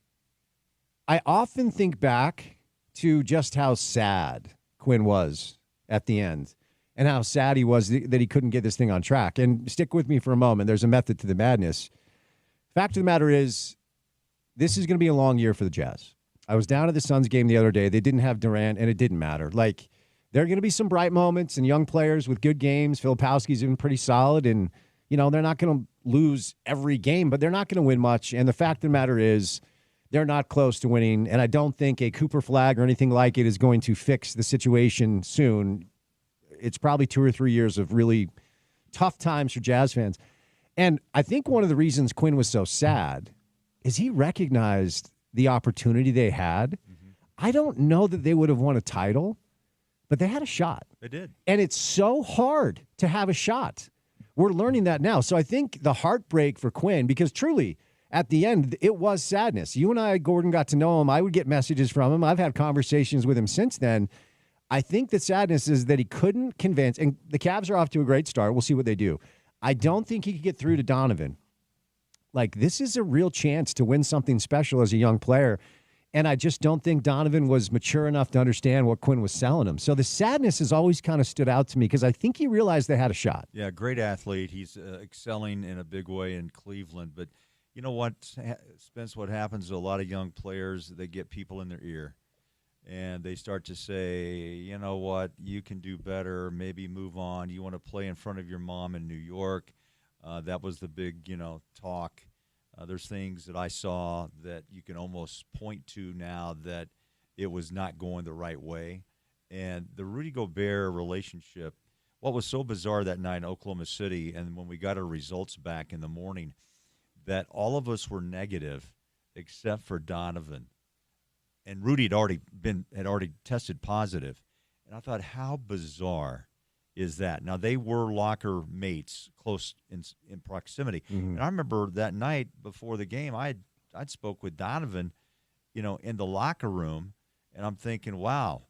I often think back to just how sad Quinn was at the end and how sad he was that he couldn't get this thing on track. And stick with me for a moment. There's a method to the madness. Fact of the matter is, this is going to be a long year for the Jazz. I was down at the Suns game the other day. They didn't have Durant, and it didn't matter. Like, there are going to be some bright moments and young players with good games. Filipowski's been pretty solid, and, you know, they're not going to lose every game, but they're not going to win much. And the fact of the matter is, they're not close to winning, and I don't think a Cooper flag or anything like it is going to fix the situation soon. It's probably 2 or 3 years of really tough times for Jazz fans. And I think one of the reasons Quinn was so sad is he recognized the opportunity they had. Mm-hmm. I don't know that they would have won a title, but they had a shot. They did. And it's so hard to have a shot. We're learning that now. So I think the heartbreak for Quinn, because truly, at the end, it was sadness. You and I, Gordon, got to know him. I would get messages from him. I've had conversations with him since then. I think the sadness is that he couldn't convince, and the Cavs are off to a great start. We'll see what they do. I don't think he could get through to Donovan. Like, this is a real chance to win something special as a young player, and I just don't think Donovan was mature enough to understand what Quinn was selling him. So the sadness has always kind of stood out to me because I think he realized they had a shot. Yeah, great athlete. He's excelling in a big way in Cleveland. But you know what, Spence, what happens to a lot of young players, they get people in their ear. And they start to say, you know what, you can do better, maybe move on. You want to play in front of your mom in New York. That was the big, talk. There's things that I saw that you can almost point to now that it was not going the right way. And the Rudy Gobert relationship, what was so bizarre that night in Oklahoma City, and when we got our results back in the morning, that all of us were negative except for Donovan. And Rudy had already tested positive. And I thought, how bizarre is that? Now, they were locker mates, close in proximity. Mm-hmm. And I remember that night before the game, I'd spoke with Donovan, in the locker room, and I'm thinking, wow,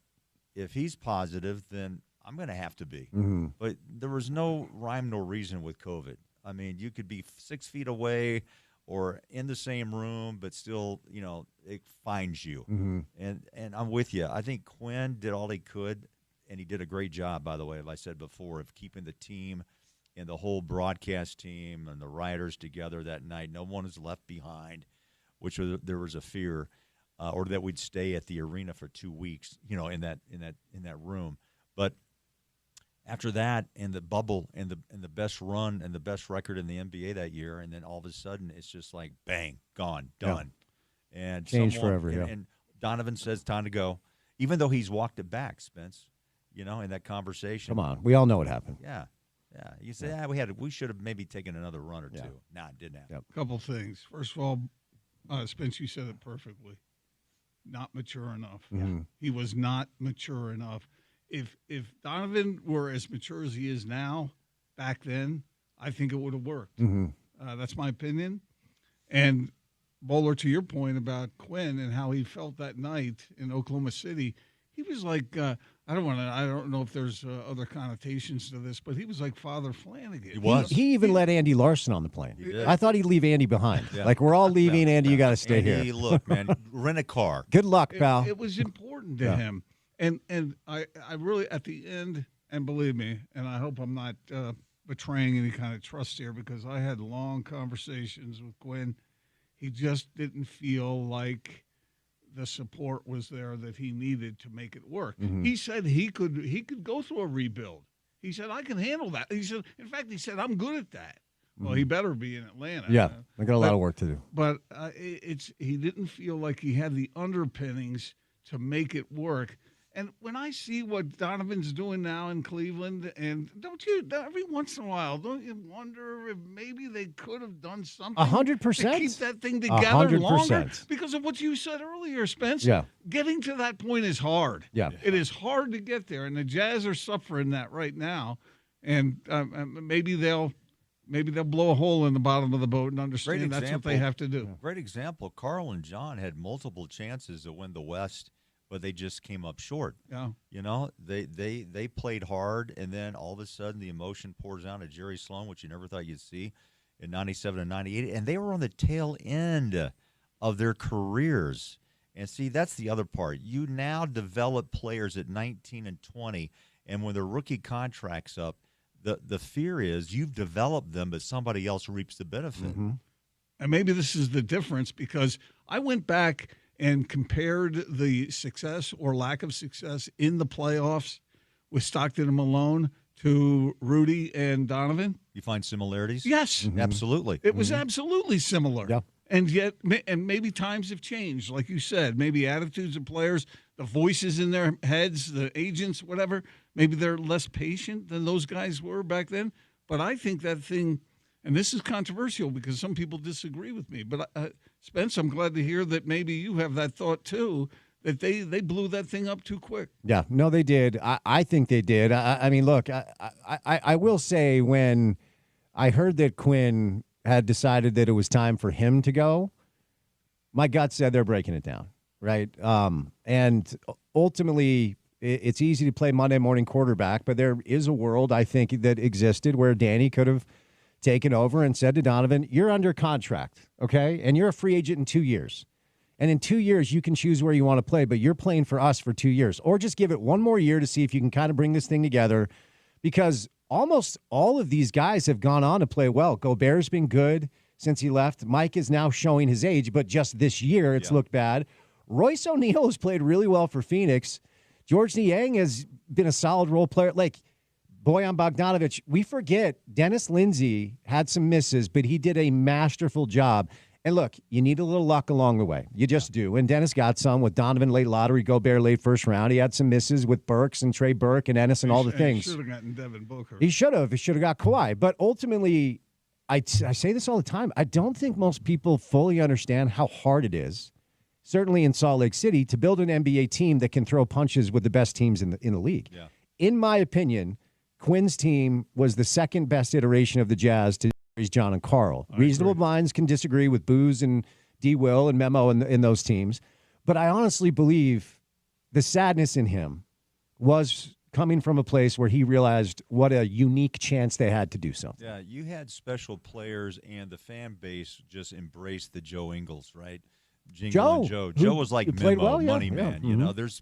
if he's positive, then I'm going to have to be. Mm-hmm. But there was no rhyme nor reason with COVID. I mean, you could be 6 feet away or in the same room, but still, it finds you. Mm-hmm. And I'm with you. I think Quinn did all he could, and he did a great job, by the way, as I said before, of keeping the team and the whole broadcast team and the writers together that night. No one was left behind, which there was a fear, or that we'd stay at the arena for 2 weeks, in that room. But after that, and the bubble, and the best run and the best record in the NBA that year, and then all of a sudden it's just like bang, gone, done, and changed forever. And Donovan says time to go, even though he's walked it back, Spence. In that conversation. Come on, we all know what happened. Yeah. You say, we should have maybe taken another run or two. Nah, it didn't happen. Yep. Couple things. First of all, Spence, you said it perfectly. Not mature enough. Mm-hmm. He was not mature enough. If Donovan were as mature as he is now, back then, I think it would have worked. Mm-hmm. That's my opinion. And Bowler, to your point about Quinn and how he felt that night in Oklahoma City, he was like I don't know if there's other connotations to this, but he was like Father Flanagan. He was. He even let Andy Larson on the plane. He did. I thought he'd leave Andy behind. Yeah. Like, we're all leaving, Andy. You got to stay Andy, here. Look, man, rent a car. Good luck, pal. It was important to him. And I really, at the end, and believe me, and I hope I'm not betraying any kind of trust here, because I had long conversations with Quinn. He just didn't feel like the support was there that he needed to make it work. Mm-hmm. He said he could go through a rebuild. He said, I can handle that. He said, in fact, I'm good at that. Well, he better be in Atlanta. Yeah, I got a lot of work to do. But he didn't feel like he had the underpinnings to make it work. And when I see what Donovan's doing now in Cleveland, and don't you, every once in a while, don't you wonder if maybe they could have done something 100%. to keep that thing together longer? Because of what you said earlier, Spence. Yeah. Getting to that point is hard. Yeah. It is hard to get there, and the Jazz are suffering that right now. And maybe they'll blow a hole in the bottom of the boat and understand that's what they have to do. Great example. Carl and John had multiple chances to win the West, but they just came up short. Yeah. You know, they played hard, and then all of a sudden the emotion pours out of Jerry Sloan, which you never thought you'd see in 97 and 98. And they were on the tail end of their careers. And see, that's the other part. You now develop players at 19 and 20, and when their rookie contract's up, the fear is you've developed them, but somebody else reaps the benefit. Mm-hmm. And maybe this is the difference, because I went back and compared the success or lack of success in the playoffs with Stockton and Malone to Rudy and Donovan. You find similarities? Yes. Mm-hmm. Absolutely. It was absolutely similar. Yeah. And yet, and maybe times have changed, like you said. Maybe attitudes of players, the voices in their heads, the agents, whatever, maybe they're less patient than those guys were back then. But I think that thing, and this is controversial because some people disagree with me, but Spence, I'm glad to hear that maybe you have that thought too, that they blew that thing up too quick. Yeah, no, they did. I think they did. I mean, look, I will say when I heard that Quinn had decided that it was time for him to go, my gut said they're breaking it down, right? And ultimately, it's easy to play Monday morning quarterback, but there is a world, I think, that existed where Danny could have taken over and said to Donovan, you're under contract, okay? And you're a free agent in 2 years. And in 2 years, you can choose where you want to play, but you're playing for us for 2 years. Or just give it one more year to see if you can kind of bring this thing together, because almost all of these guys have gone on to play well. Gobert's been good since he left. Mike is now showing his age, but just this year it's looked bad. Royce O'Neal has played really well for Phoenix. George Niang has been a solid role player. Like Bojan Bogdanovic, we forget Dennis Lindsey had some misses, but he did a masterful job. And look, you need a little luck along the way. You just do. And Dennis got some with Donovan late lottery, Gobert late first round. He had some misses with Burks and Trey Burke and Ennis and all the things. He should have gotten Devin Booker. He should have. He should have got Kawhi. But ultimately, I say this all the time, I don't think most people fully understand how hard it is, certainly in Salt Lake City, to build an NBA team that can throw punches with the best teams in the league. Yeah. In my opinion, Quinn's team was the second best iteration of the Jazz to John and Carl. Reasonable minds can disagree with Booz and D. Will and Memo in those teams. But I honestly believe the sadness in him was coming from a place where he realized what a unique chance they had to do something. Yeah, you had special players, and the fan base just embraced the Joe Ingles, right? Joe was like Memo, money man. You know, there's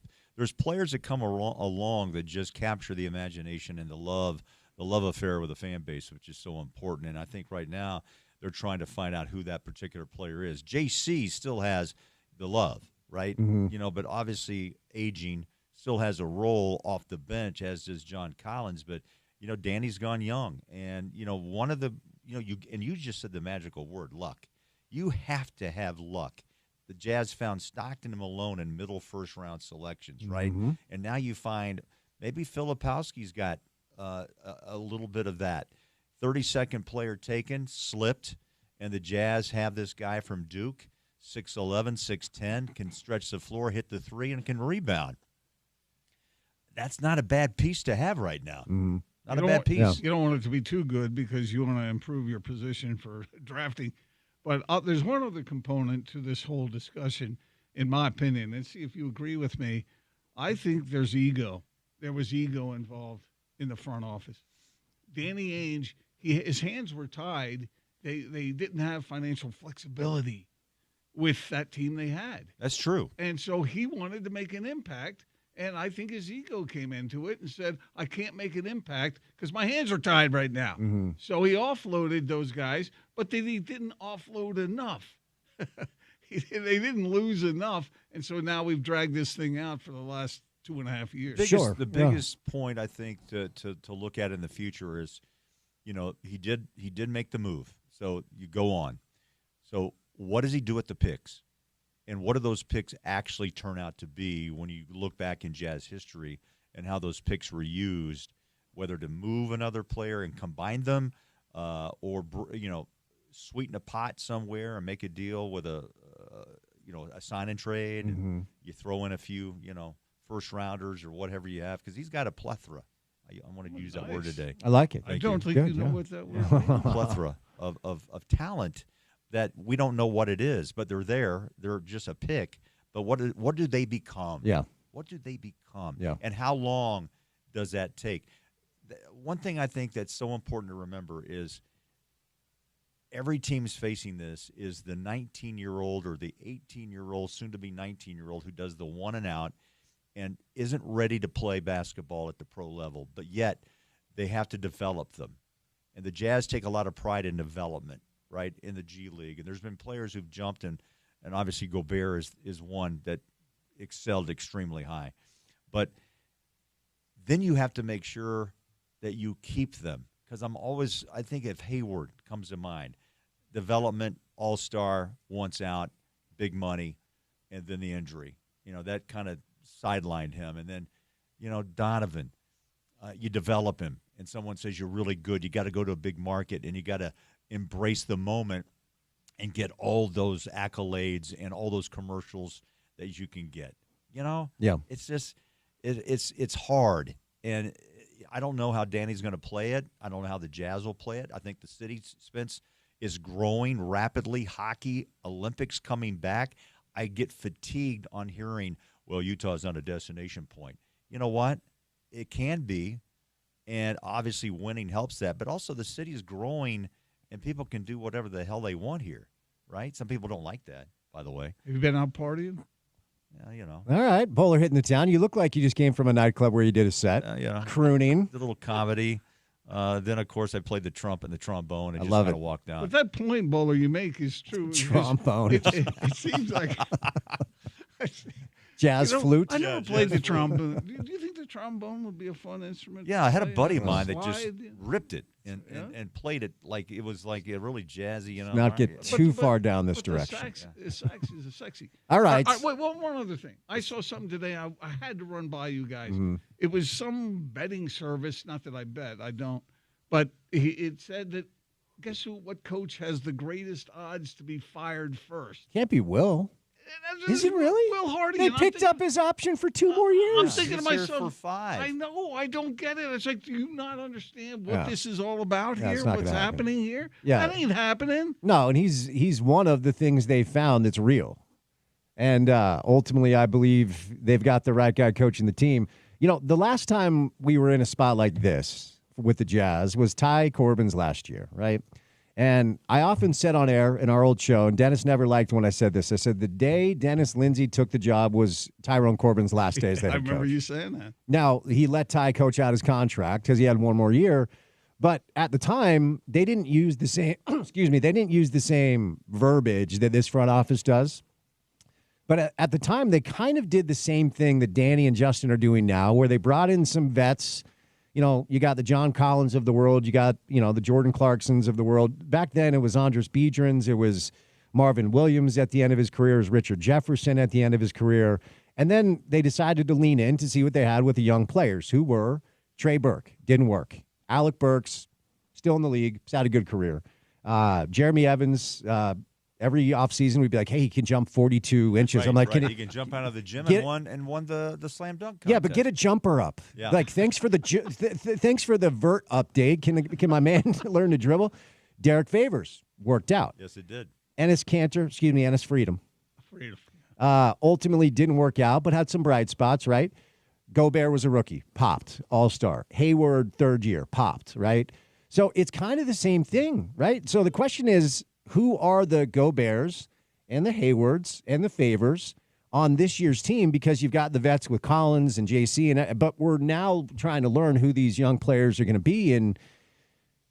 players that come along that just capture the imagination and the love affair with the fan base, which is so important. And I think right now they're trying to find out who that particular player is. JC still has the love, right? Mm-hmm. You know, but obviously aging, still has a role off the bench, as does John Collins. But, you know, Danny's gone young. And, you know, one of the, you know, you just said the magical word, luck. You have to have luck. The Jazz found Stockton and Malone in middle first-round selections, right? Mm-hmm. And now you find maybe Filipowski's got a little bit of that. 32nd player taken, slipped, and the Jazz have this guy from Duke, 6'11", 6'10", can stretch the floor, hit the three, and can rebound. That's not a bad piece to have right now. Mm-hmm. Not a bad piece. Yeah. You don't want it to be too good because you want to improve your position for drafting. But there's one other component to this whole discussion, in my opinion, and see if you agree with me. I think there's ego. There was ego involved in the front office. Danny Ainge, his hands were tied. They didn't have financial flexibility with that team they had. That's true. And so he wanted to make an impact, and I think his ego came into it and said, I can't make an impact because my hands are tied right now. Mm-hmm. So he offloaded those guys, but then he didn't offload enough. they didn't lose enough, and so now we've dragged this thing out for the last 2.5 years. Sure. The biggest point I think to look at in the future is, he did make the move. So you go on. So what does he do at the picks? And what do those picks actually turn out to be when you look back in Jazz history and how those picks were used, whether to move another player and combine them or sweeten a pot somewhere and make a deal with a sign and trade, and you throw in a few, first rounders or whatever you have, because he's got a plethora. I wanted to use that word today. I like it. I don't think you know what that word means. Plethora of talent that we don't know what it is, but they're there. They're just a pick. But what do they become? Yeah. What do they become? Yeah. And how long does that take? One thing I think that's so important to remember is every team's facing this is the 19-year-old or the 18-year-old, soon-to-be 19-year-old who does the one and out and isn't ready to play basketball at the pro level, but yet they have to develop them. And the Jazz take a lot of pride in development, right, in the G League. And there's been players who've jumped, and obviously Gobert is one that excelled extremely high. But then you have to make sure that you keep them. Because I think if Hayward comes to mind, development, all-star, once out, big money, and then the injury. That kind of sidelined him. And then, Donovan, you develop him, and someone says you're really good. You got to go to a big market, and you got to embrace the moment and get all those accolades and all those commercials that you can get. Yeah. It's just it's hard, and I don't know how Danny's going to play it. I don't know how the Jazz will play it. I think the city, Spence, is growing rapidly. Hockey, Olympics coming back. I get fatigued on hearing, well, Utah's on a destination point. You know what? It can be, and obviously winning helps that. But also the city is growing, and people can do whatever the hell they want here, right? Some people don't like that, by the way. Have you been out partying? Yeah, All right, Bowler hitting the town. You look like you just came from a nightclub where you did a set. Crooning. Did a little comedy. Then, of course, I played the trump and the trombone and just love kind it. of walked down. But that point, Bowler, you make is true. Trombone. It seems like Jazz flute. I never played the trombone. Do you think the trombone would be a fun instrument? Yeah, to I had a play? buddy of mine that just Slide? ripped it and played it like it was like a really jazzy, Not get too But- far down this but direction. The sax is a sexy. All right. Wait, one other thing. I saw something today. I had to run by you guys. Mm-hmm. It was some betting service. Not that I bet. I don't. But it said that, guess what coach has the greatest odds to be fired first? Can't be Will. Is it really? Will Hardy. They And I'm picked thinking- up his option for 2 more I'm years. thinking to He's here myself, for 5. I know, I don't get it. It's like, do you not understand what Yeah. this is all about Yeah, it's here? not What's gonna happen. happening here? Yeah. That ain't happening. No, and he's one of the things they found that's real. And ultimately, I believe they've got the right guy coaching the team. The last time we were in a spot like this with the Jazz was Ty Corbin's last year, right? And I often said on air in our old show, and Dennis never liked when I said this, I said the day Dennis Lindsay took the job was Tyrone Corbin's last day as the I head remember coach. you saying that. Now, he let Ty coach out his contract because he had one more year. But at the time, they didn't use the same, they didn't use the same verbiage that this front office does. But at the time, they kind of did the same thing that Danny and Justin are doing now, where they brought in some vets. You got the John Collins of the world. You got, the Jordan Clarksons of the world. Back then, it was Andres Biedrins. It was Marvin Williams at the end of his career. It was Richard Jefferson at the end of his career. And then they decided to lean in to see what they had with the young players, who were Trey Burke. Didn't work. Alec Burks, still in the league. He's had a good career. Jeremy Evans, every offseason, we'd be like, hey, he can jump 42 inches. Right, I'm like, he can jump out of the gym and won the slam dunk contest. yeah, but get a jumper up. Yeah. Like, thanks for the thanks for the vert update. Can my man learn to dribble? Derek Favors worked out. Yes, it did. Ennis Freedom. Freedom. Ultimately didn't work out, but had some bright spots, right? Gobert was a rookie, popped, all-star. Hayward, third year, popped, right? So it's kind of the same thing, right? So the question is, who are the Goberts and the Haywards and the Favors on this year's team? Because you've got the vets with Collins and JC, but we're now trying to learn who these young players are going to be. And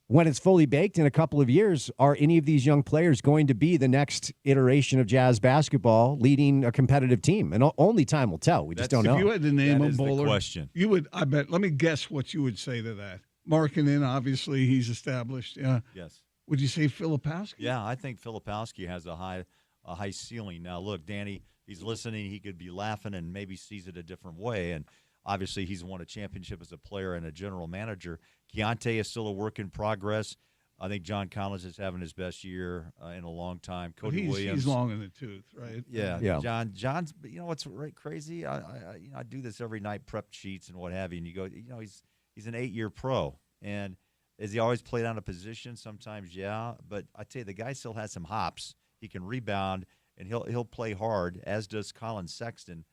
when it's fully baked in a couple of years, are any of these young players going to be the next iteration of Jazz basketball leading a competitive team? And only time will tell. We just don't know. If you had to name a bowler, question. You would, I bet, let me guess what you would say to that. Markkanen, obviously, he's established. Yeah. Yes. Would you say Filipowski? Yeah, I think Filipowski has a high ceiling. Now, look, Danny, he's listening. He could be laughing and maybe sees it a different way. And obviously, he's won a championship as a player and a general manager. Keontae is still a work in progress. I think John Collins is having his best year in a long time. Cody Williams, he's long in the tooth, right? Yeah. John's. You know what's crazy? I do this every night, prep sheets and what have you. And you go, he's an 8-year pro, and has he always played on a position? Sometimes, yeah. But I tell you, the guy still has some hops. He can rebound, and he'll play hard, as does Colin Sexton,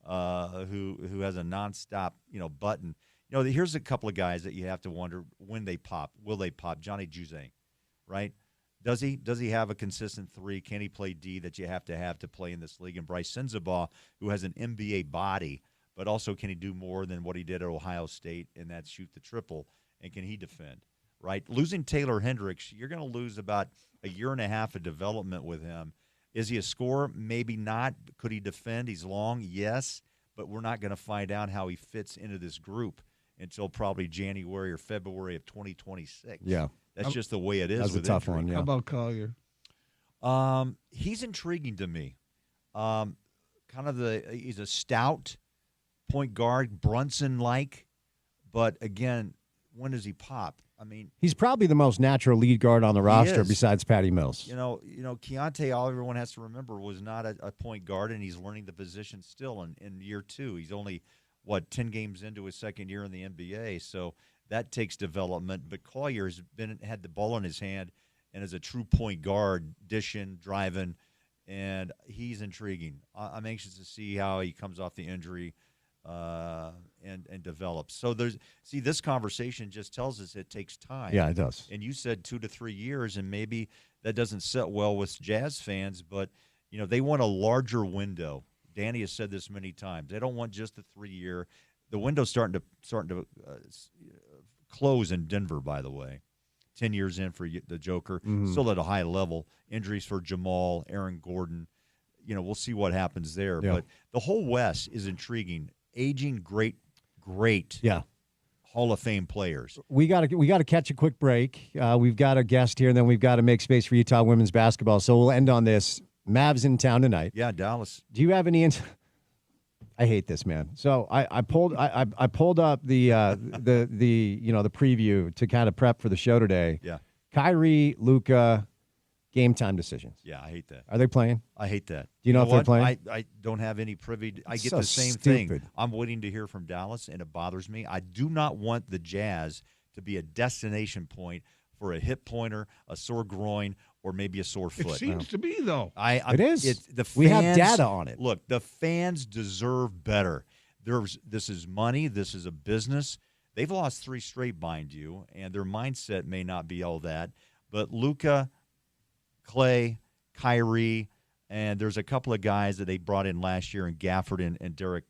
who has a nonstop button. Here's a couple of guys that you have to wonder when they pop. Will they pop? Johnny Juzang, right? Does he have a consistent three? Can he play D that you have to play in this league? And Bryce Sensabaugh, who has an NBA body, but also can he do more than what he did at Ohio State, and that's shoot the triple? And can he defend, right? Losing Taylor Hendricks, you're going to lose about a year and a half of development with him. Is he a scorer? Maybe not. Could he defend? He's long, yes, but we're not going to find out how he fits into this group until probably January or February of 2026. Yeah. That's just the way it is. That's a tough one, yeah. How about Collier? He's intriguing to me. He's a stout point guard, Brunson-like, but again, when does he pop? I mean, he's probably the most natural lead guard on the roster besides Patty Mills. Keontae, all everyone has to remember, was not a point guard, and he's learning the position still in year 2. He's only 10 games into his second year in the NBA, so that takes development. But Collier's had the ball in his hand and is a true point guard, dishing, driving, and he's intriguing. I'm anxious to see how he comes off the injury and develops. So this conversation just tells us it takes time. Yeah, it does. And you said 2 to 3 years, and maybe that doesn't sit well with Jazz fans, but they want a larger window. Danny has said this many times. They don't want just the 3-year. The window's starting to close in Denver, by the way. 10 years in for the Joker, still at a high level. Injuries for Jamal, Aaron Gordon. We'll see what happens there. Yeah. But the whole West is intriguing. Aging, great Hall of Fame players. We got to catch a quick break. We've got a guest here, and then we've got to make space for Utah women's basketball. So we'll end on this. Mavs in town tonight. Yeah, Dallas. Do you have any? I hate this, man. So I pulled up the preview to kind of prep for the show today. Yeah. Kyrie, Luka, game time decisions. Yeah, I hate that. Are they playing? I hate that. Do you know if they're playing? I don't have any privy. I get so the same stupid thing. I'm waiting to hear from Dallas, and it bothers me. I do not want the Jazz to be a destination point for a hip pointer, a sore groin, or maybe a sore foot. It seems to be, though. It is. We have data on it. Look, the fans deserve better. This is money. This is a business. They've lost 3 straight, mind you, and their mindset may not be all that. But Luka, Clay, Kyrie, and there's a couple of guys that they brought in last year, and Gafford and Derek,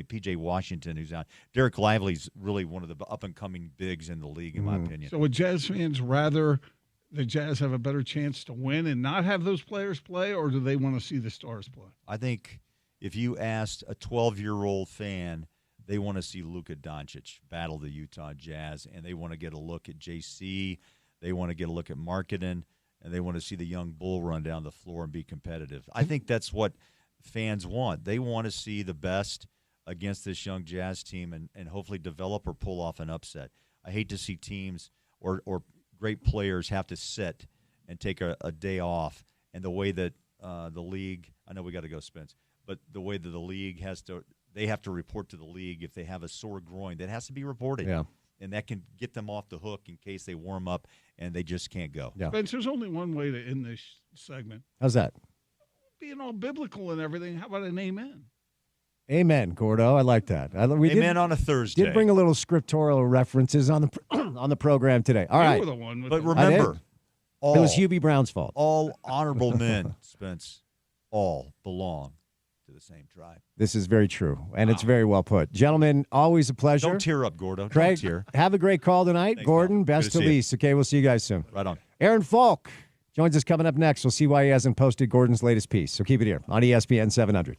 P.J. Washington, who's on. Derek Lively's really one of the up-and-coming bigs in the league, in my opinion. So would Jazz fans rather the Jazz have a better chance to win and not have those players play, or do they want to see the stars play? I think if you asked a 12-year-old fan, they want to see Luka Doncic battle the Utah Jazz, and they want to get a look at JC. They want to get a look at Markkanen, and they want to see the young bull run down the floor and be competitive. I think that's what fans want. They want to see the best against this young Jazz team and hopefully develop or pull off an upset. I hate to see teams or great players have to sit and take a day off. And the way that the league – I know we got to go, Spence – but the way that the league they have to report to the league if they have a sore groin. That has to be reported. Yeah. And that can get them off the hook in case they warm up and they just can't go. Yeah. Spence, there's only one way to end this segment. How's that? Being all biblical and everything, how about an amen? Amen, Gordo. I like that. Amen on a Thursday. Did bring a little scriptural references on the program today. All right. You were the one with but remember, it was Hubie Brown's fault. All honorable men, Spence, all belong to the same tribe. This is very true, and it's very well put. Gentlemen, always a pleasure. Don't tear up, Gordo. Craig, Don't tear. have a great call tonight. Thanks, Gordon, pal. best Good to to see you. least. Okay, we'll see you guys soon. Right on. Aaron Falk joins us coming up next. We'll see why he hasn't posted Gordon's latest piece. So keep it here on ESPN 700.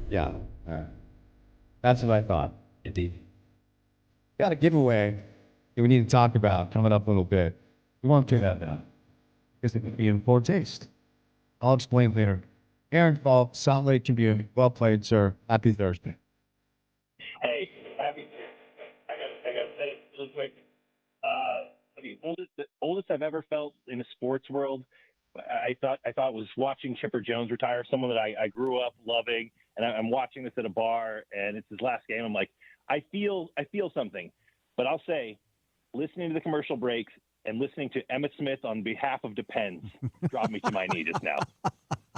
Yeah. That's what I thought. Indeed. Got a giveaway that we need to talk about coming up a little bit. We won't do that now because it would be in poor taste. I'll explain later. Aaron Fall, Salt Lake Tribune. Well played, sir. Happy Thursday. Hey, happy. I got to say it really quick. The oldest I've ever felt in a sports world. I thought was watching Chipper Jones retire, someone that I grew up loving, and I'm watching this at a bar, and it's his last game. I'm like, I feel something, but I'll say, listening to the commercial breaks and listening to Emmitt Smith on behalf of Depends dropped me to my knee just now.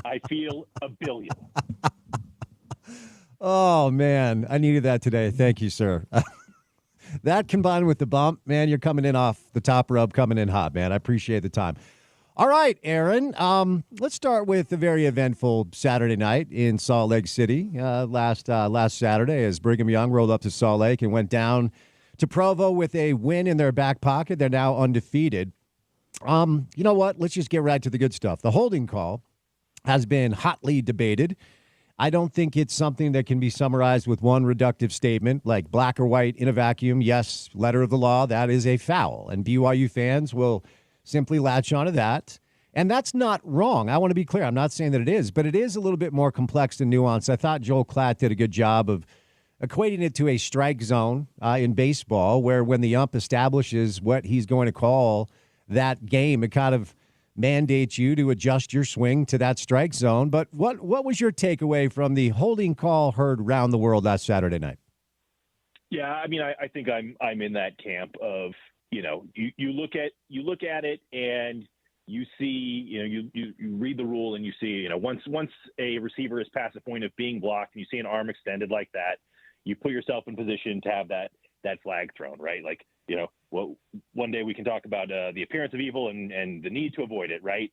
I feel a billion. Oh, man. I needed that today. Thank you, sir. That combined with the bump, man, you're coming in off the top rope, coming in hot, man. I appreciate the time. All right, Aaron, let's start with a very eventful Saturday night in Salt Lake City last Saturday as Brigham Young rolled up to Salt Lake and went down to Provo with a win in their back pocket. They're now undefeated. You know what? Let's just get right to the good stuff. The holding call has been hotly debated. I don't think it's something that can be summarized with one reductive statement like black or white in a vacuum. Yes, letter of the law, that is a foul. And BYU fans will simply latch onto that. And that's not wrong. I want to be clear. I'm not saying that it is, but it is a little bit more complex and nuanced. I thought Joel Klatt did a good job of equating it to a strike zone in baseball, where when the ump establishes what he's going to call that game, it kind of mandates you to adjust your swing to that strike zone. But what was your takeaway from the holding call heard around the world last Saturday night? Yeah, I mean, I think I'm in that camp of, you know, you look at it and you see, you know, you read the rule and you see, you know, once a receiver is past the point of being blocked and you see an arm extended like that, you put yourself in position to have that flag thrown, right? Like, you know, well, one day we can talk about the appearance of evil and the need to avoid it, right?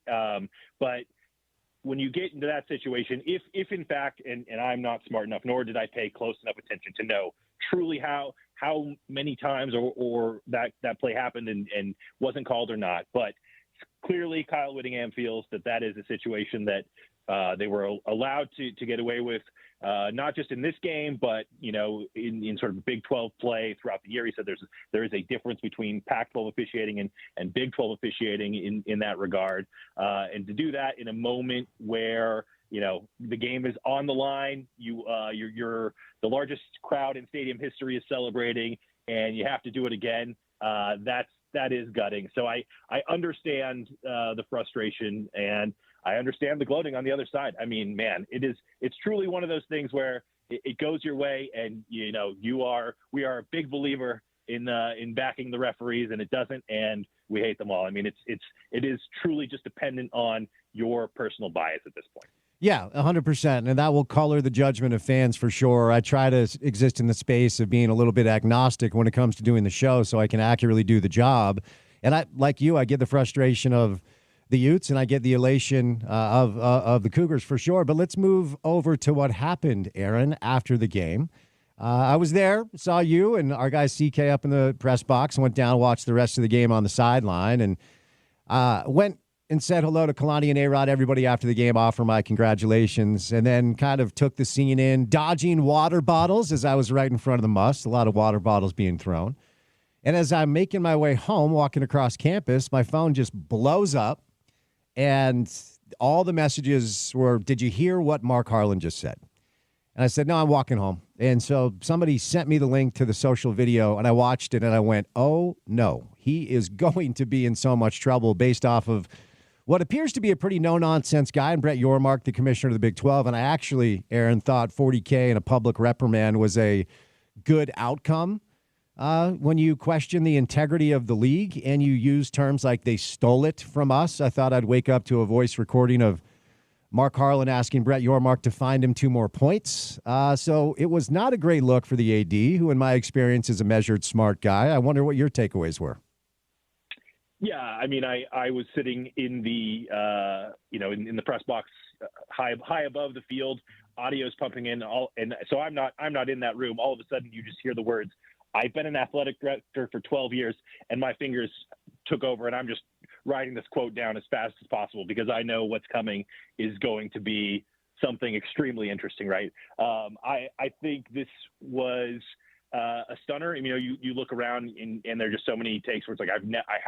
But when you get into that situation, if in fact, and I'm not smart enough, nor did I pay close enough attention to know truly how many times or that play happened and wasn't called or not, but clearly Kyle Whittingham feels that is a situation that they were allowed to get away with, not just in this game, but, you know, in sort of Big 12 play throughout the year. He said there is a difference between Pac-12 officiating and Big 12 officiating in that regard. And to do that in a moment where, you know, the game is on the line, you're the largest crowd in stadium history is celebrating, and you have to do it again. That is gutting. So I understand the frustration, and I understand the gloating on the other side. I mean, man, it's truly one of those things where it goes your way, and you know we are a big believer in backing the referees, and it doesn't, and we hate them all. I mean, it is truly just dependent on your personal bias at this point. Yeah, 100%. And that will color the judgment of fans for sure. I try to exist in the space of being a little bit agnostic when it comes to doing the show so I can accurately do the job. And I, like you, I get the frustration of the Utes and I get the elation of the Cougars for sure. But let's move over to what happened, Aaron, after the game. I was there, saw you and our guy CK up in the press box and went down and watched the rest of the game on the sideline and went and said hello to Kalani and A-Rod, everybody after the game, offer my congratulations, and then kind of took the scene in, dodging water bottles as I was right in front of the must, a lot of water bottles being thrown. And as I'm making my way home, walking across campus, my phone just blows up, and all the messages were, did you hear what Mark Harlan just said? And I said, no, I'm walking home. And so somebody sent me the link to the social video, and I watched it, and I went, oh, no, he is going to be in so much trouble based off of what appears to be a pretty no-nonsense guy, and Brett Yormark, the commissioner of the Big 12. And I actually, Aaron, thought $40K and a public reprimand was a good outcome when you question the integrity of the league and you use terms like they stole it from us. I thought I'd wake up to a voice recording of Mark Harlan asking Brett Yormark to find him 2 more points. So it was not a great look for the AD, who in my experience is a measured, smart guy. I wonder what your takeaways were. Yeah, I mean, I was sitting in the in the press box, high above the field, audio's pumping in, and so I'm not in that room. All of a sudden, you just hear the words, "I've been an athletic director for 12 years," and my fingers took over, and I'm just writing this quote down as fast as possible because I know what's coming is going to be something extremely interesting, right? I think this was a stunner. You look around and there are just so many takes where it's like I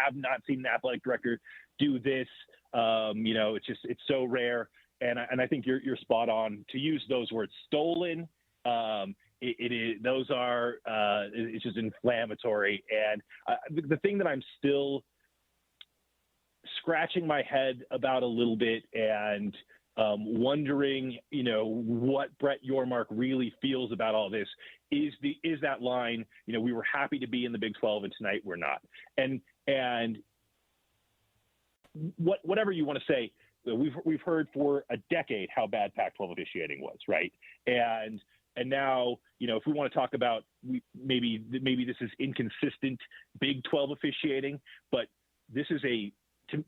have not seen an athletic director do this. It's so rare, and I think you're spot on to use those words. Stolen. It is. Those are. It's just inflammatory, and the thing that I'm still scratching my head about a little bit and wondering, what Brett Yormark really feels about all this is that line. We were happy to be in the Big 12, and tonight we're not. And whatever you want to say, we've heard for a decade how bad Pac-12 officiating was, right? And now, if we want to talk about maybe this is inconsistent Big 12 officiating, but this is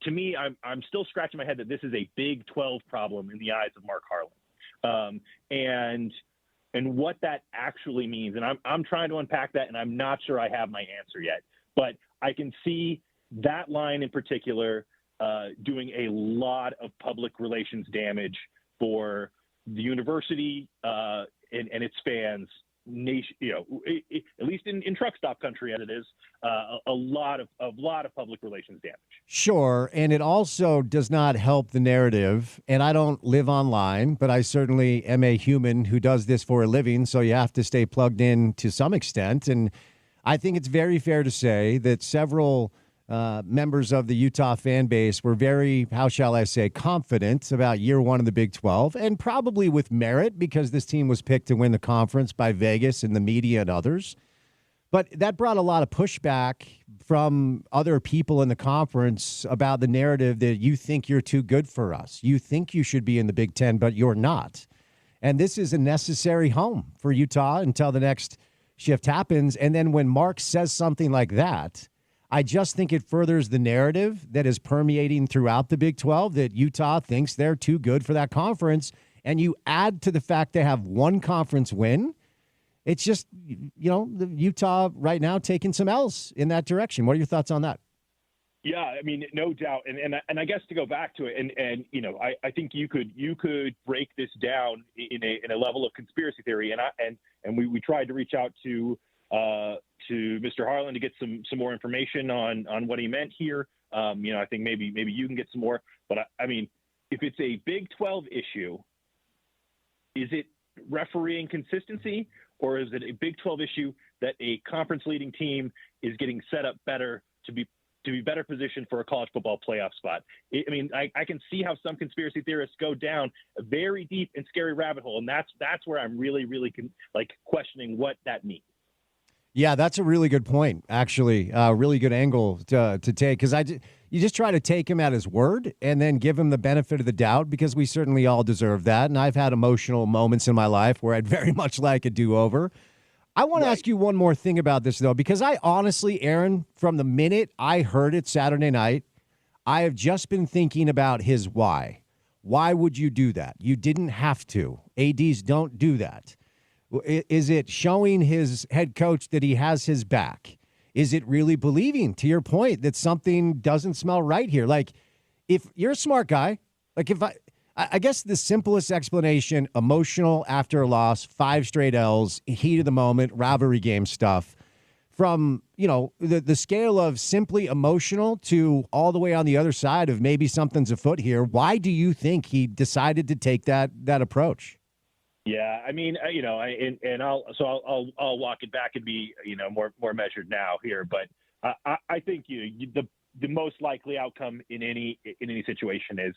to me, I'm still scratching my head that this is a Big 12 problem in the eyes of Mark Harlan, and what that actually means. And I'm trying to unpack that, and I'm not sure I have my answer yet. But I can see that line in particular doing a lot of public relations damage for the university and its fans. Nation, at least in truck stop country as it is, a lot of public relations damage. Sure, and it also does not help the narrative. And I don't live online, but I certainly am a human who does this for a living, so you have to stay plugged in to some extent. And I think it's very fair to say that several members of the Utah fan base were very, how shall I say, confident about year one of the Big 12, and probably with merit because this team was picked to win the conference by Vegas and the media and others. But that brought a lot of pushback from other people in the conference about the narrative that you think you're too good for us. You think you should be in the Big 10, but you're not. And this is a necessary home for Utah until the next shift happens. And then when Mark says something like that, I just think it furthers the narrative that is permeating throughout the Big 12 that Utah thinks they're too good for that conference. And you add to the fact they have one conference win. It's just, the Utah right now taking some L's in that direction. What are your thoughts on that? Yeah, no doubt. And I guess to go back to it, and I think you could break this down in a level of conspiracy theory. And we tried to reach out to Mr. Harlan to get some more information on what he meant here. I think maybe you can get some more. But if it's a Big 12 issue, is it refereeing consistency, or is it a Big 12 issue that a conference leading team is getting set up better to be better positioned for a college football playoff spot? I can see how some conspiracy theorists go down a very deep and scary rabbit hole, and that's where I'm really questioning what that means. Yeah, that's a really good point, actually. Really good angle to take, because you just try to take him at his word and then give him the benefit of the doubt, because we certainly all deserve that. And I've had emotional moments in my life where I'd very much like a do-over. I want to ask you one more thing about this, though, because I honestly, Aaron, from the minute I heard it Saturday night, I have just been thinking about his why. Why would you do that? You didn't have to. ADs don't do that. Is it showing his head coach that he has his back? Is it really believing, to your point, that something doesn't smell right here? Like, if you're a smart guy, I guess the simplest explanation, emotional after a loss, 5 straight L's, heat of the moment, rivalry game stuff, from, the scale of simply emotional to all the way on the other side of maybe something's afoot here. Why do you think he decided to take that approach? Yeah, I'll walk it back and be more measured now here, but I think the most likely outcome in any situation is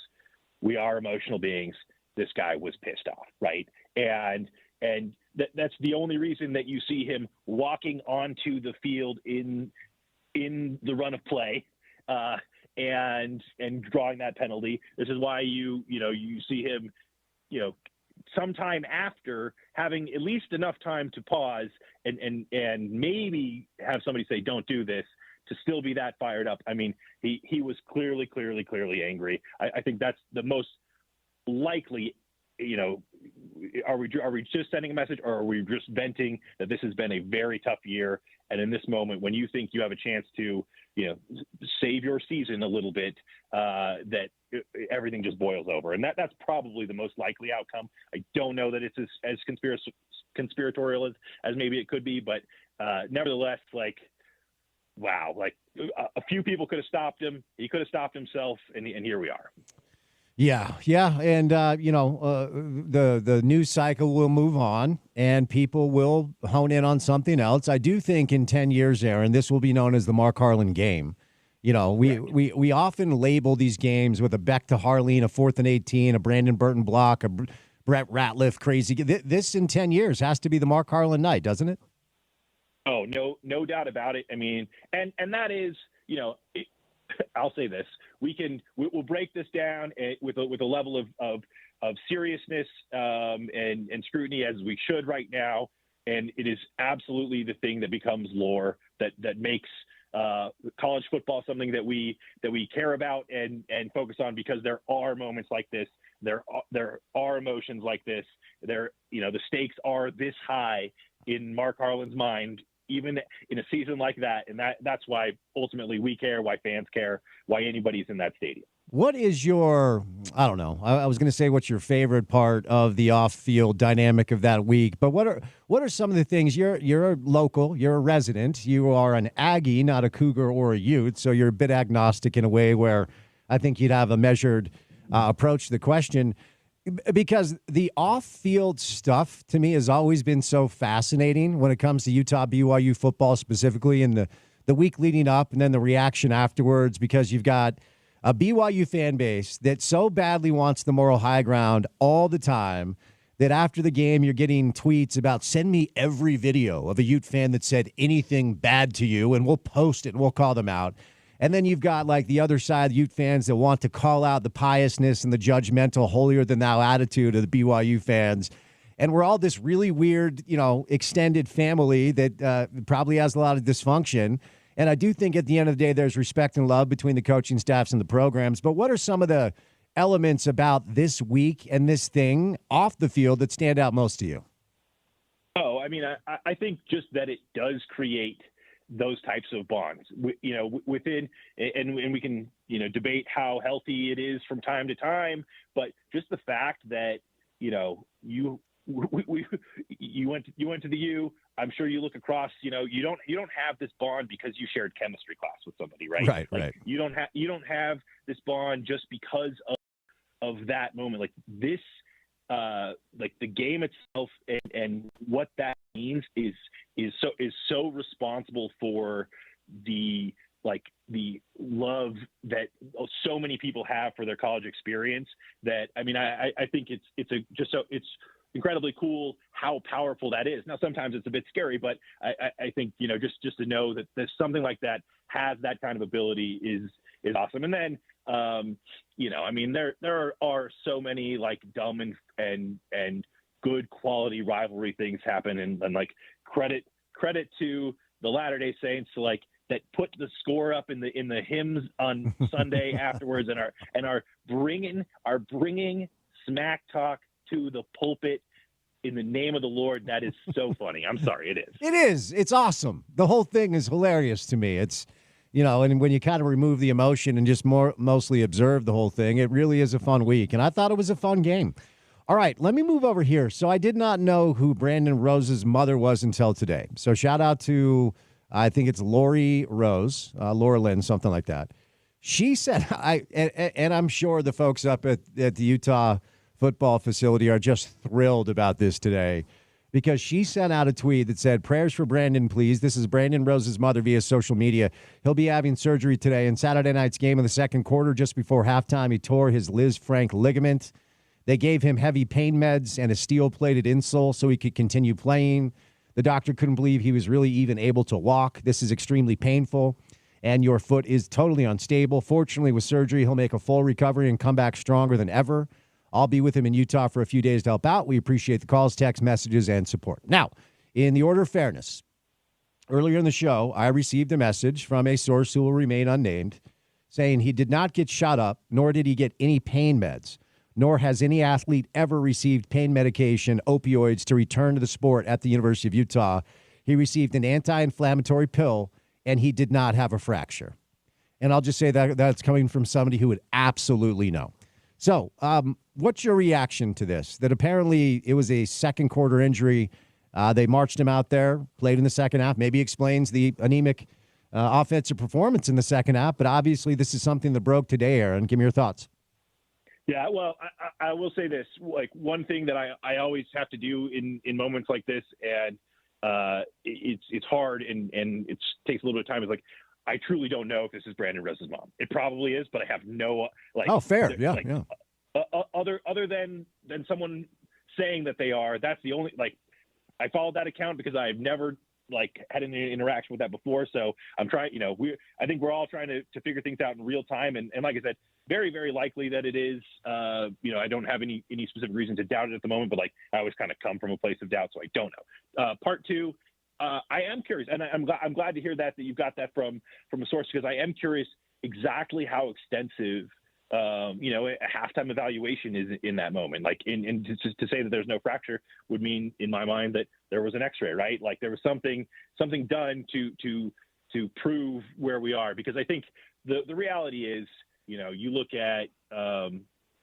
we are emotional beings. This guy was pissed off, right? And that's the only reason that you see him walking onto the field in the run of play and drawing that penalty. This is why you see him sometime after having at least enough time to pause and maybe have somebody say, don't do this, to still be that fired up. He was clearly angry. I think that's the most likely are we just sending a message, or are we just venting that this has been a very tough year? And in this moment, when you think you have a chance to, save your season a little bit, that everything just boils over. And that's probably the most likely outcome. I don't know that it's as conspiratorial as maybe it could be, but nevertheless, wow, a few people could have stopped him. He could have stopped himself, and here we are. Yeah, and the news cycle will move on, and people will hone in on something else. I do think in 10 years, Aaron, this will be known as the Mark Harlan game. We often label these games with a Beck to Harleen, a 4th and 18, a Brandon Burton block, a Brett Ratliff crazy. This in 10 years has to be the Mark Harlan night, doesn't it? Oh, no doubt about it. I mean, and that is, I'll say this: we'll break this down with a level of seriousness and scrutiny as we should right now, and it is absolutely the thing that becomes lore that makes college football something that we care about and focus on, because there are moments like this, there are emotions like this, the stakes are this high in Mark Harlan's mind, even in a season like that. And that's why ultimately we care, why fans care, why anybody's in that stadium. What is your, I don't know, I was going to say what's your favorite part of the off-field dynamic of that week, but what are some of the things? You're a local, you're a resident, you are an Aggie, not a Cougar or a Ute, so you're a bit agnostic in a way where I think you'd have a measured approach to the question, because the off-field stuff to me has always been so fascinating when it comes to Utah BYU football specifically, in the week leading up and then the reaction afterwards, because you've got a BYU fan base that so badly wants the moral high ground all the time that after the game you're getting tweets about, send me every video of a Ute fan that said anything bad to you and we'll post it and we'll call them out. And then you've got the other side, Ute fans that want to call out the piousness and the judgmental, holier-than-thou attitude of the BYU fans. And we're all this really weird, extended family that probably has a lot of dysfunction. And I do think at the end of the day, there's respect and love between the coaching staffs and the programs. But what are some of the elements about this week and this thing off the field that stand out most to you? Oh, I mean, I think just that it does create those types of bonds, within, and we can, debate how healthy it is from time to time, but just the fact that, you went to the U. I'm sure you look across, you don't have this bond because you shared chemistry class with somebody, right? Right. You don't have this bond just because of that moment. Like this, the game itself and what that means is so responsible for the love that so many people have for their college experience, that, I mean, I think it's incredibly cool how powerful that is. Now, sometimes it's a bit scary, but I think, just to know that there's something like that has that kind of ability is awesome. And then, I mean, there are so many dumb and good quality rivalry things happen, and credit to the Latter-day Saints that put the score up in the hymns on Sunday afterwards, and are bringing smack talk to the pulpit in the name of the Lord. That is so funny. I'm sorry, it is. It is. It's awesome. The whole thing is hilarious to me. It's, and when you kind of remove the emotion and just mostly observe the whole thing, it really is a fun week. And I thought it was a fun game. All right, let me move over here. So I did not know who Brandon Rose's mother was until today. So shout out to, I think it's Lori Rose, Laura Lynn, something like that. She said, and I'm sure the folks up at the Utah football facility are just thrilled about this today, because she sent out a tweet that said, prayers for Brandon, please. This is Brandon Rose's mother via social media. He'll be having surgery today. In Saturday night's game in the second quarter, just before halftime, he tore his Liz Frank ligament. They gave him heavy pain meds and a steel-plated insole so he could continue playing. The doctor couldn't believe he was really even able to walk. This is extremely painful, and your foot is totally unstable. Fortunately, with surgery, he'll make a full recovery and come back stronger than ever. I'll be with him in Utah for a few days to help out. We appreciate the calls, texts, messages, and support. Now, in the order of fairness, earlier in the show, I received a message from a source who will remain unnamed saying he did not get shot up, nor did he get any pain meds. nor has any athlete ever received pain medication, opioids, to return to the sport at the University of Utah. He received an anti-inflammatory pill, and he did not have a fracture. And I'll just say that that's coming from somebody who would absolutely know. So what's your reaction to this? That apparently it was a second quarter injury. They marched him out there, played in the second half. Maybe explains the anemic offensive performance in the second half. But obviously this is something that broke today, Aaron. Give me your thoughts. Yeah, well, I will say this. Like, one thing that I always have to do in moments like this, and it's hard and it takes a little bit of time, is like, I truly don't know if this is Brandon Rose's mom. It probably is, but I have no Oh, fair. Yeah, like, yeah. Other than someone saying that they are. That's the only, like, I followed that account because I've never had an interaction with that before. So I'm trying, I think we're all trying to figure things out in real time. And like I said, very, very likely that it is, I don't have any specific reason to doubt it at the moment, but I always kind of come from a place of doubt. So I don't know. Part two, I am curious, and I'm glad to hear that you've got that from a source, because I am curious exactly how extensive, a halftime evaluation is in that moment. And to say that there's no fracture would mean, in my mind, that there was an X-ray, right? Like, there was something done to prove where we are. Because I think the reality is, you look at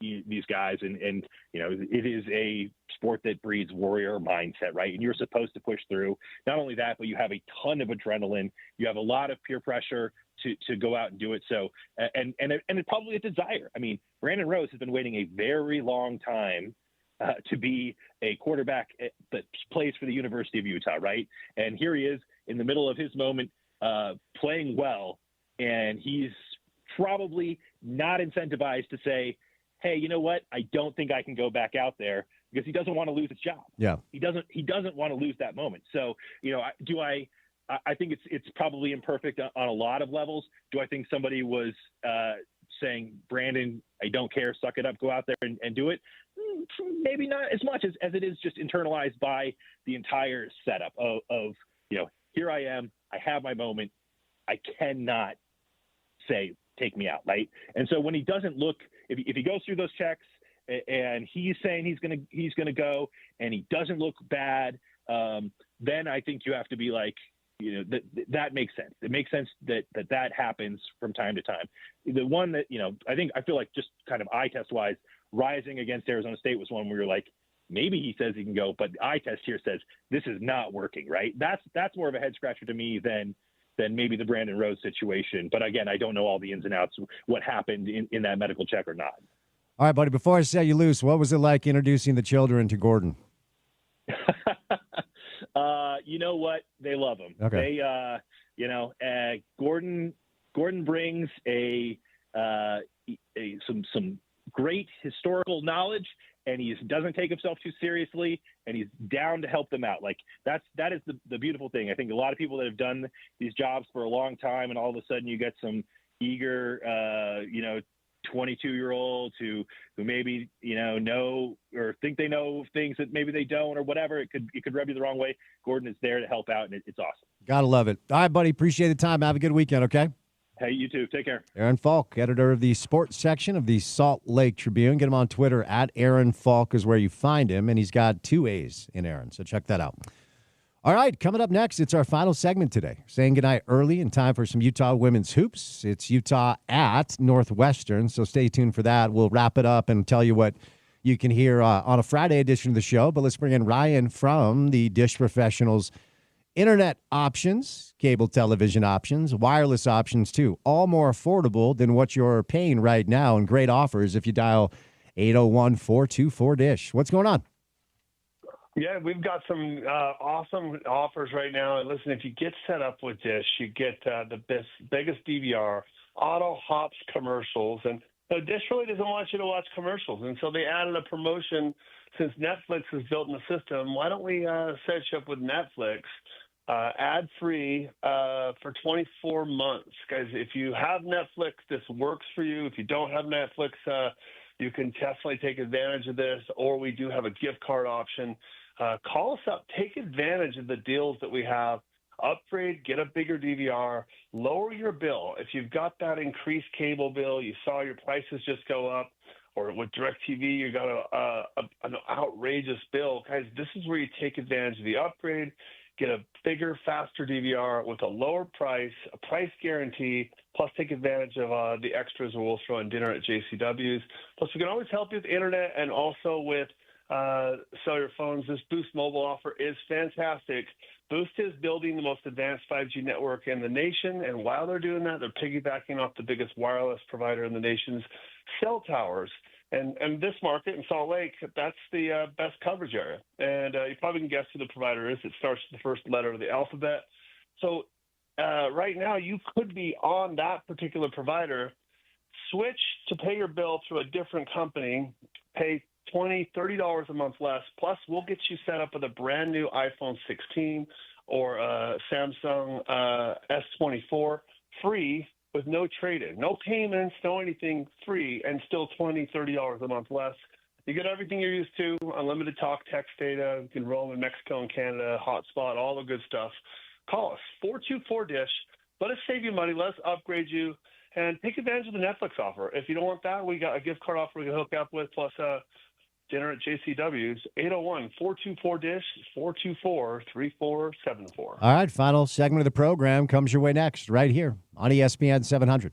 these guys, and it is a sport that breeds warrior mindset, right? And you're supposed to push through. Not only that, but you have a ton of adrenaline. You have a lot of peer pressure to go out and do it. So, and it's probably a desire. I mean, Brandon Rose has been waiting a very long time to be a quarterback that plays for the University of Utah, right? And here he is in the middle of his moment, playing well, and he's probably not incentivized to say, hey, you know what? I don't think I can go back out there, because he doesn't want to lose his job. Yeah. He doesn't want to lose that moment. So, I think it's probably imperfect on a lot of levels. Do I think somebody was saying, Brandon, I don't care, suck it up, go out there and do it? Maybe not as much as it is just internalized by the entire setup of here I am, I have my moment, I cannot say, take me out, right? And so when he doesn't look, if he goes through those checks and he's saying he's gonna go, and he doesn't look bad, then I think you have to be like, that makes sense. It makes sense that happens from time to time. The one that I feel like, just kind of eye test wise, Rising against Arizona State was one where you're like, maybe he says he can go, but the eye test here says this is not working, right? That's more of a head scratcher to me than maybe the Brandon Rose situation. But again, I don't know all the ins and outs, what happened in that medical check or not. All right, buddy, before I set you loose, what was it like introducing the children to Gordon? You know what? They love him. Okay. They, Gordon brings some great historical knowledge, and he doesn't take himself too seriously, and he's down to help them out. Like, that is the beautiful thing. I think a lot of people that have done these jobs for a long time, and all of a sudden you get some eager, 22-year-olds who maybe know or think they know things that maybe they don't, or whatever. It could rub you the wrong way. Gordon is there to help out, and it's awesome. Gotta love it. All right, buddy. Appreciate the time. Have a good weekend. Okay. Hey, you too. Take care. Aaron Falk, editor of the sports section of the Salt Lake Tribune. Get him on Twitter at Aaron Falk is where you find him, and he's got 2 A's in Aaron, so check that out. All right, coming up next, it's our final segment today. Saying goodnight early in time for some Utah women's hoops. It's Utah at Northwestern, so stay tuned for that. We'll wrap it up and tell you what you can hear on a Friday edition of the show. But let's bring in Ryan from the Dish Professionals. Internet options, cable television options, wireless options too, all more affordable than what you're paying right now, and great offers if you dial 801-424-DISH. What's going on? Yeah, we've got some awesome offers right now. And listen, if you get set up with Dish, you get the biggest DVR, auto hops commercials. And Dish really doesn't want you to watch commercials. And so they added a promotion. Since Netflix is built in the system, why don't we set you up with Netflix, ad-free for 24 months? Guys, if you have Netflix, this works for you. If you don't have Netflix, you can definitely take advantage of this, or we do have a gift card option. Call us up. Take advantage of the deals that we have. Upgrade, get a bigger DVR, lower your bill. If you've got that increased cable bill, you saw your prices just go up, or with DirecTV, you got an outrageous bill. Guys, this is where you take advantage of the upgrade, get a bigger, faster DVR with a lower price, a price guarantee, plus take advantage of the extras we'll throw in dinner at JCW's. Plus, we can always help you with the internet and also with cellular phones. This Boost mobile offer is fantastic. Boost is building the most advanced 5G network in the nation, and while they're doing that, they're piggybacking off the biggest wireless provider in the nation's cell towers. And this market in Salt Lake, that's the best coverage area. And you probably can guess who the provider is. It starts with the first letter of the alphabet. So right now, you could be on that particular provider, switch to pay your bill through a different company, pay $20, $30 a month less, plus we'll get you set up with a brand new iPhone 16 or Samsung S24 free with no trade-in, no payments, no anything, free, and still $20, $30 a month less. You get everything you're used to, unlimited talk, text data. You can roam in Mexico and Canada, hotspot, all the good stuff. Call us, 424-DISH. Let us save you money. Let us upgrade you, and take advantage of the Netflix offer. If you don't want that, we got a gift card offer we can hook up with, plus dinner at JCW's, 801-424-DISH, 424-3474. All right, final segment of the program comes your way next, right here on ESPN 700.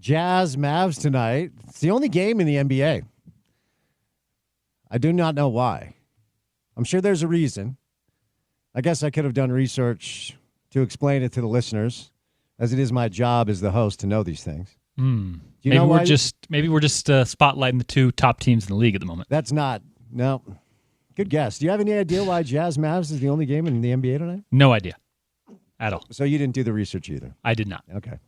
Jazz Mavs tonight. It's the only game in the NBA. I do not know why. I'm sure there's a reason. I guess I could have done research to explain it to the listeners, as it is my job as the host to know these things. Maybe we're just spotlighting the two top teams in the league at the moment. That's not. No. Good guess. Do you have any idea why Jazz Mavs is the only game in the NBA tonight? No idea at all. So you didn't do the research either? I did not. Okay.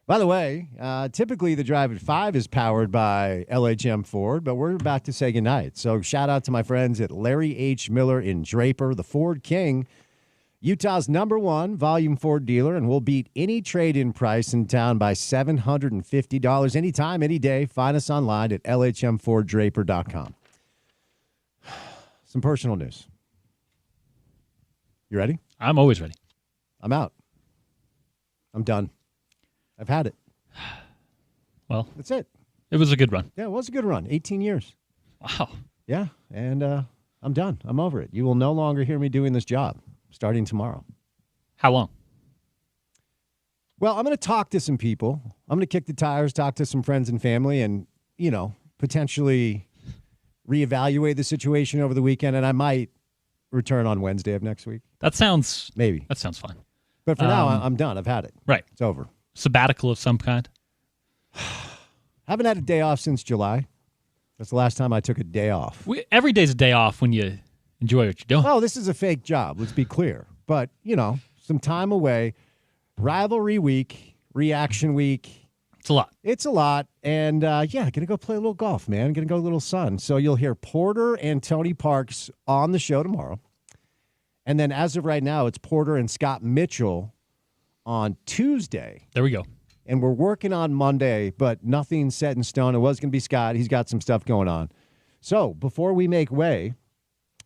By the way, typically the Drive at 5 is powered by LHM Ford, but we're about to say goodnight. So shout out to my friends at Larry H. Miller in Draper, the Ford King, Utah's #1 volume Ford dealer, and we'll beat any trade-in price in town by $750 anytime, any day. Find us online at lhmforddraper.com. Some personal news. You ready? I'm always ready. I'm out. I'm done. I've had it. Well, that's it. It was a good run. Yeah, it was a good run. 18 years. Wow. Yeah, and I'm done. I'm over it. You will no longer hear me doing this job starting tomorrow. How long? Well, I'm going to talk to some people. I'm going to kick the tires, talk to some friends and family, and, potentially reevaluate the situation over the weekend, and I might return on Wednesday of next week. That sounds... Maybe. That sounds fine. But for now, I'm done. I've had it. Right. It's over. Sabbatical of some kind? Haven't had a day off since July. That's the last time I took a day off. Every day's a day off when you enjoy what you're doing. Oh, this is a fake job. Let's be clear. But, some time away. Rivalry week, reaction week. It's a lot. It's a lot. And, going to go play a little golf, man. Going to go a little sun. So you'll hear Porter and Tony Parks on the show tomorrow. And then as of right now, it's Porter and Scott Mitchell on Tuesday. There we go. And we're working on Monday, but nothing's set in stone. It was going to be Scott. He's got some stuff going on. So before we make way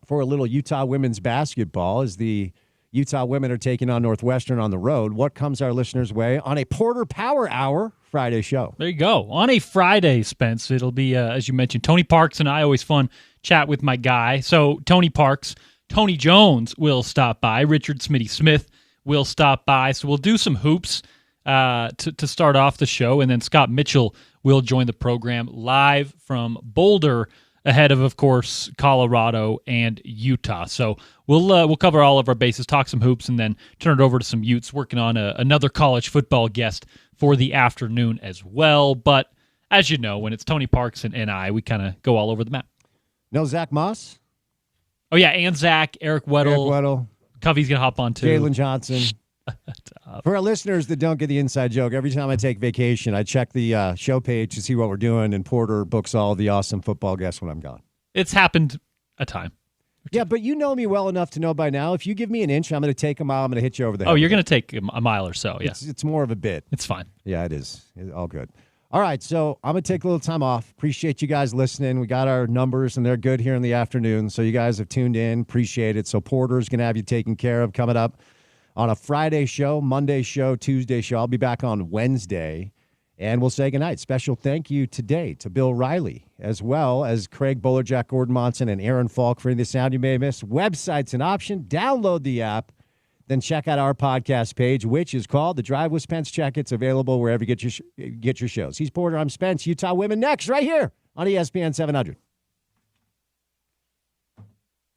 for a little Utah women's basketball, as the Utah women are taking on Northwestern on the road, what comes our listeners' way on a Porter Power Hour Friday show? There you go. On a Friday, Spence, it'll be, as you mentioned, Tony Parks and I. Always fun chat with my guy. So Tony Parks, Tony Jones will stop by. Richard Smitty Smith will stop by. So we'll do some hoops to start off the show, and then Scott Mitchell will join the program live from Boulder, ahead of course, Colorado and Utah. So we'll cover all of our bases, talk some hoops, and then turn it over to some Utes working on another college football guest for the afternoon as well. But as you know, when it's Tony Parks and I, we kind of go all over the map. No Zach Moss? Oh, yeah, and Zach, Eric Weddle. Covey's going to hop on, too. Jalen Johnson. For our listeners that don't get the inside joke, every time I take vacation, I check the show page to see what we're doing, and Porter books all the awesome football guests when I'm gone. It's happened a time. Yeah, but you know me well enough to know by now, if you give me an inch, I'm going to take a mile, I'm going to hit you over the head. Oh, you're going to take a mile or so, yeah. It's more of a bit. It's fine. Yeah, it is. It's all good. All right, so I'm going to take a little time off. Appreciate you guys listening. We got our numbers, and they're good here in the afternoon, so you guys have tuned in. Appreciate it. So Porter's going to have you taken care of coming up on a Friday show, Monday show, Tuesday show. I'll be back on Wednesday, and we'll say goodnight. Special thank you today to Bill Riley, as well as Craig Bowler, Jack Gordon Monson, and Aaron Falk for any of the sound you may have missed. Website's an option. Download the app, then check out our podcast page, which is called The Drive with Spence Checketts, available wherever you get your shows. He's Porter. I'm Spence. Utah Women next, right here on ESPN 700.